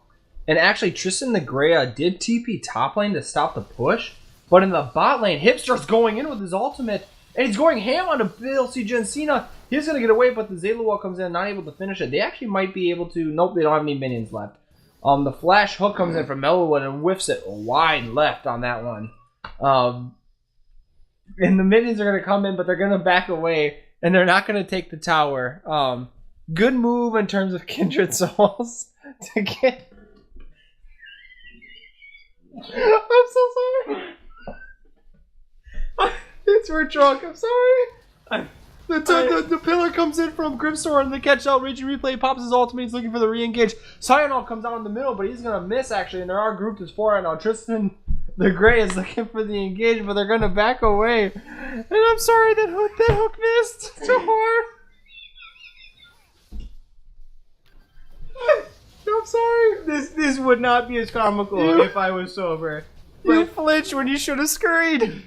And actually, Tristan the Grey did TP top lane to stop the push, but in the bot lane, Hipster's going in with his ultimate, and he's going ham on a BLC Gen Cena. He's going to get away, but the Zayluwa comes in, not able to finish it. They actually might be able to. Nope, they don't have any minions left. The flash hook comes in from Mellowwood and whiffs it wide left on that one. And the minions are going to come in, but they're going to back away, and they're not going to take the tower. Good move in terms of Kindred Souls to get... I'm so sorry. It's we're drunk. I'm sorry. The pillar comes in from Grimstor and the catch out. Raging Replay pops his ultimate. He's looking for the re-engage. Cyanol comes out in the middle, but he's going to miss, actually. And there are grouped as 4 right now. Tristan the Grey is looking for the engage, but they're going to back away. And I'm sorry that hook missed. It's so hard. I'm sorry. This would not be as comical if I was sober. You flinched when you should have scurried.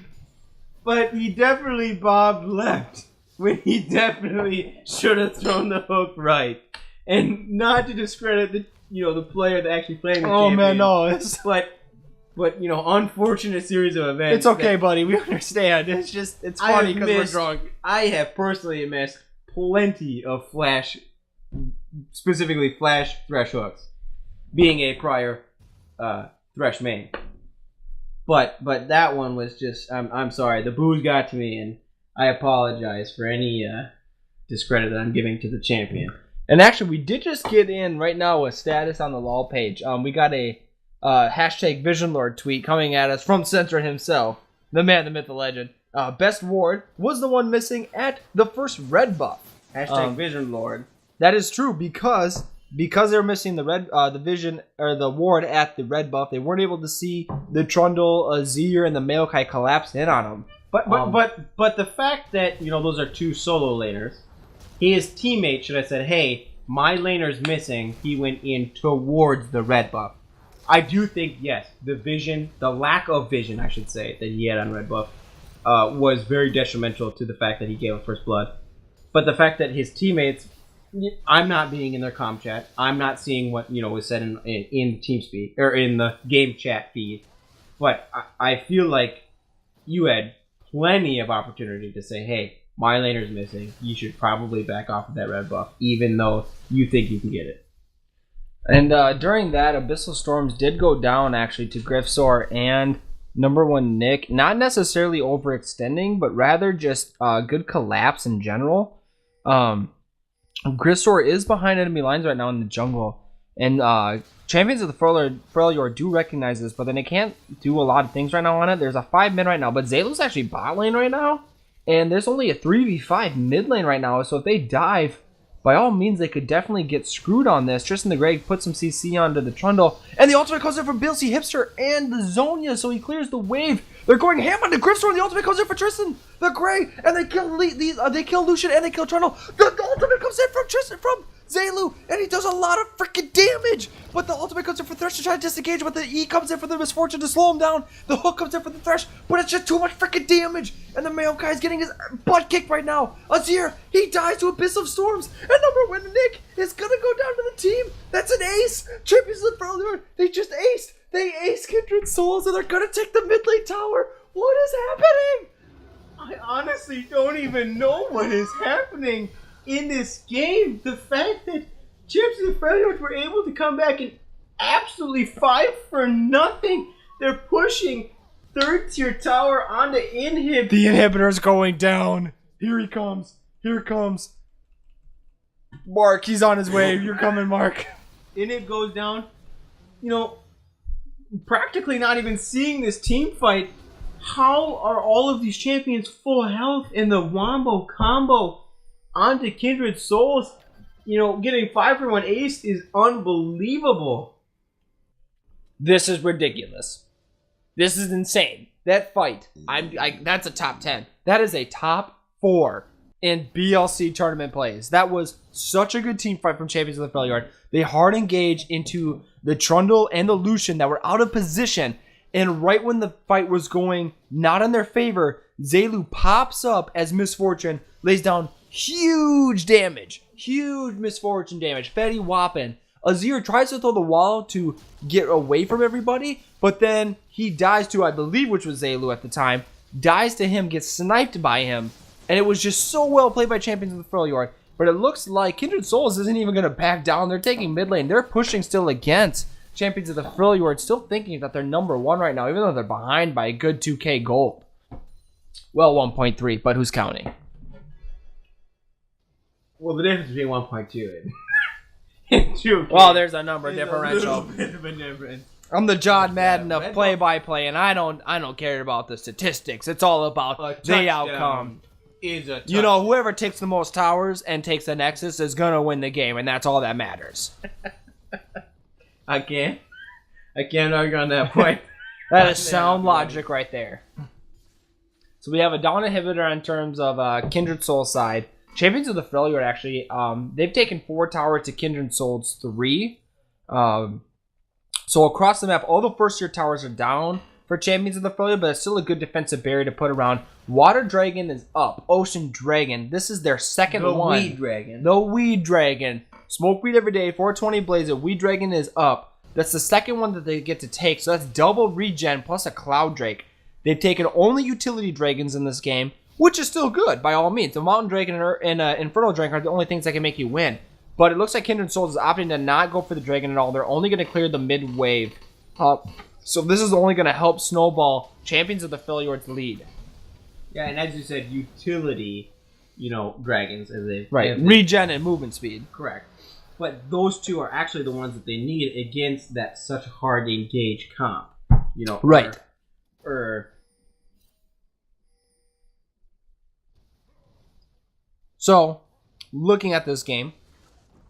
But he definitely bobbed left when he definitely should have thrown the hook right. And not to discredit the player that actually playing the champion. Man, no. It's... But unfortunate series of events. It's okay, buddy. We understand. It's just, it's funny because we're drunk. I have personally missed plenty of flash, specifically flash thresh hooks, being a prior thresh main. But that one was just, I'm sorry, the booze got to me, and I apologize for any discredit that I'm giving to the champion. And actually, we did just get in right now a status on the LOL page. We got a hashtag Vision Lord tweet coming at us from Censor himself, the man, the myth, the legend. Best Ward was the one missing at the first red buff. Hashtag Vision Lord. That is true because they're missing the vision or the ward at the red buff. They weren't able to see the Trundle, Azir, and the Maokai collapse in on him. But the fact that those are 2 solo laners, his teammate should have said, "Hey, my laner's missing." He went in towards the red buff. I do think yes, the lack of vision, I should say, that he had on red buff was very detrimental to the fact that he gave up first blood. But the fact that his teammates, I'm not being in their comm chat. I'm not seeing what was said in the TeamSpeak or in the game chat feed. But I feel like you had plenty of opportunity to say, "Hey, my laner's missing. You should probably back off of that red buff, even though you think you can get it." And during that, Abyssal Storms did go down actually to Griffsor and number 1 Nick. Not necessarily overextending, but rather just good collapse in general. Griffsor is behind enemy lines right now in the jungle. And champions of the Freljord do recognize this, but then they can't do a lot of things right now on it. There's a 5 mid right now, but Zaylu's actually bot lane right now. And there's only a 3v5 mid lane right now, so if they dive, by all means, they could definitely get screwed on this. Tristan the Grey puts some CC onto the Trundle, and the ultimate comes in from BLC Hipster and the Zonia, so he clears the wave. They're going ham on the Griffstor, and the ultimate comes in for Tristan the Grey, and they kill Lucian and they kill Trundle. The ultimate comes in from Zaylu, and he does a lot of freaking damage. But the ultimate comes in for Thresh to try to disengage, but the E comes in for the Misfortune to slow him down. The hook comes in for the Thresh, but it's just too much freaking damage. And the Maokai is getting his butt kicked right now. Azir, he dies to Abyss of Storms. And number 1 Nick is going to go down to the team. That's an ace. Champions of the Freljord, they just aced. They aced Kindred Souls, and they're going to take the mid lane tower. What is happening? I honestly don't even know what is happening in this game. The fact that Chips and Freljord were able to come back and absolutely fight for nothing. They're pushing 3rd tier tower onto Inhib. The inhibitor's going down. Here he comes. Here comes. Mark, he's on his way. You're coming, Mark. Inhib goes down. Practically not even seeing this team fight. How are all of these champions full health in the Wombo combo onto Kindred Souls? Getting 5 for 1 ace is unbelievable. This is ridiculous. This is insane. that fight, that's a top 10. That is a top 4 in BLC tournament plays. That was such a good team fight from Champions of the Freljord. They hard engaged into the Trundle and the Lucian that were out of position. And right when the fight was going not in their favor, Zelu pops up as Misfortune, lays down huge damage. Huge Misfortune damage. Fatty whopping. Azir tries to throw the wall to get away from everybody, but then he dies to, I believe, which was Zelu at the time, dies to him, gets sniped by him, and it was just so well played by Champions of the Freljord. But it looks like Kindred Souls isn't even going to back down. They're taking mid lane. They're pushing still against Champions of the Freljord, still thinking that they're number 1 right now, even though they're behind by a good 2k gold. Well, 1.3, but who's counting? Well, the difference between 1.2 and 2K. Well, there's a number differential. A bit of a difference. I'm the John Madden of play-by-play, and I don't care about the statistics. It's all about the outcome. You know, whoever takes the most towers and takes the Nexus is gonna win the game, and that's all that matters. I can't argue on that point. That is sound logic right there. So we have a down inhibitor in terms of Kindred Soul side. Champions of the Freljord actually, they've taken 4 towers to Kindred Souls 3. So across the map, all the first tier towers are down for Champions of the Freljord, but it's still a good defensive barrier to put around. Water Dragon is up. Ocean Dragon, this is their second one. The Weed Dragon. The Weed Dragon. Smoke Weed every day, 420 Blaze it. Weed Dragon is up. That's the second one that they get to take, so that's double regen plus a Cloud Drake. They've taken only utility dragons in this game, which is still good by all means. The Mountain Dragon and Infernal Dragon are the only things that can make you win. But it looks like Kindred Souls is opting to not go for the Dragon at all. They're only going to clear the mid wave. So this is only going to help snowball Champions of the Freljord's lead. Yeah, and as you said, utility, dragons. Right, regen and movement speed. Correct. But those two are actually the ones that they need against that such hard to engage comp. Right. So, looking at this game,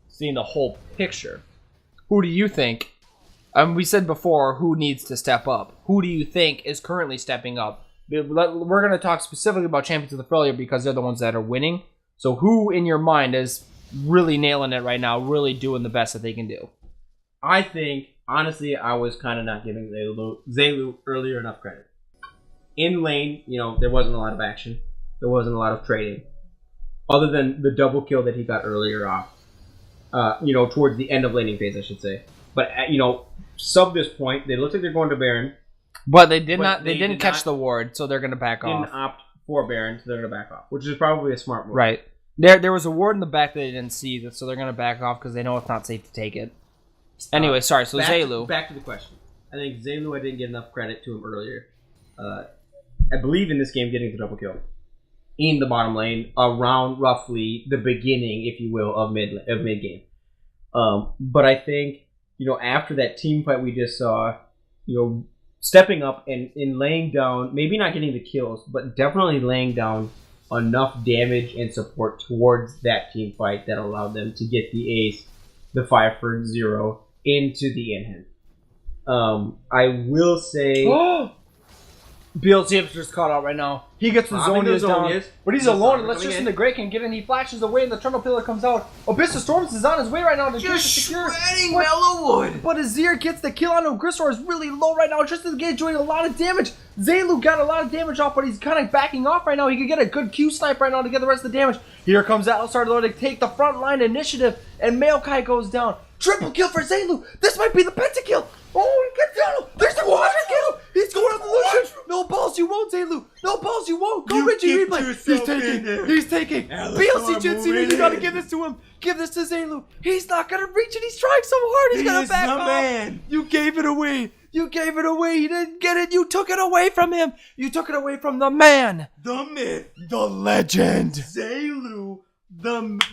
seeing the whole picture, who do you think, we said before who needs to step up. Who do you think is currently stepping up? We're going to talk specifically about Champions of the Freljord because they're the ones that are winning. So who in your mind is really nailing it right now, really doing the best that they can do? I think, honestly, I was kind of not giving Zelu earlier enough credit. In lane, there wasn't a lot of action. There wasn't a lot of trading. Other than the double kill that he got earlier off. Towards the end of laning phase, I should say. But, sub this point, they look like they're going to Baron. But they didn't catch the ward, so they're going to back off. Didn't opt for Baron, so they're going to back off. Which is probably a smart move. Right. There was a ward in the back that they didn't see, so they're going to back off because they know it's not safe to take it. Anyway, sorry, so Zelu. Back to the question. I think Zelu, I didn't get enough credit to him earlier. I believe in this game getting the double kill in the bottom lane around roughly the beginning, if you will, of mid game. But I think, after that team fight we just saw, stepping up and laying down, maybe not getting the kills, but definitely laying down enough damage and support towards that team fight that allowed them to get the ace, the 5 for 0, into the in-hand. I will say... BLC Hipster's caught out right now. He gets the Zonia's down, but he's alone. Let's just in the Grey can get in. He flashes away, and the Trundle Pillar comes out. Abyss of Storms is on his way right now to just secure. Mellowwood. But Azir gets the kill on him. Grisor is really low right now. Just engaged, doing a lot of damage. Zelu got a lot of damage off, but he's kind of backing off right now. He could get a good Q snipe right now to get the rest of the damage. Here comes Alistar to take the front line initiative, and Maokai goes down. Triple kill for Zelu. This might be the pentakill. Oh, he gets down. There's the quadra kill. He's going on the Lucian. No balls, you won't, Zelu. No balls, you won't. Go, Richie, replay. He's taking. BLC Jitsuru, you gotta give this to him. Give this to Zelu. He's not gonna reach it. He's trying so hard. He's gonna back off. Man. You gave it away. You gave it away. He didn't get it. You took it away from him. You took it away from the man. The myth. The legend. Zelu,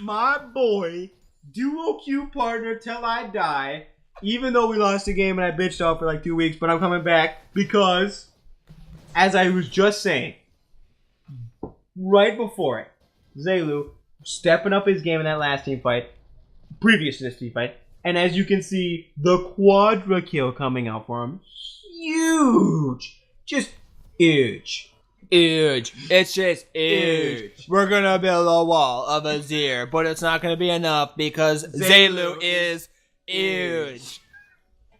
my boy, duo Q partner till I die. Even though we lost the game and I bitched off for like 2 weeks, but I'm coming back because, as I was just saying, right before it, Zelu stepping up his game in that last team fight, previous to this team fight, and as you can see, the quadra kill coming out for him, huge, just Huge. Huge. It's just huge. We're gonna build a wall of Azir, but it's not gonna be enough because Zaylu is huge.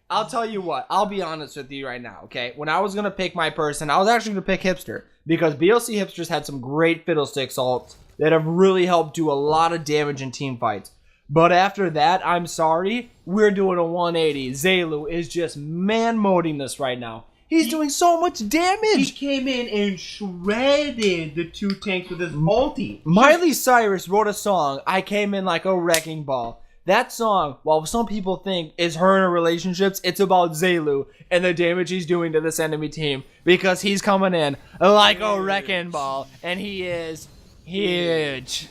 I'll tell you what, I'll be honest with you right now, okay? When I was gonna pick my person, I was actually gonna pick Hipster because BLC Hipsters had some great Fiddlesticks ults that have really helped do a lot of damage in team fights. But after that, I'm sorry, we're doing a 180. Zaylu is just man-moding this right now. He's doing so much damage. He came in and shredded the 2 tanks with his ulti. Miley Cyrus wrote a song, I Came In Like a Wrecking Ball. That song, while some people think is her in her relationships, it's about Zaylu and the damage he's doing to this enemy team because he's coming in like a wrecking ball, and he is huge.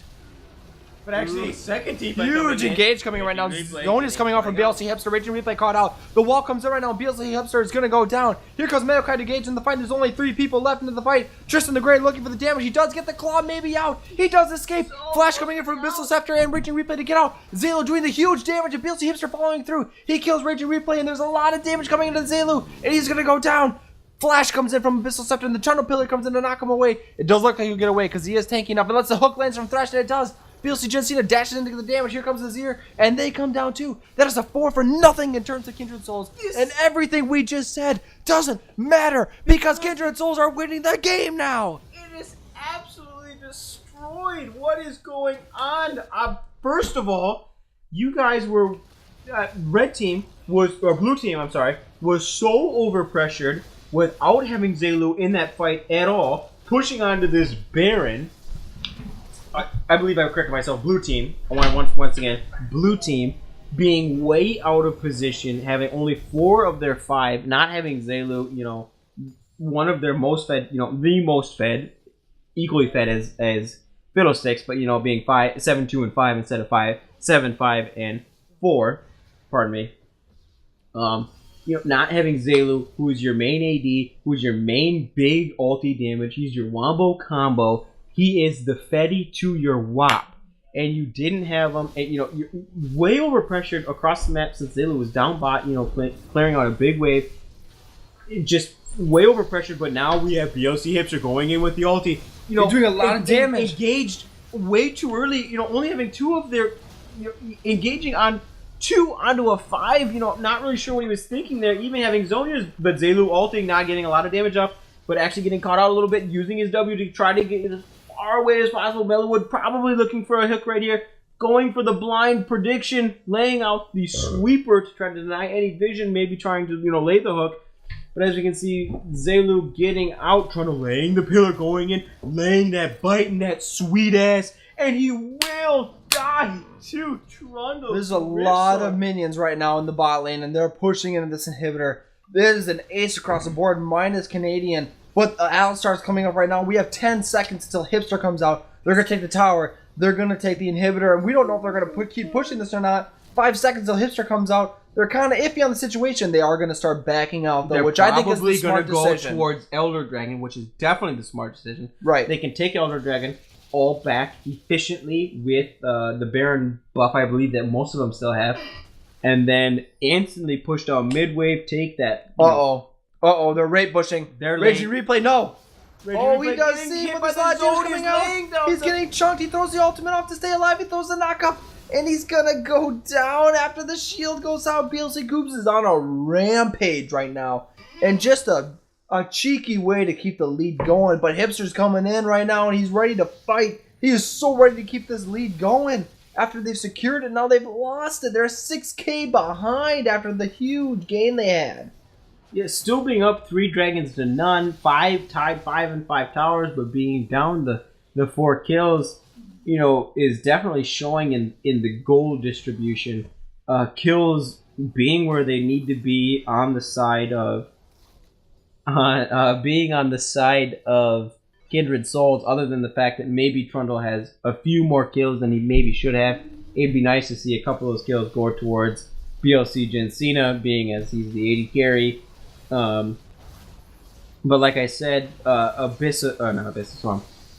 But actually, second team Huge engage coming in right now. Zone is coming off from BLC Hipster. Raging Replay caught out. The wall comes in right now. BLC Hipster is going to go down. Here comes Mayokai to engage in the fight. There's only 3 people left into the fight. Tristan the Great looking for the damage. He does get the claw maybe out. He does escape. Flash coming in from Abyssal Scepter and Raging Replay to get out. Zaylu doing the huge damage and BLC Hipster following through. He kills Raging Replay and there's a lot of damage coming into Zaylu. And he's going to go down. Flash comes in from Abyssal Scepter and the Channel Pillar comes in to knock him away. It does look like he'll get away because he is tanky enough. Unless the hook lands from Thresh, and it does. BLC Gen Cena dashes into the damage. Here comes Azir, and they come down too. That is a 4 for nothing in terms of Kindred Souls. Yes. And everything we just said doesn't matter because Kindred Souls are winning the game now. It is absolutely destroyed. What is going on? First of all, you guys were red team was or blue team. I'm sorry, was so overpressured without having Zaylu in that fight at all, pushing onto this Baron. I believe I've corrected myself. Blue team. I want once again. Blue team being way out of position, having only 4 of their 5, not having Zaylu. You know, one of their most fed. You know, the most fed, equally fed as Fiddlesticks, but you know, being 5, 7, 2, and 5 instead of 5, 7, 5, and 4. Pardon me. You know, not having Zaylu, who is your main AD, who is your main big ulti damage. He's your wombo combo. He is the Fetty to your WAP, and you didn't have him. And you know, you're way overpressured across the map since Zaylu was down bot. You know, clearing out a big wave, just way overpressured. But now we have BLC Hipster going in with the ulti. You know, doing a lot of damage. Engaged way too early. You know, only having 2 of their, you know, engaging on 2 onto a 5. You know, not really sure what he was thinking there. Even having Zonia's, but Zaylu ulting, not getting a lot of damage up, but actually getting caught out a little bit, using his W to try to get as far away as possible. Mellowwood probably looking for a hook right here, going for the blind prediction, laying out the sweeper to try to deny any vision, maybe trying to, you know, lay the hook. But as you can see, Zaylu getting out, trying to laying the pillar, going in, laying that bite and that sweet ass, and he will die to Trundle. There's a lot of minions right now in the bot lane, and they're pushing into this inhibitor. There's an ace across the board, minus Canadian. But Alistar's coming up right now. We have 10 seconds until Hipster comes out. They're going to take the tower. They're going to take the inhibitor. And we don't know if they're going to keep pushing this or not. 5 seconds until Hipster comes out. They're kind of iffy on the situation. They are going to start backing out, though, which I think is the smart decision. They're probably going to go towards Elder Dragon, which is definitely the smart decision. Right. They can take Elder Dragon all back efficiently with the Baron buff, I believe, that most of them still have. And then instantly push down mid-wave, take that. Uh-oh, they're rate pushing. They're Raging Replay, no! Raging he does see him, but the Sludge coming out. He's getting chunked. He throws the ultimate off to stay alive. He throws the knockup, and he's gonna go down after the shield goes out. BLC Goobs is on a rampage right now, and just a cheeky way to keep the lead going. But Hipster's coming in right now, and he's ready to fight. He is so ready to keep this lead going. After they've secured it, now they've lost it. They're 6K behind after the huge gain they had. Yeah, still being up 3 dragons to none, 5 tied 5 and 5 towers, but being down the 4 kills, you know, is definitely showing in the gold distribution. Kills being where they need to be on the side of Kindred Souls, other than the fact that maybe Trundle has a few more kills than he maybe should have. It'd be nice to see a couple of those kills go towards BLC Gen Cena, being as he's the AD carry. But like I said, BLC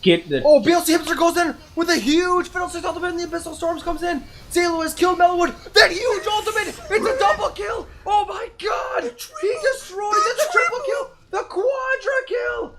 Hipster goes in with a huge Fiddlesticks ultimate, and the Abyssal Storms comes in. Zaylu has killed Mellowwood. That huge ultimate! It's a double kill! Oh my god! He destroys it! The triple kill! The quadra kill!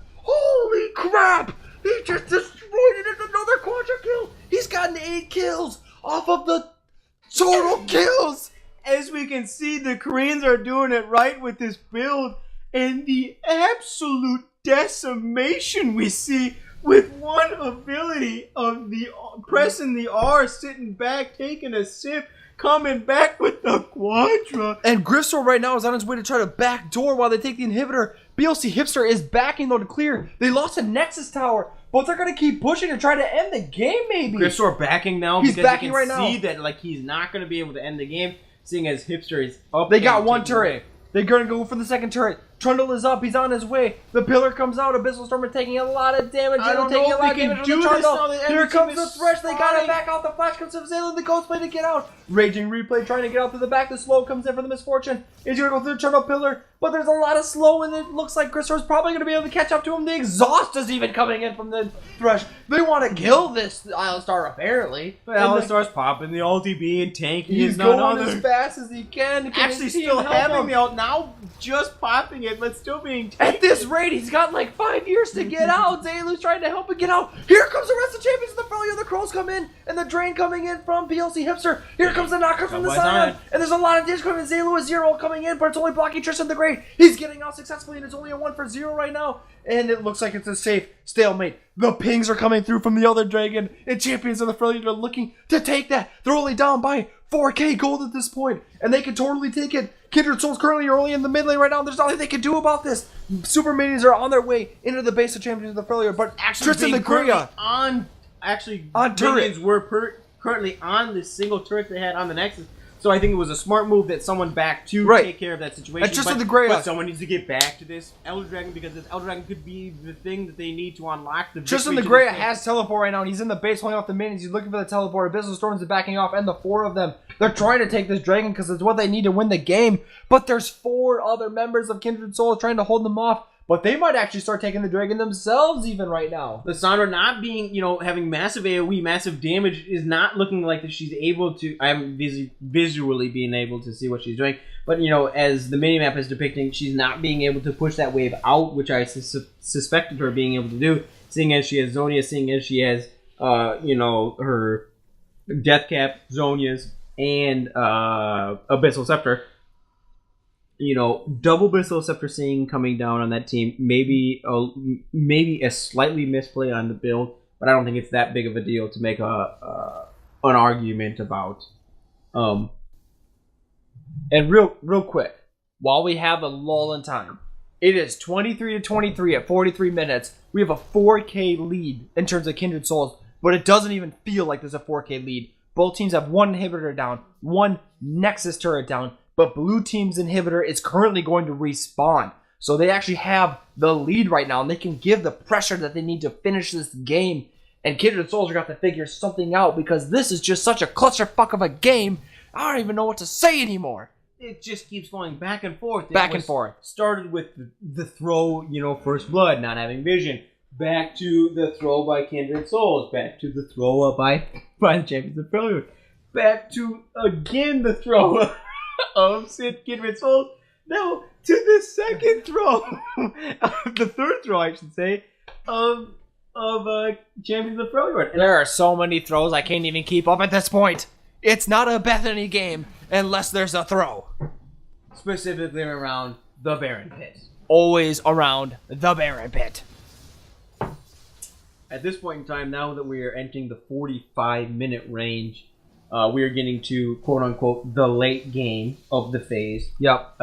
can see the Koreans are doing it right with this build, and the absolute decimation we see with one ability of the pressing the R, sitting back, taking a sip, coming back with the Quadra. And Gristle right now is on his way to try to backdoor while they take the inhibitor. BLC Hipster is backing though to clear. They lost a Nexus Tower, but they're going to keep pushing and try to end the game maybe. Gristle backing now He's because backing you can right now. see that like he's not going to be able to end the game, seeing as Hipster is up. They got and one taking- turret. They're going to go for the second turret. Trundle is up. He's on his way. The pillar comes out. Abyssal Stormer taking a lot of damage. I don't taking know a lot if of they can damage do from the this Trundle. now that Here everything comes the is Thresh. They got to fine. back out. The Flash comes from Zayla. The Ghostblade to get out. Raging Replay trying to get out through the back. The slow comes in for the Misfortune. He's going to go through the Trundle pillar. But there's a lot of slow, and it looks like Grissor's probably going to be able to catch up to him. The exhaust is even coming in from the Thresh. They want to kill this Alistar, apparently. Alistar's popping the ulti being tanky. He's is none going other. as fast as he can. Actually still having the ult, now just popping it, but still being tanky. At this rate, he's got like 5 years to get out. Zaylu's trying to help him get out. Here comes the rest of the champions of the Freljord. The Crows come in, and the drain coming in from PLC Hipster. Here comes the knocker from the side. And there's a lot of damage coming in. Zaylu is 0 coming in, but it's only blocking Tristan the Great. He's getting out successfully, and it's only a 1-for-0 right now. And it looks like it's a safe stalemate. The pings are coming through from the other dragon, and champions of the Freljord are looking to take that. They're only down by 4k gold at this point, and they can totally take it. Kindred Souls currently are only in the mid lane right now. There's nothing they can do about this. Super minions are on their way into the base of champions of the Freljord, but Tristan the Great on turret. minions were currently on the single turret they had on the Nexus. So I think it was a smart move that someone backed to take care of that situation. And Tristan the Great, but someone needs to get back to this Elder Dragon because this Elder Dragon could be the thing that they need to unlock the Tristan victory the to Great this game. has teleport right now, and he's in the base holding off the minions. He's looking for the teleport. Abyssal Storms is backing off, and the 4 of them. They're trying to take this dragon because it's what they need to win the game. But there's 4 other members of Kindred Souls trying to hold them off. But they might actually start taking the dragon themselves even right now. Lissandra not being, having massive AoE, massive damage is not looking like that she's able to. I'm visually being able to see what she's doing. But, as the minimap is depicting, she's not being able to push that wave out, which I suspected her being able to do, seeing as she has Zonia, seeing as she has, her Death Cap, Zonias, and Abyssal Scepter. Double Abyssal Scepter seeing coming down on that team. Maybe a slightly misplay on the build, but I don't think it's that big of a deal to make an argument about. And real quick, while we have a lull in time, it is 23-23 at 43 minutes. We have a 4K lead in terms of Kindred Souls, but it doesn't even feel like there's a 4K lead. Both teams have 1 inhibitor down, 1 Nexus turret down, but blue team's inhibitor is currently going to respawn. So they actually have the lead right now, and they can give the pressure that they need to finish this game. And Kindred Souls are going to have to figure something out because this is just such a clusterfuck of a game. I don't even know what to say anymore. It just keeps going back and forth. Back and forth. Started with the throw, First Blood, not having vision. Back to the throw by Kindred Souls. Back to the throw up by the Champions of Freljord. Back to, again, the throw of Kindred Souls. Now to the second throw, the third throw, I should say, of Champions of Freljord. There are so many throws I can't even keep up at this point. It's not a Bethany game unless there's a throw. Specifically around the Baron Pit. Always around the Baron Pit. At this point in time, now that we are entering the 45-minute range, we are getting to, quote-unquote, the late game of the phase. Yep.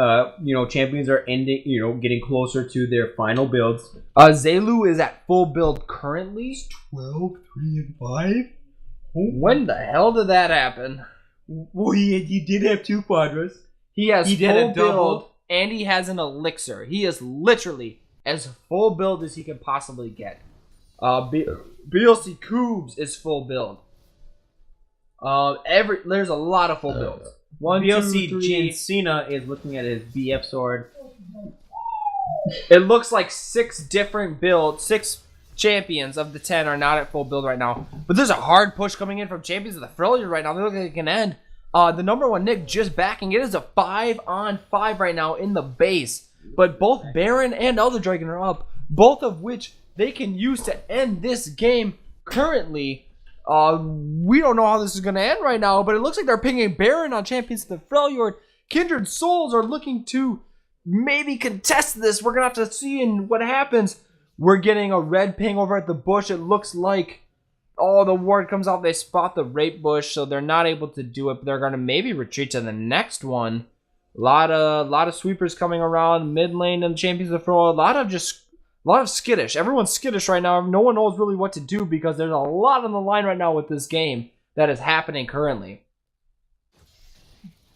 Champions are ending, getting closer to their final builds. Zaylu is at full build currently. 12, 3, and 5? When the hell did that happen? Well, he did have 2 quadras. He has He full did a double. build, and he has an elixir. He is literally as full build as he can possibly get. BLC Cubes is full build. There's a lot of full builds. BLC Jinsina is looking at his BF sword. It looks like 6 different builds, 6 champions of the 10 are not at full build right now. But there's a hard push coming in from champions of the Freljord right now. They look like it can end. The number 1 Nick just backing. It is a 5-on-5 right now in the base. But both Baron and Elder Dragon are up. Both of which they can use to end this game currently. We don't know how this is going to end right now, but it looks like they're pinging Baron on Champions of the Freljord. Kindred Souls are looking to maybe contest this. We're going to have to see in what happens. We're getting a red ping over at the bush. It looks like, the ward comes out. They spot the rape bush, so they're not able to do it. But they're going to maybe retreat to the next one. A lot of sweepers coming around mid lane and champions of the throw. A lot of skittish. Everyone's skittish right now. No one knows really what to do because there's a lot on the line right now with this game that is happening currently.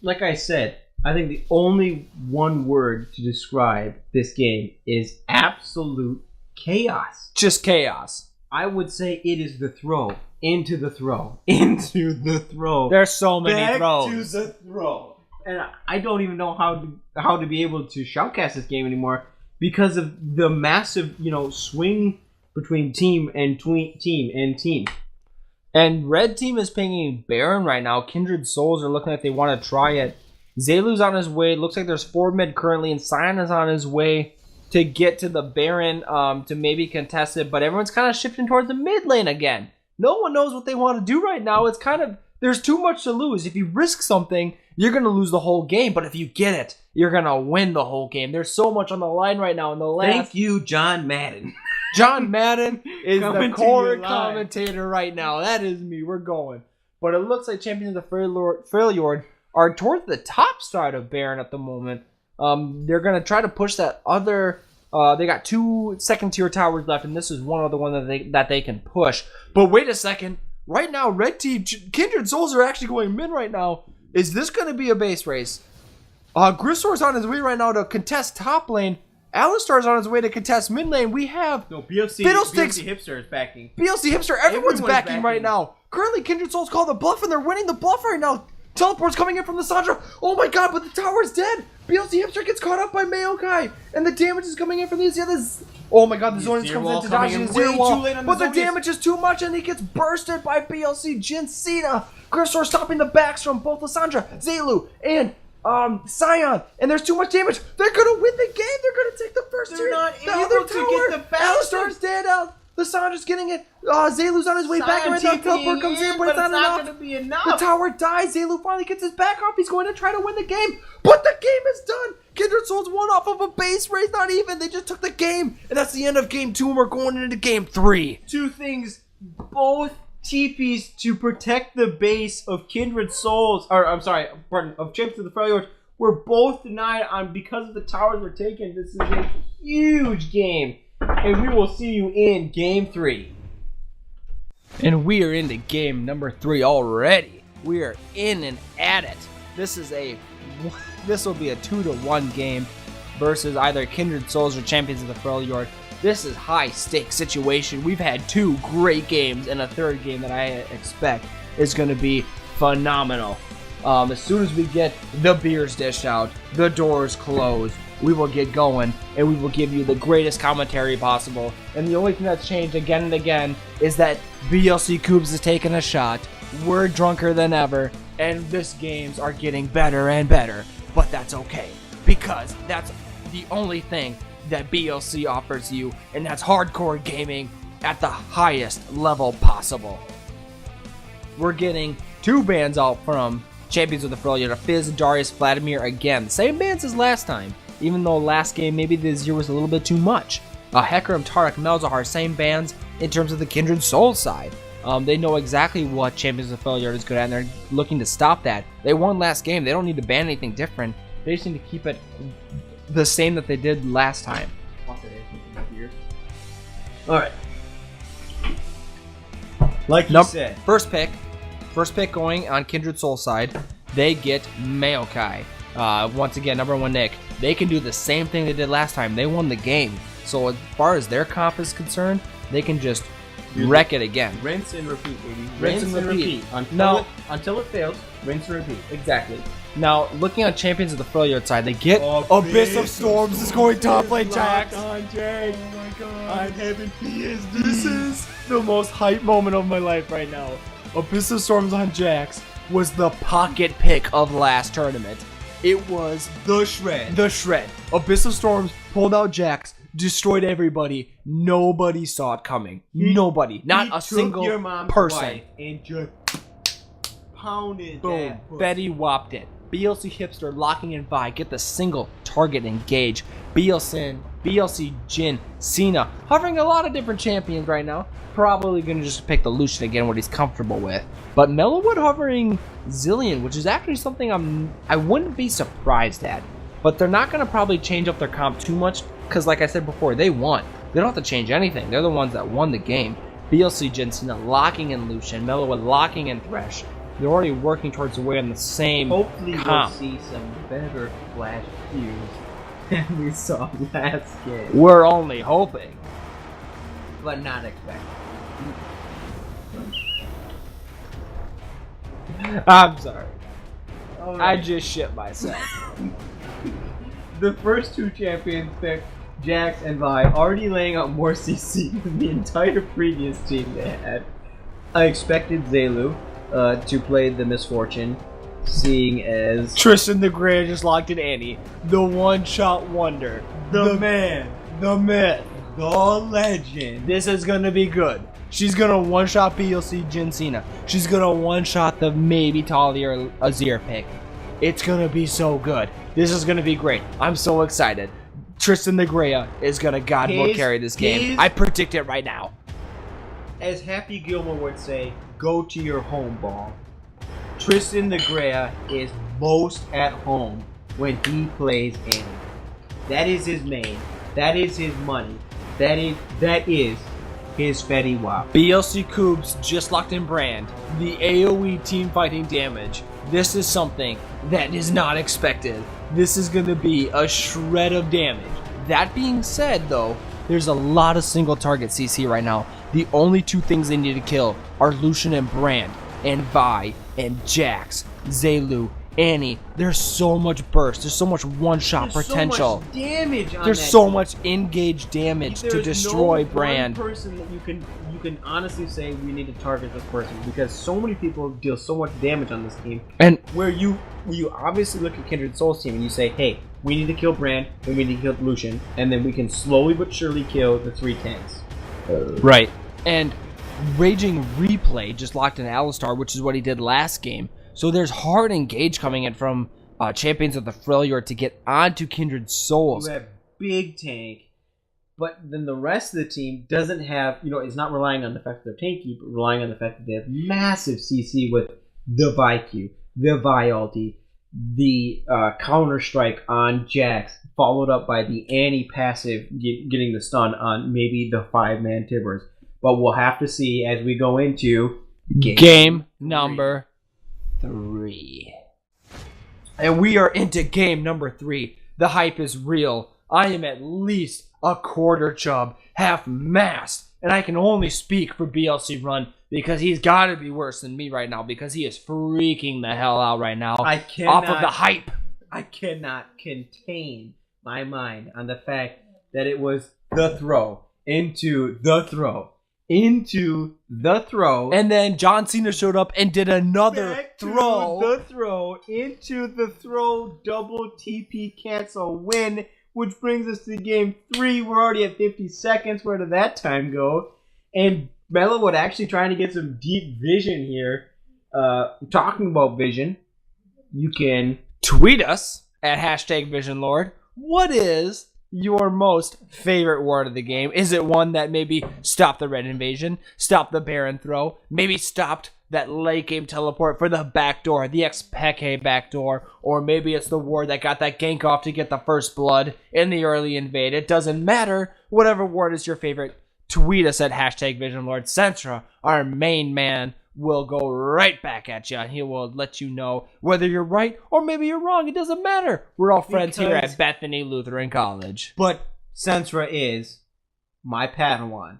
Like I said, I think the only one word to describe this game is absolute chaos. Just chaos. I would say it is the throw. Into the throw. Into the throw. There's so many back throws. to the throw. And I don't even know how to be able to shoutcast this game anymore because of the massive, swing between team and team. And red team is pinging Baron right now. Kindred Souls are looking like they want to try it. Zelu's on his way. Looks like there's 4 mid currently, and Sion is on his way to get to the Baron to maybe contest it. But everyone's kind of shifting towards the mid lane again. No one knows what they want to do right now. It's kind of, there's too much to lose. If you risk something, you're going to lose the whole game. But if you get it, you're going to win the whole game. There's so much on the line right now. In the last... Thank you, John Madden. John Madden is the Coming to core your line. commentator right now. That is me. We're going. But it looks like champions of the Freljord are towards the top side of Baron at the moment. They're going to try to push that other... they got 2 second-tier towers left, and this is one of the ones that they can push. But wait a second. Right now, red team, Kindred Souls are actually going mid right now. Is this going to be a base race? Grisor's on his way right now to contest top lane. Alistar's on his way to contest mid lane. We have BLC Hipster is backing. BLC Hipster, everyone's backing right now. Currently, Kindred Souls call the bluff, and they're winning the bluff right now. Teleport's coming in from the Sandra. Oh my god, but the tower's dead. BLC Hipster gets caught up by Maokai, and the damage is coming in from these others. Oh my god, the Zonius comes in to dodge his zero wall, but the damage is too much, and he gets bursted by BLC Jin Cena. Grisor stopping the backs from both Lissandra, Zelu, and Sion, and there's too much damage. They're gonna win the game. They're gonna take the first tier. They're not the able other to tower. get the bastard. Alistar's dead out. Lissandra's getting it. Zelu's on his way back right now. Teleport comes in, but it's not enough. Gonna be enough. The tower dies. Zelu finally gets his back off. He's going to try to win the game, but the game is done. Kindred Souls won off of a base race. Not even. They just took the game, and that's the end of game 2. And we're going into game 3. 2 things. Both TPs to protect the base of Kindred Souls, of Champions of the Freljord, were both denied on because of the towers were taken. This is a huge game, and we will see you in game 3. And we are into game number 3 already. We are in and at it. This will be a 2-1 game versus either Kindred Souls or Champions of the Freljord. This is high stakes situation. We've had 2 great games, and a third game that I expect is going to be phenomenal. As soon as we get the beers dished out, the doors closed, we will get going, and we will give you the greatest commentary possible. And the only thing that's changed again and again is that BLC Coops is taking a shot. We're drunker than ever, and these games are getting better and better. But that's okay, because that's the only thing that BLC offers you, and that's hardcore gaming at the highest level possible. We're getting 2 bans out from Champions of the Freljord, Fizz, Darius, Vladimir again. Same bans as last time, even though last game maybe the 0 was a little bit too much. Hecarim, Tarek, Melzahar, same bans in terms of the Kindred Soul side. They know exactly what Champions of the Freljord is good at, and they're looking to stop that. They won last game. They don't need to ban anything different. They just need to keep it the same that they did last time. Alright. Like you said. First pick going on Kindred Soul side, they get Maokai. Once again, number 1 Nick. They can do the same thing they did last time. They won the game. So as far as their comp is concerned, they can just wreck it again. Rinse and repeat, baby. Rinse and repeat. Until it fails, rinse and repeat. Exactly. Now, looking at Champions of the Freljord side, they get Abyss of Storms is going top lane, Jax. On Jax. Oh my god. I'm having PSD. This is the most hype moment of my life right now. Abyss of Storms on Jax was the pocket pick of last tournament. It was the shred. The shred. Abyss of Storms pulled out Jax, destroyed everybody. Nobody saw it coming. Nobody. Not a single your mom's person. Wife and just pounded Boom. that pussy. Betty whopped it. BLC Hipster locking in Vi. Get the single target engage. BLC Jin, Cena. Hovering a lot of different champions right now. Probably going to just pick the Lucian again, what he's comfortable with. But Mellowwood hovering Zillion, which is actually something I wouldn't be surprised at. But they're not going to probably change up their comp too much. Because like I said before, they won. They don't have to change anything. They're the ones that won the game. BLC Jin, Cena locking in Lucian. Mellowwood locking in Thresh. They're already working towards the way on the same Hopefully comp. we'll see some better Flash views than we saw last game. We're only hoping. But not expecting. I'm sorry. All I right. just shit myself. The first two champions picked, Jax and Vi, already laying out more CC than the entire previous team they had. I expected Zelu to play the Misfortune, seeing as Tristan the Grey just locked in Annie. The one-shot wonder. the man, The myth. the legend. This is gonna be good. She's gonna one-shot BLC Jin Cena. She's gonna one-shot the maybe Talia or Azir pick. It's gonna be so good. This is gonna be great. I'm so excited. Tristan the Grey is gonna God mode carry this game. I predict it right now. As Happy Gilmore would say, go to your home ball. Tristan the Grey is most at home when he plays Annie. That is his main. That is his money. That is his Fetty Wap. BLC Coobs just locked in Brand. The AoE team fighting damage. This is something that is not expected. This is going to be a shred of damage. That being said, though, there's a lot of single target CC right now. The only two things they need to kill are Lucian and Brand, and Vi, and Jax, Zelu, Annie. There's so much burst. There's so much one-shot potential. So much damage on There's that so team. much engaged damage to There's destroy no Brand. One person that you can honestly say we need to target this person because so many people deal so much damage on this team. And Where you obviously look at Kindred Soul's team and you say, hey, we need to kill Brand and we need to kill Lucian, and then we can slowly but surely kill the three tanks. right. And Raging Replay just locked in Alistar, which is what he did last game. So there's hard engage coming in from champions of the Freljord to get onto Kindred Souls. You have big tank, but then the rest of the team doesn't have, is not relying on the fact that they're tanky, but relying on the fact that they have massive CC with the ViQ, the Vi ulti, the counter strike on Jax, followed up by the Annie passive getting the stun on maybe the 5-man Tibbers. But we'll have to see as we go into Game number 3. And we are into game number 3. The hype is real. I am at least a quarter chub, half mast, and I can only speak for BLC Run because he's got to be worse than me right now because he is freaking the hell out right now I cannot, off of the hype. I cannot contain my mind on the fact that it was the throw into the throw into the throw, And then John Cena showed up and did another back to throw. the throw into the throw, double TP cancel win, which brings us to game 3. We're already at 50 seconds. Where did that time go? And Mellowwood actually trying to get some deep vision here. Talking about vision, you can Tweet us at #VisionLord. What is your most favorite word of the game? Is it one that maybe stopped the red invasion, stopped the Baron throw, maybe stopped that late game teleport for the backdoor, the Xpeke backdoor, or maybe it's the ward that got that gank off to get the first blood in the early invade? It doesn't matter. Whatever word is your favorite, tweet us at #VisionLord. Centra, our main man, will go right back at you. He will let you know whether you're right or maybe you're wrong. It doesn't matter. We're all friends here Because- at Bethany Lutheran College. But Sensra is my Padawan.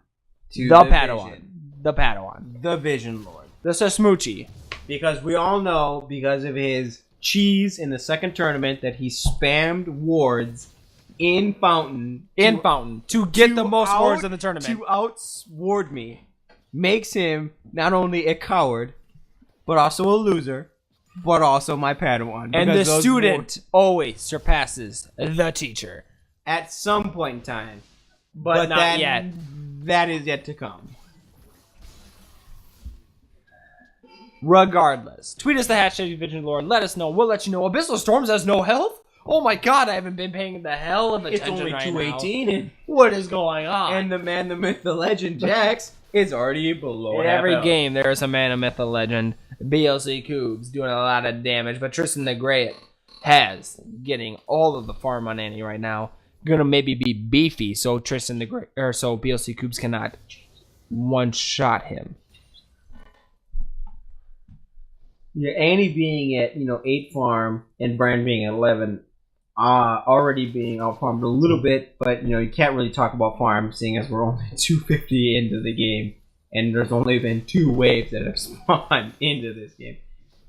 To The Padawan. Vision. The Padawan. The Vision Lord. The Sasmoochie. Because we all know, because of his cheese in the second tournament, that he spammed wards in Fountain. In Fountain. To get the most out- wards in the tournament. To outsward me. Makes him not only a coward, but also a loser, but also my Padawan. And the Because those student always surpasses the teacher. at some point in time. But not that, yet. That is yet to come. Regardless, tweet us the hashtag VisionLord. Let us know. We'll let you know. Abyssal Storms has no health? Oh my god, I haven't been paying the hell of attention It's only right 218, now. and What is going on? and the man, the myth, the legend, Jax is already below In half every health. game, there is a man, a myth, a legend. BLC Cubes doing a lot of damage, but Tristan the Great has getting all of the farm on Annie right now. Gonna maybe be beefy, so Tristan the Great, or so BLC Cubes cannot one-shot him. Yeah, Annie being at 8 farm and Brand being at 11, already being out farmed a little bit, but you can't really talk about farm seeing as we're only 250 into the game, and there's only been 2 waves that have spawned into this game.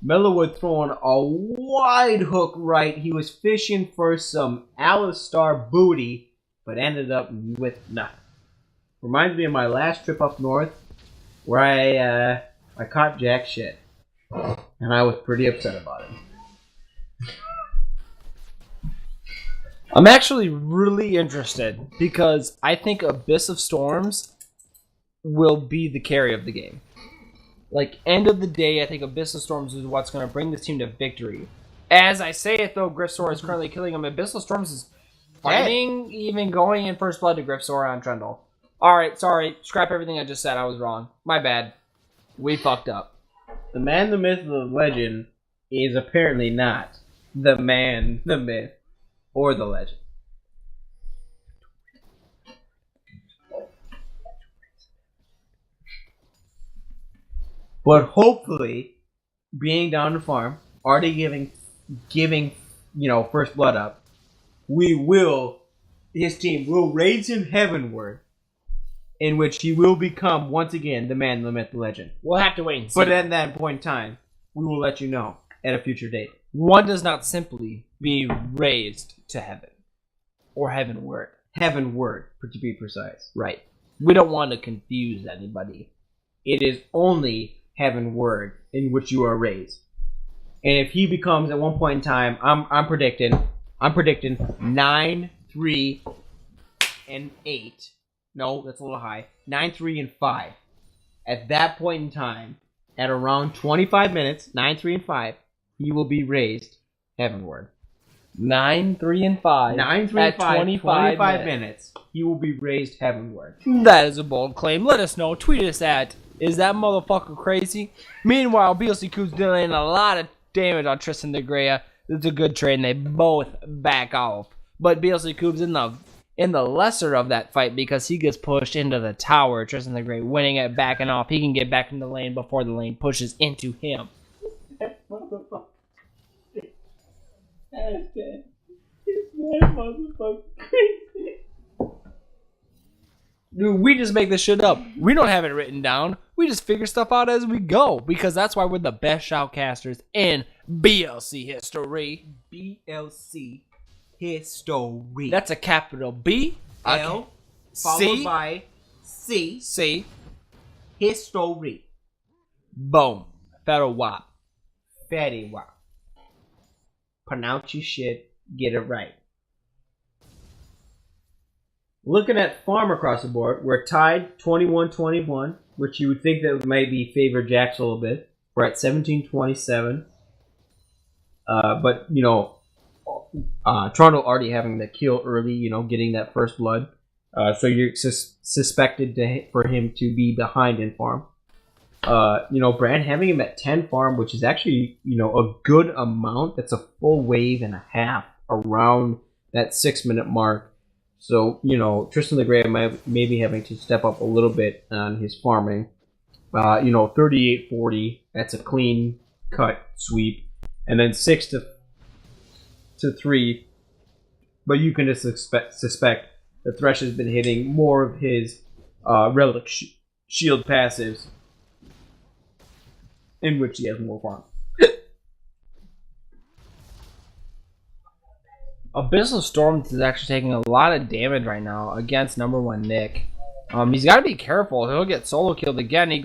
Mellowwood throwing a wide hook right. He was fishing for some Alistar booty, but ended up with nothing. Reminds me of my last trip up north, where I caught jack shit, and I was pretty upset about it. I'm actually really interested because I think Abyss of Storms will be the carry of the game. Like, end of the day, I think Abyss of Storms is what's going to bring this team to victory. As I say it, though, Griffsor is currently killing him. Abyss of Storms is fighting, even going in first blood to Griffsor on Trundle. Alright, sorry. Scrap everything I just said. I was wrong. My bad. We fucked up. The man, the myth, the legend is apparently not the man, the myth, or the legend. But hopefully, being down to farm, already giving first blood up, his team will raise him heavenward, in which he will become once again the man, the myth, the legend. We'll have to wait and see. But at that point in time, we will let you know at a future date. One does not simply be raised to heaven. Or heavenward. Heavenward, to be precise. Right. We don't want to confuse anybody. It is only heavenward in which you are raised. And if he becomes at one point in time, I'm predicting 9, 3, and 8. No, that's a little high. 9, 3, and 5. At that point in time, at around 25 minutes, 9, 3, and 5, he will be raised heavenward. 9, 3, and 5. 9, 3, at and 5, 25 minutes. He will be raised heavenward. That is a bold claim. Let us know. Tweet us at Is That Motherfucker Crazy? Meanwhile, BLC Coop's dealing a lot of damage on Tristan the Greya. It's a good trade, and they both back off. But BLC Coop's in the lesser of that fight because he gets pushed into the tower. Tristan the Great winning it, backing off. He can get back in the lane before the lane pushes into him. That motherfucker. Hashtag. Is that motherfucker crazy? Dude, we just make this shit up. We don't have it written down. We just figure stuff out as we go because that's why we're the best shoutcasters in BLC history. BLC history. That's a capital B L followed by C. C. History. Boom. Federal WAP. Fatty wow. Pronounce your shit. Get it right. Looking at farm across the board, we're tied 21-21, which you would think that might be favor Jax a little bit. We're at 17-27. But, Toronto already having the kill early, getting that first blood. So you're suspected for him to be behind in farm. Brand having him at 10 farm, which is actually, a good amount. That's a full wave and a half around that 6-minute mark. So, Tristan the Great may be having to step up a little bit on his farming. 38-40, that's a clean cut sweep. And then 6 to 3. But you can just suspect that Thresh has been hitting more of his relic shield passives, in which he has more farm. Abyssal Storms is actually taking a lot of damage right now against number 1 Nick. He's got to be careful. He'll get solo killed again. He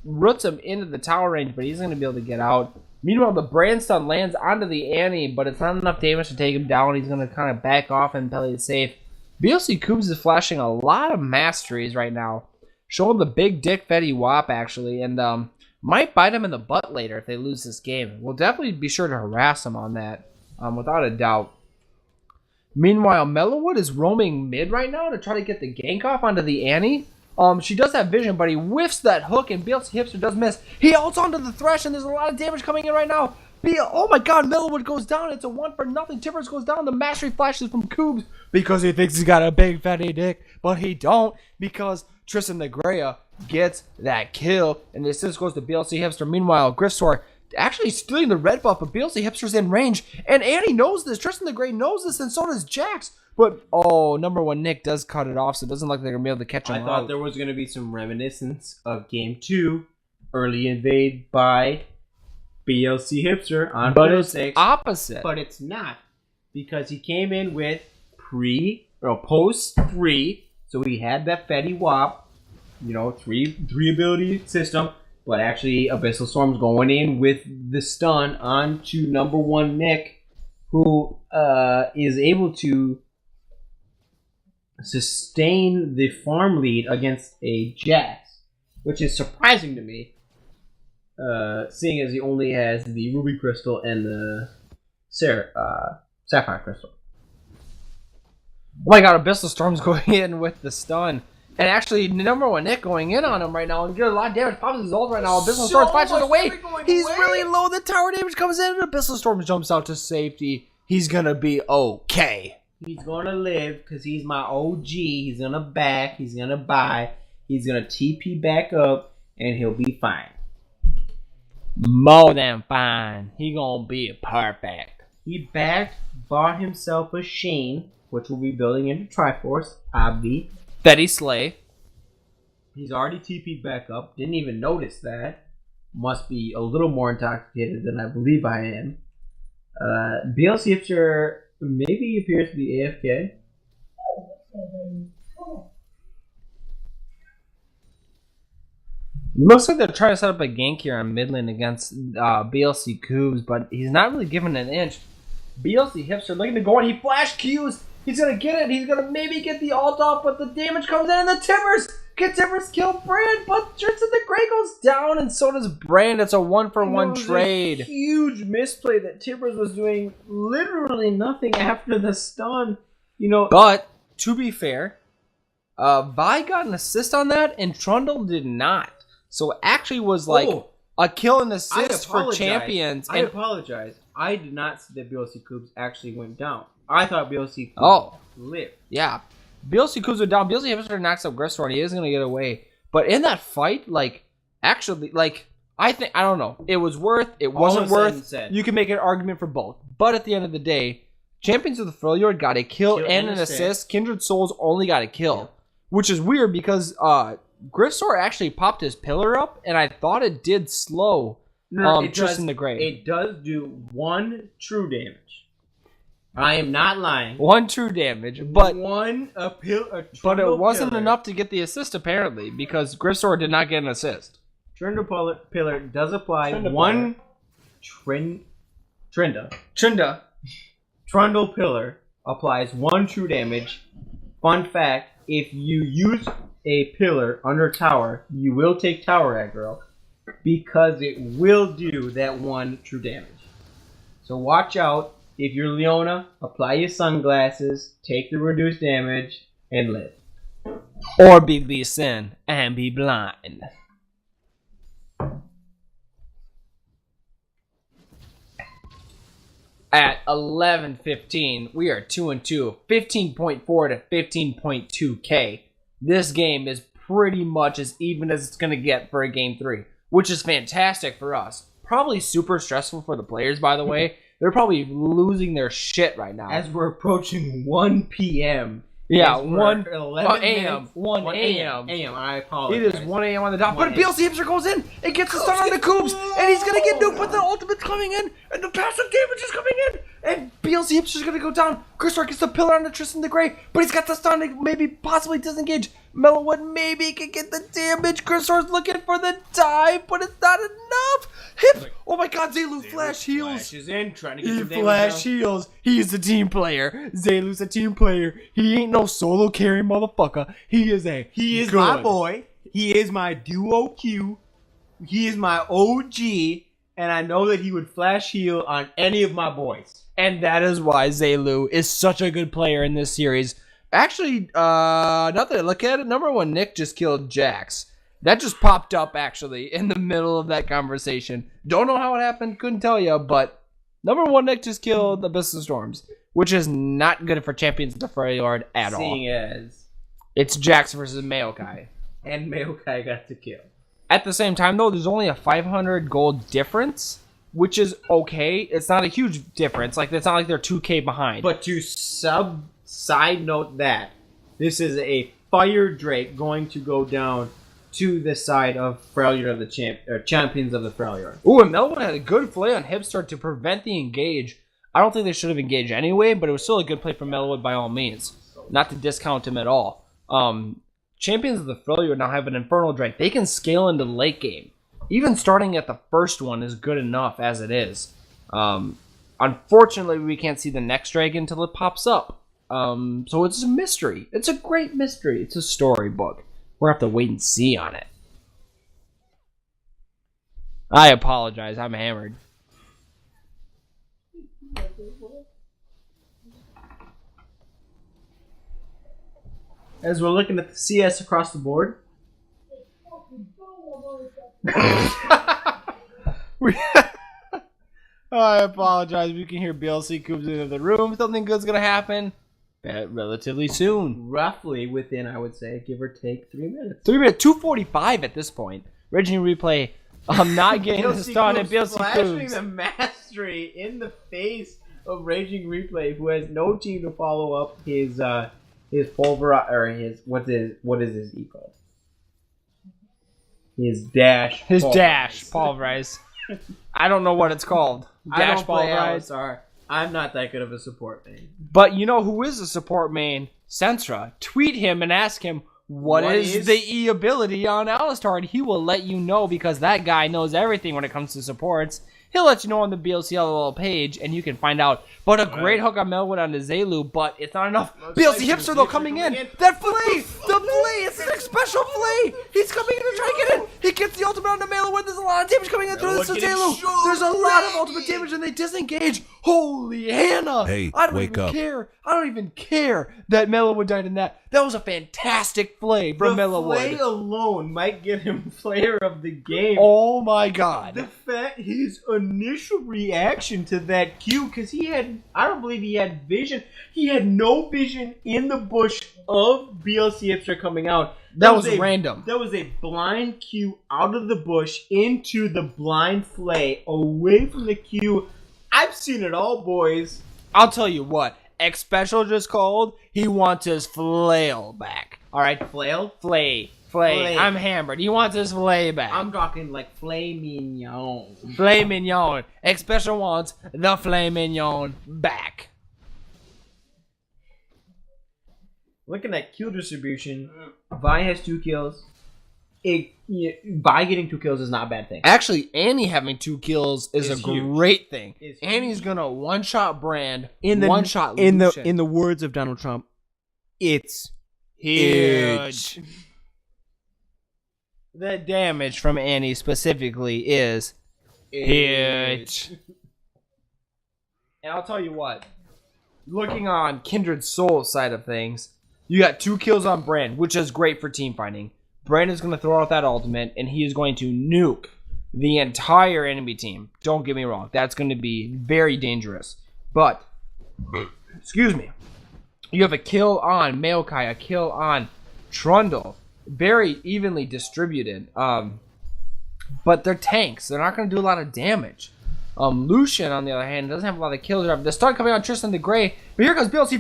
roots him into the tower range, but he's going to be able to get out. Meanwhile, the brand stun lands onto the Annie, but it's not enough damage to take him down. He's going to kind of back off and play it safe. BLC Coombs is flashing a lot of masteries right now, showing the big dick Fetty Wap actually, and might bite him in the butt later if they lose this game. We'll definitely be sure to harass him on that, without a doubt. Meanwhile, Mellowwood is roaming mid right now to try to get the gank off onto the Annie. She does have vision, but he whiffs that hook, and BLC Hipster does miss. He ults onto the Thresh, and there's a lot of damage coming in right now. Oh my god, Mellowwood goes down. It's a 1-for-0. Timbers goes down. The mastery flashes from Coobs because he thinks he's got a big fatty dick, but he don't, because Tristan the Greya gets that kill, and the assist goes to BLC Hipster. Meanwhile, Griffsor actually stealing the red buff, but BLC Hipster's in range, and Annie knows this. Tristan the Grey knows this, and so does Jax. But, number one Nick does cut it off, so it doesn't look like they're going to be able to catch him I thought there was going to be some reminiscence of Game 2, early invade by BLC Hipster on but it's 6. opposite. But it's not, because he came in with post 3, so he had that Fetty Wap, three ability system, but actually Abyssal Storm's going in with the stun onto number one Nick, who is able to sustain the farm lead against a Jax, which is surprising to me, seeing as he only has the Ruby Crystal and the Sapphire Crystal. Oh my god, Abyssal Storm's going in with the stun. And actually, number one Nick going in on him right now and getting a lot of damage. Pops his ult right now. Abyssal Storm flashes away. He's really low. The tower damage comes in, and Abyssal Storm jumps out to safety. He's gonna be okay. He's gonna live because he's my OG. He's gonna back. He's gonna buy. He's gonna TP back up, and he'll be fine. More than fine. He gonna be perfect. He bought himself a Shane, which will be building into Triforce, obvi. Betty Slay. He's already TP'd back up. Didn't even notice that. Must be a little more intoxicated than I believe I am. BLC Hipster maybe appears to be AFK. Looks like they're trying to set up a gank here on mid lane against BLC Coobs, but he's not really giving an inch. BLC Hipster looking to go in. He flash Qs. He's going to get it. He's going to maybe get the ult off, but the damage comes in, and the Timbers kill Brand, but Tristan the Grey goes down, and so does Brand. It's a 1-for-1 trade. A huge misplay that Timbers was doing literally nothing after the stun. But, to be fair, Vi got an assist on that, and Trundle did not. So it actually was like a kill and assist for champions. I apologize. I did not see that BLC Coobs actually went down. I thought BLC lived. Yeah. BLC Coobs are down. BLC Hipster knocks up Griffsor, and he is going to get away. But in that fight, I don't know. It was worth, it wasn't worth. You can make an argument for both. But at the end of the day, Champions of the Freljord got a kill and an assist. Kindred Souls only got a kill. Which is weird because Griffsor actually popped his pillar up, and I thought it did slow Tristan the Grey. It does do 1 true damage. I am not lying. 1 true damage, but but it wasn't enough to get the assist apparently, because Griffsor did not get an assist. Trundle pillar does apply 1 Trinda. Trundle pillar applies 1 true damage. Fun fact: if you use a pillar under tower, you will take tower aggro because it will do that 1 true damage. So watch out. If you're Leona, apply your sunglasses, take the reduced damage, and live. Or be Lee Sin and be blind. At 11:15, we are 2-2, 15.4 to 15.2k. This game is pretty much as even as it's going to get for a game 3, which is fantastic for us. Probably super stressful for the players, by the way. They're probably losing their shit right now. As we're approaching 1 p.m. Yeah, 1 a.m. 1 a.m. I apologize. It is 1 a.m. on the dot. But BLC Hipster goes in and gets the stun on the Coobs. And he's going to get nuked, but the ultimate's coming in. And the passive damage is coming in. And BLC Hipster's going to go down. Griffsor gets the pillar on the Tristan the Grey. But he's got the stun to maybe possibly disengage. Mellowwood maybe can get the damage. Grissor's looking for the dive, but it's not enough. Oh my god, Zaylu flash heals. Trying to get He the damage flash down. heals. He's a team player. Zaylu's a team player. He ain't no solo carry motherfucker. He is my boy. He is my duo Q. He is my OG, and I know that he would flash heal on any of my boys. And that is why Zaylu is such a good player in this series. Actually, now that I look at it, number 1 Nick just killed Jax. That just popped up, actually, in the middle of that conversation. Don't know how it happened, couldn't tell you, but number 1 Nick just killed Abyss of Storms, which is not good for Champions of the Freljord at all. Seeing as It's Jax versus Maokai. and Maokai got to kill. At the same time, though, there's only a 500 gold difference, which is okay. It's not a huge difference. Like, it's not like they're 2k behind. But to side note that, this is a Fire Drake going to go down to the side of Freljord of the Champions of the Freljord. Ooh, and Melvin had a good play on Hipster to prevent the engage. I don't think they should have engaged anyway, but it was still a good play from Melwood by all means. Not to discount him at all. Champions of the Freljord now have an Infernal Drake. They can scale into the late game. Even starting at the first one is good enough as it is. Unfortunately, we can't see the next dragon until it pops up. So it's a mystery. It's a great mystery. It's a storybook. We're going to have to wait and see on it. I apologize. I'm hammered. As we're looking at the CS across the board. I apologize. We can hear BLC Coops into the room. Something good's going to happen relatively soon. Roughly within, I would say, give or take 3 minutes. 3 minutes, 2:45 at this point. Raging Replay, I'm not getting the stun at BLC flashing Coops. the mastery in the face of Raging Replay, who has no team to follow up his pulverize, or his what is his E called? His dash. His dash pulverize. I don't know what it's called. I Dash don't play pulverize. Alistar. I'm not that good of a support man. But you know who is a support main? Sentra. Tweet him and ask him what is the E ability on Alistar, and he will let you know, because that guy knows everything when it comes to supports. He'll let you know on the BLCLL page, and you can find out. But a great hook on Melwood on the Zaylu, but it's not enough. BLC Hipster, though, coming in. That flea! The flea! It's a special flea! He's coming in to try to get in! He gets the ultimate on the Melwood. There's a lot of damage coming in through this Zaylu. There's a lot of ultimate damage, and they disengage. Holy Hannah! Hey, I don't wake even up. care. I don't even care that Melwood died in that. That was a fantastic play from The Melwood. play alone might get him player of the game. Oh my god. The fact, his initial reaction to that Q, because I don't believe he had vision. He had no vision in the bush of BLC Hipster coming out. That was random. That was a blind Q out of the bush into the blind flay, away from the Q. I've seen it all, boys. I'll tell you what. X Special just called. He wants his flail back. Alright? Flail? Flay. Flay. I'm hammered. He wants his flay back. I'm talking like flay mignon. Flay mignon. X Special wants the flay mignon back. Looking at kill distribution, Vi has 2 kills. Vi getting 2 kills is not a bad thing. Actually, Annie having 2 kills is a huge. great thing. It's Annie's gonna one-shot Brand, In the one-shot in the Lucian. in the words of Donald Trump, it's Huge. The damage from Annie specifically is huge. And I'll tell you what, looking on Kindred Soul side of things, you got 2 kills on Brand, which is great for team fighting. Brand is going to throw out that ultimate, and he is going to nuke the entire enemy team. Don't get me wrong, that's going to be very dangerous. But, excuse me, you have a kill on Maokai, a kill on Trundle. Very evenly distributed. But they're tanks. They're not going to do a lot of damage. Lucian, on the other hand, doesn't have a lot of kills. The start coming on Tristan the Grey. But here comes BLC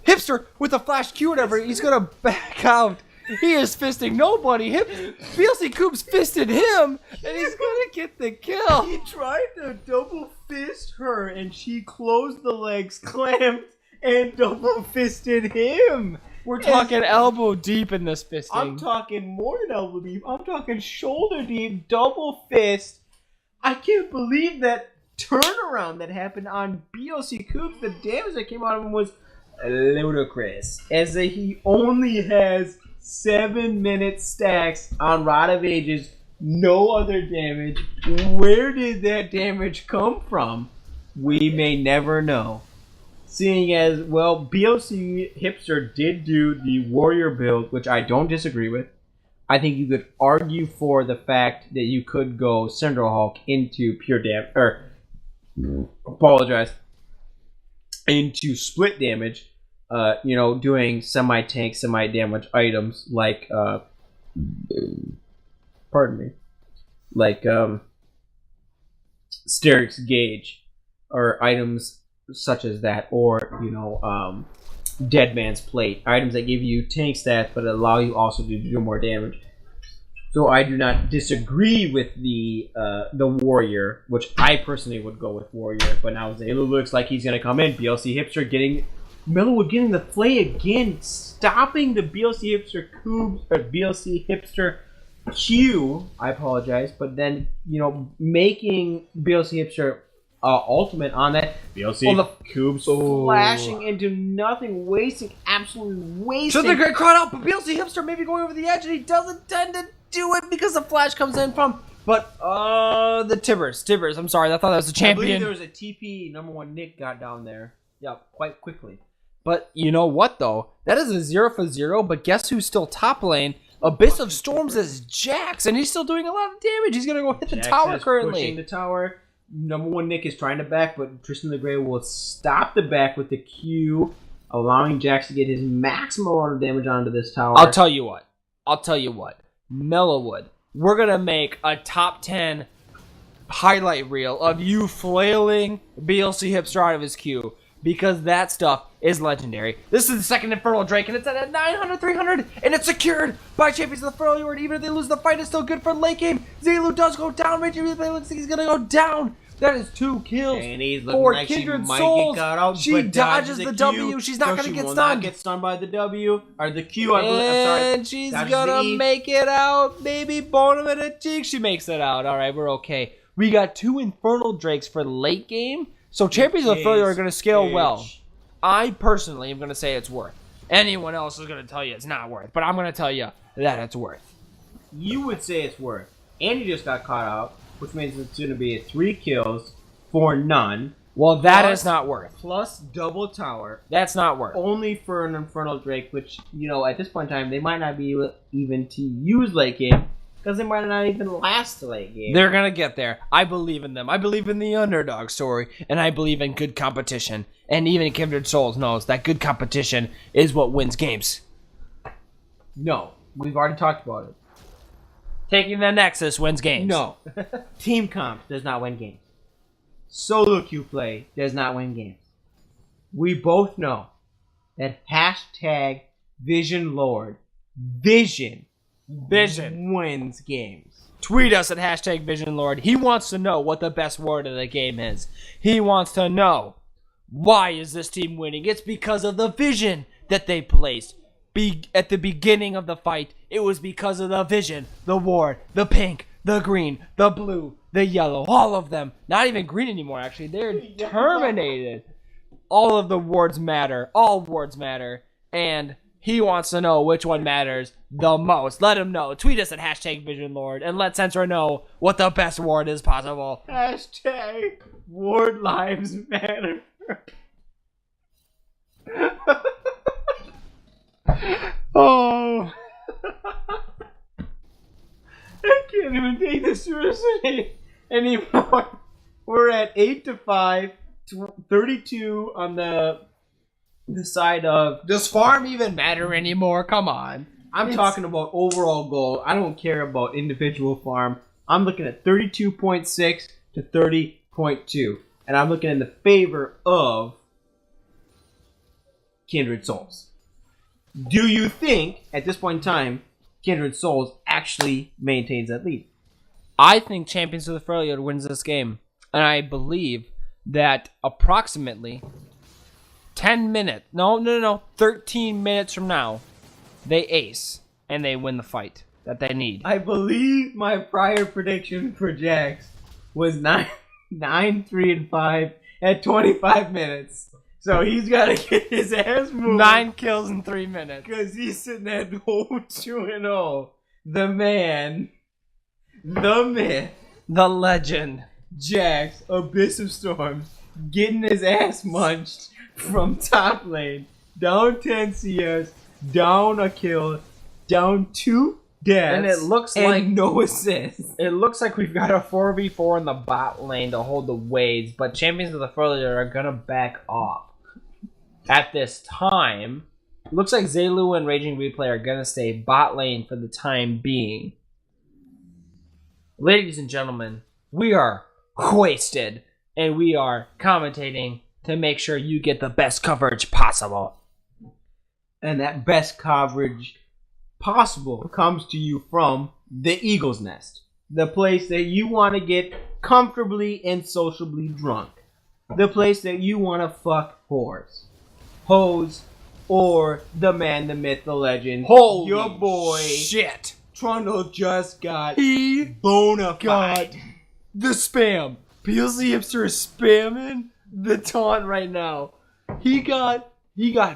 Hipster with a flash Q, whatever. He's going to back out. He is fisting nobody. BLC Coops fisted him, and he's going to get the kill. He tried to double fist her, and she closed the legs, clamped, and double fisted him. We're talking elbow deep in this fisting. I'm talking more than elbow deep. I'm talking shoulder deep, double fist. I can't believe that turnaround that happened on BLC Coops. The damage that came out of him was ludicrous, as he only has 7-minute stacks on Rod of Ages No other damage. Where did that damage come from? We may never know. Seeing as, well, BLC Hipster did do the warrior build, which I don't disagree with. I think you could argue for the fact that you could go Cinderhulk into pure damage, into split damage, doing semi-tank, semi-damage items like, Steric's Gauge, or items such as that, or, Dead Man's Plate, items that give you tank stats but allow you also to do more damage. So I do not disagree with the warrior, which I personally would go with warrior. But now Zaylu looks like he's gonna come in. BLC Hipster getting the play again, stopping the BLC Hipster BLC Hipster Q. I apologize, but then making BLC Hipster ultimate on that. BLC Cubes flashing into nothing, absolutely wasting. So they're gonna crowd out, but BLC Hipster maybe going over the edge, and he doesn't tend to do it because the flash comes in from. But the Tibbers. I'm sorry, I thought that was the champion. I believe there was a TP. Number 1 Nick got down there. Yeah, quite quickly. But you know what though? That is a 0 for 0. But guess who's still top lane? Abyss of Storms is Jax, and he's still doing a lot of damage. He's gonna go hit the tower currently. Pushing the tower. Number 1 Nick is trying to back, but Tristan the Grey will stop the back with the Q, allowing Jax to get his maximum amount of damage onto this tower. I'll tell you what. Mellowwood, we're going to make a top 10 highlight reel of you flailing BLC Hipster out of his Q, because that stuff is legendary. This is the second Infernal Drake, and it's at a 900, 300, and it's secured by Champions of the Freljord. Even if they lose the fight, it's still good for late game. Zaylu does go down. Rachel looks like he's going to go down. That is 2 kills and he's looking for like Kindred she might Souls. Get caught out, she dodges the W. She's not going to get stunned. Not get stunned by the W or the Q. I'm sorry. And she's going to make it out. Baby bonum in a cheek. She makes it out. All right, we're okay. We got 2 Infernal Drakes for late game. So Champions of the Freljord are going to scale well. I personally am going to say it's worth. Anyone else is going to tell you it's not worth. But I'm going to tell you that it's worth. You would say it's worth. And you just got caught out, which means it's going to be 3 kills for none. Well, that is not worth. Plus double tower. That's not worth. Only for an Infernal Drake, which, at this point in time, they might not be able even to use late game. Because they might not even last the late game. They're going to get there. I believe in them. I believe in the underdog story. And I believe in good competition. And even Kindred Souls knows that good competition is what wins games. No. We've already talked about it. Taking the Nexus wins games. No. Team comp does not win games. Solo queue play does not win games. We both know that hashtag Vision Lord. Vision wins games. Tweet us at hashtag Vision Lord. He wants to know what the best word of the game is. He wants to know, why is this team winning? It's because of the vision that they placed. At the beginning of the fight, it was because of the vision, the ward, the pink, the green, the blue, the yellow, all of them. Not even green anymore, actually. They're terminated. All of the wards matter. All wards matter. And he wants to know which one matters the most. Let him know. Tweet us at hashtag Vision Lord and let Sensor know what the best ward is possible. Hashtag Ward Lives Matter. Oh. I can't even take this seriously anymore. We're at 8-5, 32 on the side of... Does farm even matter anymore? Come on. I'm talking about overall goal. I don't care about individual farm. I'm looking at 32.6 to 30.2. And I'm looking in the favor of Kindred Souls. Do you think, at this point in time, Kindred Souls actually maintains that lead? I think Champions of the Freljord wins this game. And I believe that approximately 13 minutes from now, they ace and they win the fight that they need. I believe my prior prediction for Jax was 9-3-5 at 25 minutes. So he's got to get his ass moving. 9 kills in 3 minutes. Because he's sitting at 0-2-0. The man. the myth, the legend, Jax, Abyss of Storms, getting his ass munched from top lane, down 10 CS, down a kill, down 2 deaths, and it looks and like no assists. it looks like we've got a 4v4 in the bot lane to hold the waves, but champions of the Freljord are gonna back off. At this time, looks like Zelu and Raging Replay are gonna stay bot lane for the time being. Ladies and gentlemen, we are wasted, and we are commentating to make sure you get the best coverage possible. And that best coverage possible comes to you from the Eagle's Nest, the place that you want to get comfortably and sociably drunk, the place that you want to fuck whores, hoes, or the man, the myth, the legend, Holy your boy shit! Trundle just got He bona got fide. the spam. PLC Hipster is spamming the taunt right now. He got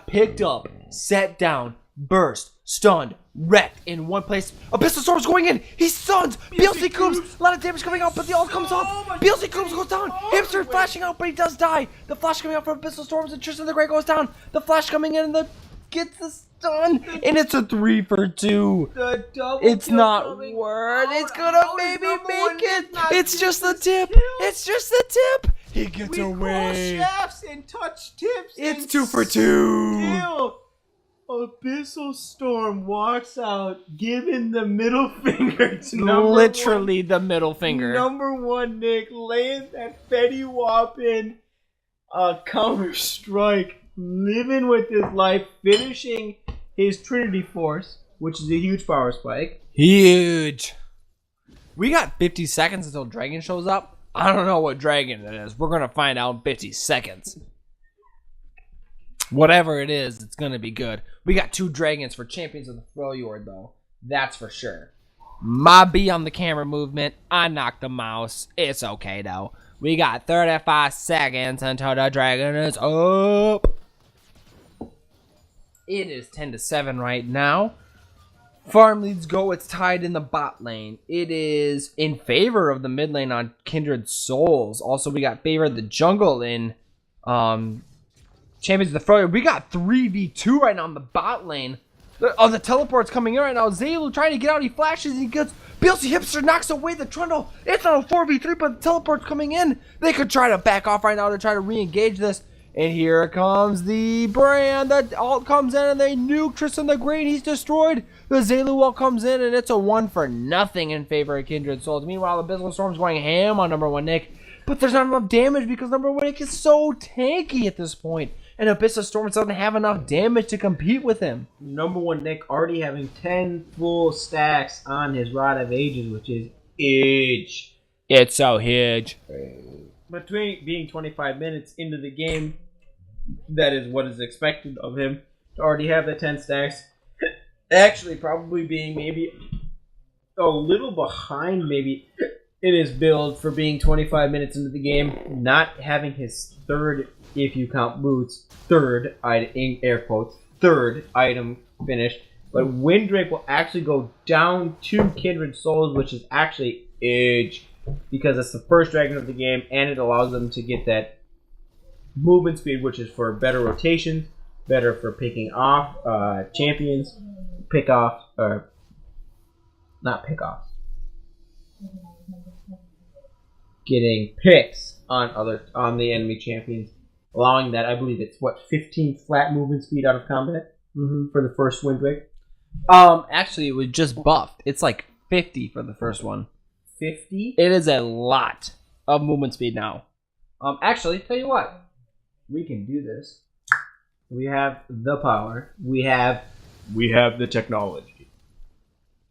picked up, set down, burst, stunned, wrecked in one place. Abyssal Storm's going in. He's stunned. BLC Coombs. A lot of damage coming out, but the ult comes off. BLC Coombs goes down. Hipster flashing out, but he does die. The flash coming out from Abyssal Storms and Tristan the Great goes down. The flash coming in and the gets the stun. And it's a 3 for 2. The double It's kill not coming worth. out. It's gonna How is maybe number make one it. not It's just the getting tip. kill? It's just the tip. He gets We call away. shafts and touch tips. It's and 2 for 2. Still, Abyssal Storm walks out, giving the middle finger to Literally the middle finger. Number one, Nick lands that Fetty Whopping counter strike, living with his life, finishing his Trinity Force, which is a huge power spike. Huge. We got 50 seconds until Dragon shows up. I don't know what Dragon it is. We're going to find out in 50 seconds. Whatever it is, it's going to be good. We got 2 Dragons for Champions of the Freljord, though. That's for sure. My B on the camera movement. I knocked the mouse. It's okay, though. We got 35 seconds until the Dragon is up. It is 10-7 right now. Farm leads go. It's tied in the bot lane. It is in favor of the mid lane on Kindred Souls. Also, we got favor of the jungle in Champions of the Freljord. We got 3v2 right now on the bot lane. The teleport's coming in right now. Zelu trying to get out. He flashes. He gets... BLC Hipster knocks away the Trundle. It's not a 4v3, but the teleport's coming in. They could try to back off right now to try to re-engage this. And here comes the brand. The ult comes in and they nuke Tristan the Great. He's destroyed. The Zelu ult comes in and it's a 1-0 in favor of Kindred Souls. Meanwhile, the Abyssal Storm's going ham on number 1 Nick. But there's not enough damage because number 1 Nick is so tanky at this point. And Abyssal Storm doesn't have enough damage to compete with him. Number 1 Nick already having 10 full stacks on his Rod of Ages, which is huge. It's so huge. Between being 25 minutes into the game, that is what is expected of him to already have the 10 stacks. Actually, probably being maybe a little behind maybe in his build for being 25 minutes into the game, not having his third, if you count boots, third item, in air quotes, third item finished. But Windrake will actually go down to Kindred Souls, which is actually huge because it's the first dragon of the game and it allows them to get that movement speed, which is for better rotations, better for picking off champions, pick off, or not pick off, getting picks on the enemy champions, allowing that. I believe it's 15 flat movement speed out of combat for the first Windrake. Actually, it was just buffed. It's like 50 for the first one. 50. It is a lot of movement speed now. Actually, tell you what, we can do this. We have the power. We have the technology.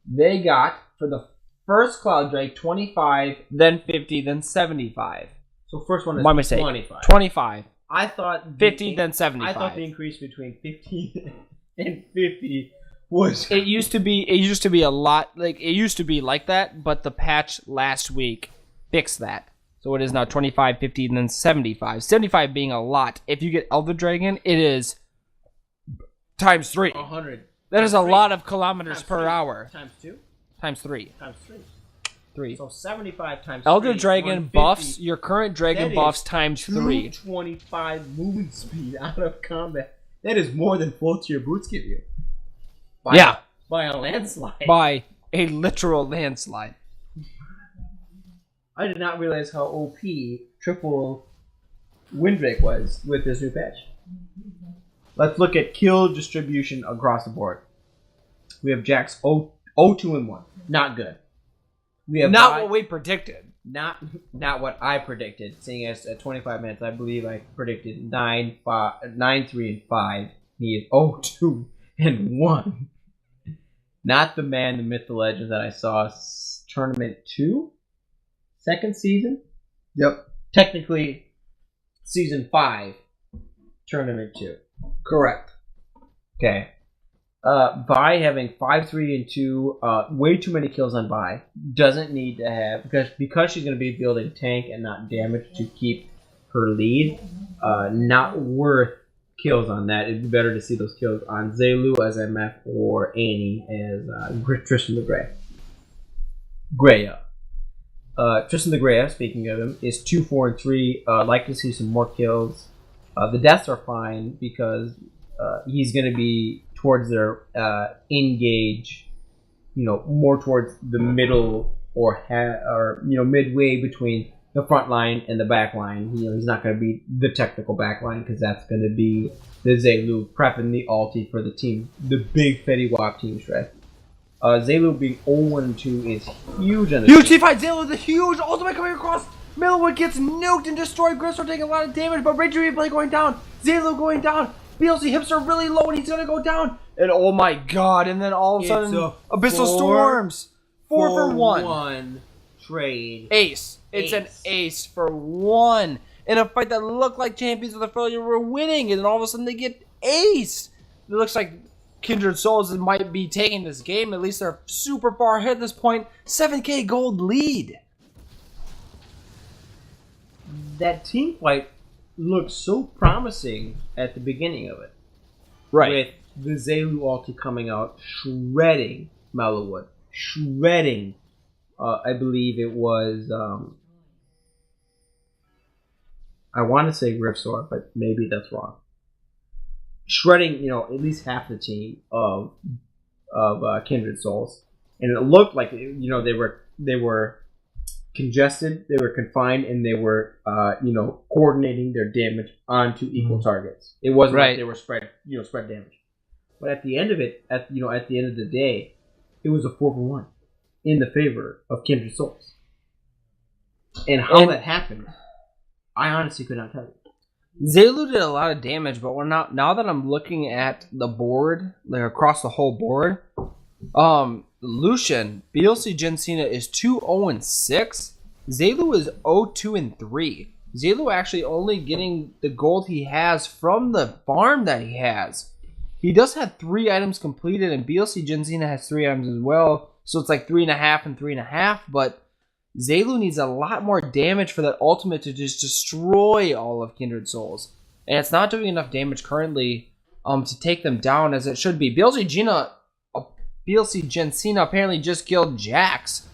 They got for the first Cloud Drake 25, then 50, then 75. So first one is My mistake. 25. 25, I thought 50, then 75. I thought the increase between 15 and 50 was. It used to be a lot. Like it used to be like that, but the patch last week fixed that. So it is now 25, 50, and then 75. 75 being a lot. If you get Elder Dragon, it is times 3. 100. That is a Three. lot of kilometers Times per 3. hour. Times 2. Times 3. Times 3. 3. So 75 times Elder 3, Dragon 150. buffs your current dragon That buffs is times 3. 225 movement speed out of combat. That is more than full tier boots give you. By a landslide. By a literal landslide. I did not realize how OP triple Windrake was with this new patch. Let's look at kill distribution across the board. We have Jax 0-2 and 1. Not good. We have Not what we predicted. Not what I predicted. Seeing as at 25 minutes, I believe I predicted 9-3 and 5. He is 0-2 and 1. Not the man, the myth, the legend that I saw tournament 2, second season. Yep. Technically, season 5, tournament 2. Correct. Okay. Vi having 5-3 and 2, way too many kills on Vi. Doesn't need to have, because she's going to be building tank and not damage to keep her lead. Not worth kills on that. It'd be better to see those kills on Zelu as MF or Annie as Tristan the Grey. Greya. Tristan the Grey, speaking of him, is 2-4 and 3. Like to see some more kills. The deaths are fine because he's going to be towards their engage, more towards the middle or midway between the front line and the back line. He's not going to be the technical back line because that's going to be the Zelu prepping the ulti for the team, the big Fetty Wap team strat. Zelu being 0-2 is huge on the Huge team fight. Zelu with a huge ultimate coming across. Millwood gets nuked and destroyed. Gristle taking a lot of damage, but Rage Replay going down. Zelu going down. BLC hips are really low and he's going to go down. And oh my god, and then all of a sudden, Abyssal Storms. 4 for 1. Trade. Ace. It's an ace for 1. In a fight that looked like champions of the Freljord were winning, and then all of a sudden they get ace. It looks like Kindred Souls might be taking this game. At least they're super far ahead at this point. 7k gold lead. That team fight looked so promising at the beginning of it. Right. With the Zelu ulti coming out, shredding Mellowwood. Shredding, I believe it was, I want to say Griffsor, but maybe that's wrong. Shredding, at least half the team of Kindred Souls. And it looked like, they were congested, they were confined, and they were, coordinating their damage onto equal targets. It wasn't like they were spread damage. But at the end of it, at the end of the day, it was a 4 for 1 in the favor of Kindred Souls. And how that happened, I honestly could not tell you. Zelu did a lot of damage, but now that I'm looking at the board, like across the whole board, Lucian, BLC Jensina is 2-0-6. Zelu is 0-2-3. Zelu actually only getting the gold he has from the farm that he has. He does have 3 items completed, and BLC Jensina has 3 items as well. So it's like 3.5 and 3.5, but Zelu needs a lot more damage for that ultimate to just destroy all of Kindred Souls. And it's not doing enough damage currently to take them down as it should be. BLC Jensina apparently just killed Jax.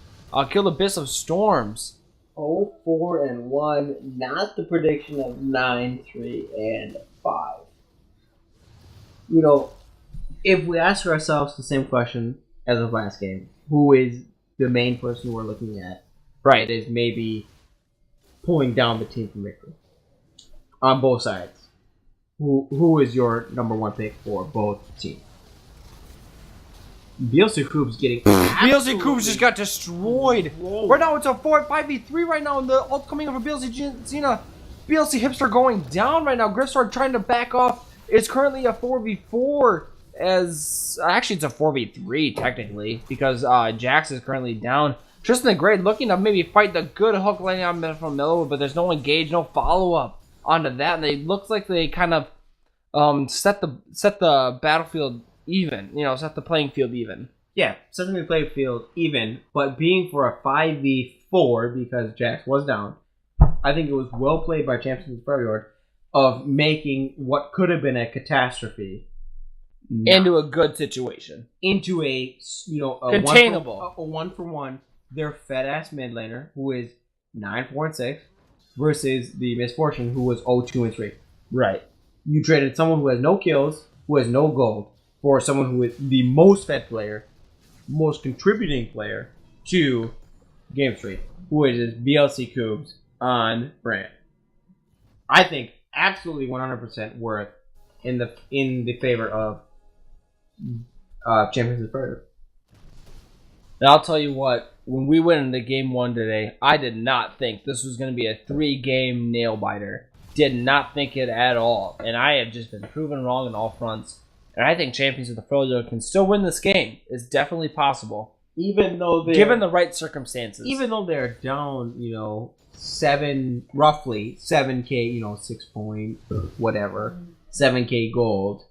Killed Abyss of Storms. 0-4 and 1, not the prediction of 9-3 and 5. If we ask ourselves the same question as of last game, who is the main person we're looking at? Right, is maybe pulling down the team from victory on both sides. Who is your number 1 pick for both teams? BLC Koob's getting BLC Koob's just got destroyed. Whoa. Right now it's a 5v3 right now, and the ult coming up for BLC Jensina. BLC Hipster going down right now. Griffsword trying to back off. It's currently a 4v4 actually it's a 4v3 technically because Jax is currently down. Tristan the Great looking to maybe fight the good hook landing on from Miller, but there's no engage, no follow-up onto that. And they look like they kind of set the battlefield even, set the playing field even. Yeah, set the playing field even, but being for a 5v4 because Jax was down, I think it was well played by Champions of Freljord of making what could have been a catastrophe into a good situation, into a containable, a 1-for-1 their fat-ass mid laner, who is 9-4-6, versus the Misfortune, who was 0-2-3. Right. You traded someone who has no kills, who has no gold, for someone who is the most fed player, most contributing player to Game Street, who is BLC Cubes on brand. I think absolutely 100% worth in the favor of Champions of Predator. And I'll tell you what, when we went into game 1 today, I did not think this was going to be a 3-game nail-biter. Did not think it at all. And I have just been proven wrong on all fronts. And I think Champions of the Freljord can still win this game. It's definitely possible. Even though given the right circumstances. Even though they're down, roughly 7K, 6 point, whatever, 7K gold.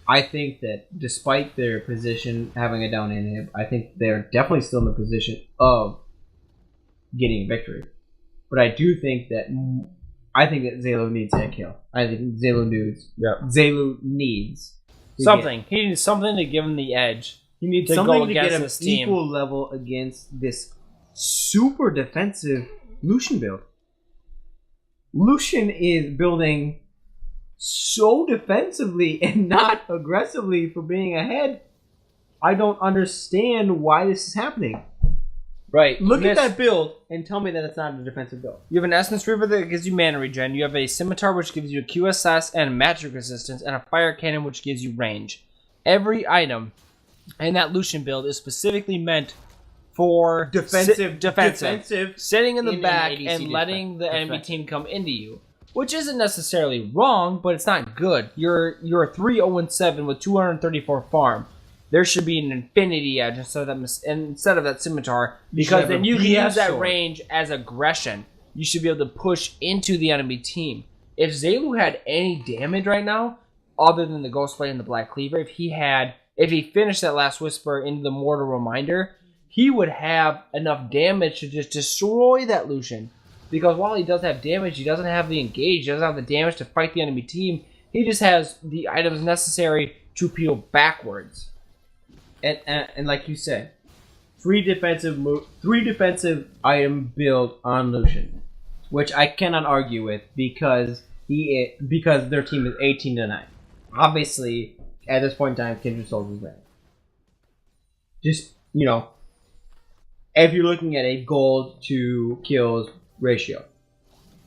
I think that despite their position having a down inhib, I think they're definitely still in the position of getting a victory. But I do think that Zalo needs that kill. I think Zalo needs something. He needs something to give him the edge. He needs something to get him equal level against this super defensive Lucian build. Lucian is building so defensively and not aggressively for being ahead. I don't understand why this is happening. Right. Look at that build and tell me that it's not a defensive build. You have an Essence Reaver that gives you mana regen. You have a Scimitar which gives you a QSS and magic resistance, and a Fire Cannon which gives you range. Every item in that Lucian build is specifically meant for defensive. Sitting in the back and letting the enemy team come into you. Which isn't necessarily wrong, but it's not good. You're 3-0-7 with 234 farm. There should be an infinity edge instead of that scimitar, because then you can use that range as aggression. You should be able to push into the enemy team. If Zelu had any damage right now, other than the Ghostblade and the Black Cleaver, if he finished that last Whisper into the Mortal Reminder, he would have enough damage to just destroy that Lucian. Because while he does have damage, he doesn't have the engage, he doesn't have the damage to fight the enemy team. He just has the items necessary to peel backwards. And like you said, three defensive item build on Lucian, which I cannot argue with because their team is 18-9. Obviously, at this point in time, Kindred Souls is better. Just if you're looking at a gold to kills ratio.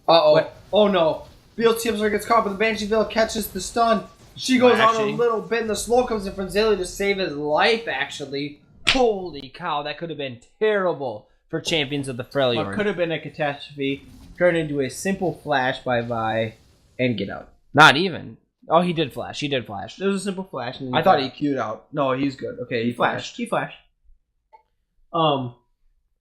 Oh no. Beal Tipser gets caught, but the Banshee Veil catches the stun. She goes on a little bit, and the slow comes in from Zilly to save his life, actually. Holy cow, that could have been terrible for Champions of the Freljord. What could have been a catastrophe turned into a simple flash by Vi and get out. Not even. Oh, he did flash. It was a simple flash. I thought he queued out. No, he's good. Okay, he flashed.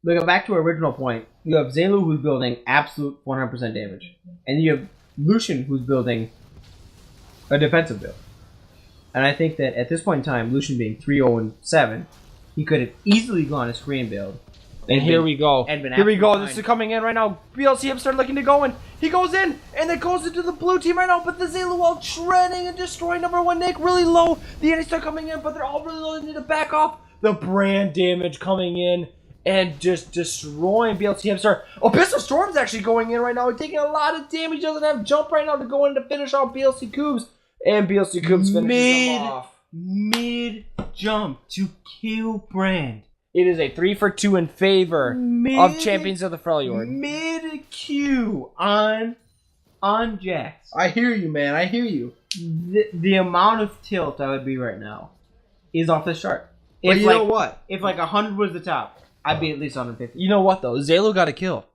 Looking back to our original point, you have Zelu who's building absolute 100% damage. And you have Lucian who's building a defensive build. And I think that at this point in time, Lucian being 3-0-7, he could have easily gone a screen build. And here we go. This is coming in right now. BLCM started looking to go in. He goes in, and it goes into the blue team right now. But the Zelu wall shredding and destroying number one Nick really low. The enemies start coming in, but they're all really low. They need to back off. The brand damage coming in and just destroying BLC Hamster. Abyssal Storm's actually going in right now. He's taking a lot of damage. He doesn't have jump right now to go in to finish off BLC Cubes. And BLC Cubes finishes him off. Mid jump to kill Brand. It is a 3-for-2 in favor of Champions of the Freljord. Mid Q on Jax. I hear you, man. I hear you. The amount of tilt I would be right now is off the chart. But you know what? If 100 was the top, I'd be at least 150. You know what though? Zalo got a kill.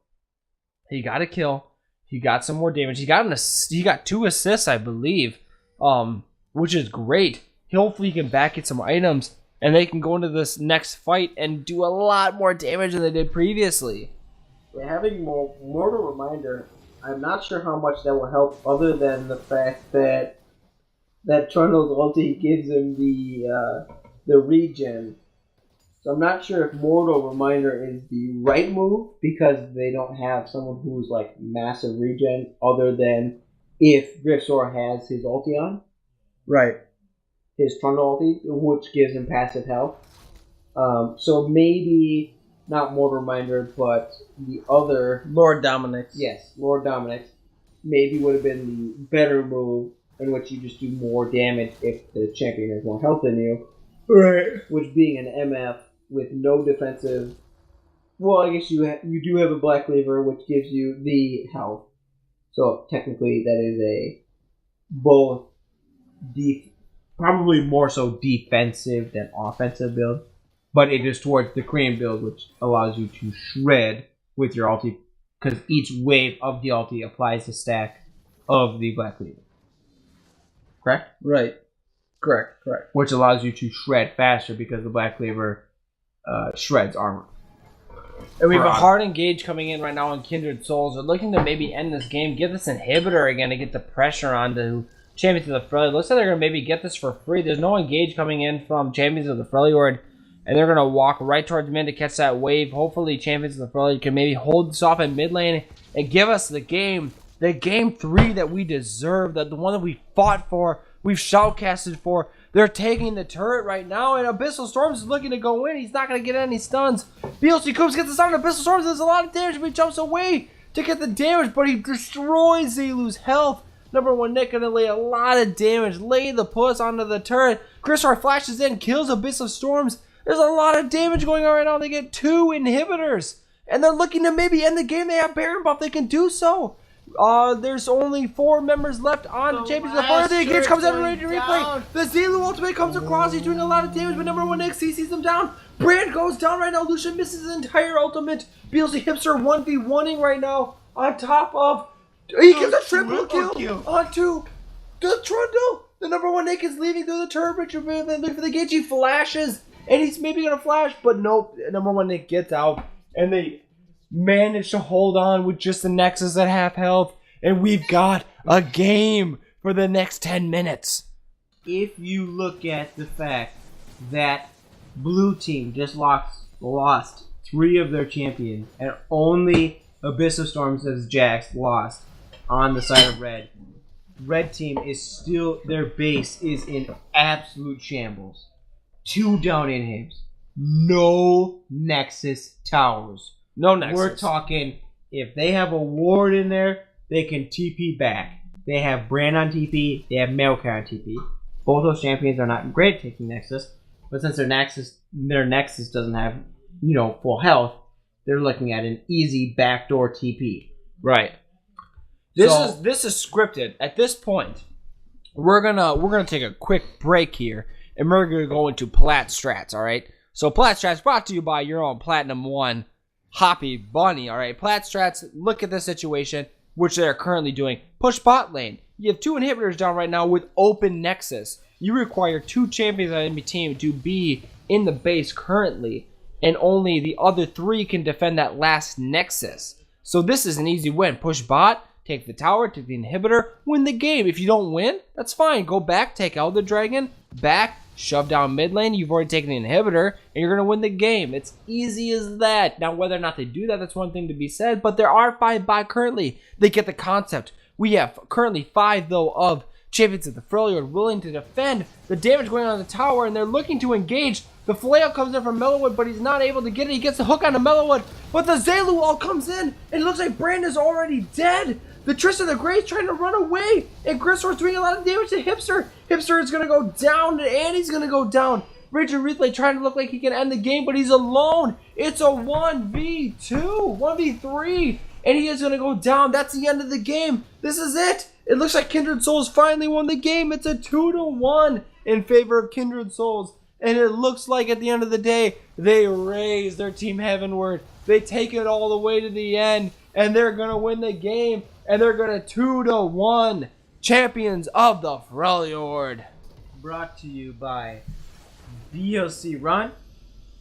He got a kill. He got some more damage. He got 2 assists, I believe, which is great. Hopefully, he can back get some items, and they can go into this next fight and do a lot more damage than they did previously. Having Mortal Reminder, I'm not sure how much that will help, other than the fact that Trundle's ulti gives him the regen. So I'm not sure if Mortal Reminder is the right move, because they don't have someone who's massive regen, other than if Grifsor has his ulti on. Right. His Trundle ulti, which gives him passive health. So maybe not Mortal Reminder, but the other Lord Dominic. yes, Lord Dominic, maybe would have been the better move in which you just do more damage if the champion has more health than you. Right. Which being an MF with no defensive. Well, I guess you do have a Black Cleaver, which gives you the health. So technically, that is a both probably more so defensive than offensive build, but it is towards the Korean build, which allows you to shred with your ulti, because each wave of the ulti applies the stack of the Black Cleaver. Correct? Right. Correct. Which allows you to shred faster because the Black Cleaver shreds armor. And we have a hard engage coming in right now on Kindred Souls. They're looking to maybe end this game, get this inhibitor again to get the pressure on the Champions of the Freljord. Looks like they're going to maybe get this for free. There's no engage coming in from Champions of the Freljord. And they're going to walk right towards mid to catch that wave. Hopefully Champions of the Freljord can maybe hold this off in mid lane and give us the game 3 that we deserve, the one that we fought for, we've shoutcasted for. They're taking the turret right now, and Abyssal Storms is looking to go in. He's not going to get any stuns. BLC Coops gets the stun on Abyssal Storms. There's a lot of damage, but he jumps away to get the damage, but he destroys Zelu's health. Number 1 Nick going to lay a lot of damage, lay the puss onto the turret. Chrisar flashes in, kills Abyssal Storms. There's a lot of damage going on right now. They get 2 inhibitors, and they're looking to maybe end the game. They have Baron buff. They can do so. There's only 4 members left on the Champions of the Freljord. The engage comes out of Raging Replay. The Zelu ultimate comes across. He's doing a lot of damage, but number 1 Nick CCs him down. Brand goes down right now. Lucian misses his entire ultimate. BLC Hipster 1v1ing right now on top of. He gets a triple kill onto the Trundle. The number 1 Nick is leaving through the turret. Look for the engage. He flashes, and he's maybe going to flash, but nope. Number 1 Nick gets out, and they managed to hold on with just the Nexus at half health, and we've got a game for the next 10 minutes. If you look at the fact that blue team just lost 3 of their champions, and only Abyssal Storms as Jax lost on the side of red team is still, their base is in absolute shambles. 2 down inhibs, no Nexus towers. No Nexus. We're talking, if they have a ward in there, they can TP back. They have Brand on TP, they have Mailcar on TP. Both those champions are not great at taking Nexus, but since their Nexus doesn't have, full health, they're looking at an easy backdoor TP. Right. This is scripted. At this point, we're gonna take a quick break here, and we're gonna go into Plat Strats. All right. So Plat Strats brought to you by your own Platinum 1 Hoppy Bunny. All right. Plat Strats. Look at the situation which they are currently doing. Push bot lane. You have 2 inhibitors down right now with open Nexus. You require 2 champions on enemy team to be in the base currently, and only the other 3 can defend that last Nexus. So this is an easy win. Push bot, take the tower, take the inhibitor, win the game. If you don't win, that's fine. Go back, take out the dragon, back, shove down mid lane. You've already taken the inhibitor, and you're going to win the game. It's easy as that. Now, whether or not they do that, that's one thing to be said, but there are 5 by currently. They get the concept. We have currently 5, though, of Champions of the Freljord willing to defend the damage going on the tower, and they're looking to engage. The flail comes in from Mellowwood, but he's not able to get it. He gets the hook onto Mellowwood, but the Zelu all comes in, and it looks like Brand is already dead. The Tristan the Grey's trying to run away, and Grissor's doing a lot of damage to Hipster. Hipster is going to go down, and he's going to go down. Raging Replay trying to look like he can end the game, but he's alone. It's a 1v2, 1v3, and he is going to go down. That's the end of the game. This is it. It looks like Kindred Souls finally won the game. It's a 2-1 in favor of Kindred Souls. And it looks like at the end of the day, they raise their team heavenward. They take it all the way to the end, and they're going to win the game. And they're going to 2-1 champions of the Freljord. Brought to you by DLC Run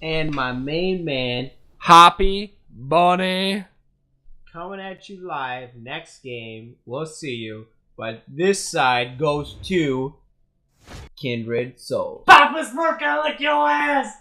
and my main man, Hoppy Bunny. Coming at you live next game. We'll see you. But this side goes to Kindred Souls. Papa Smoke, I lick your ass!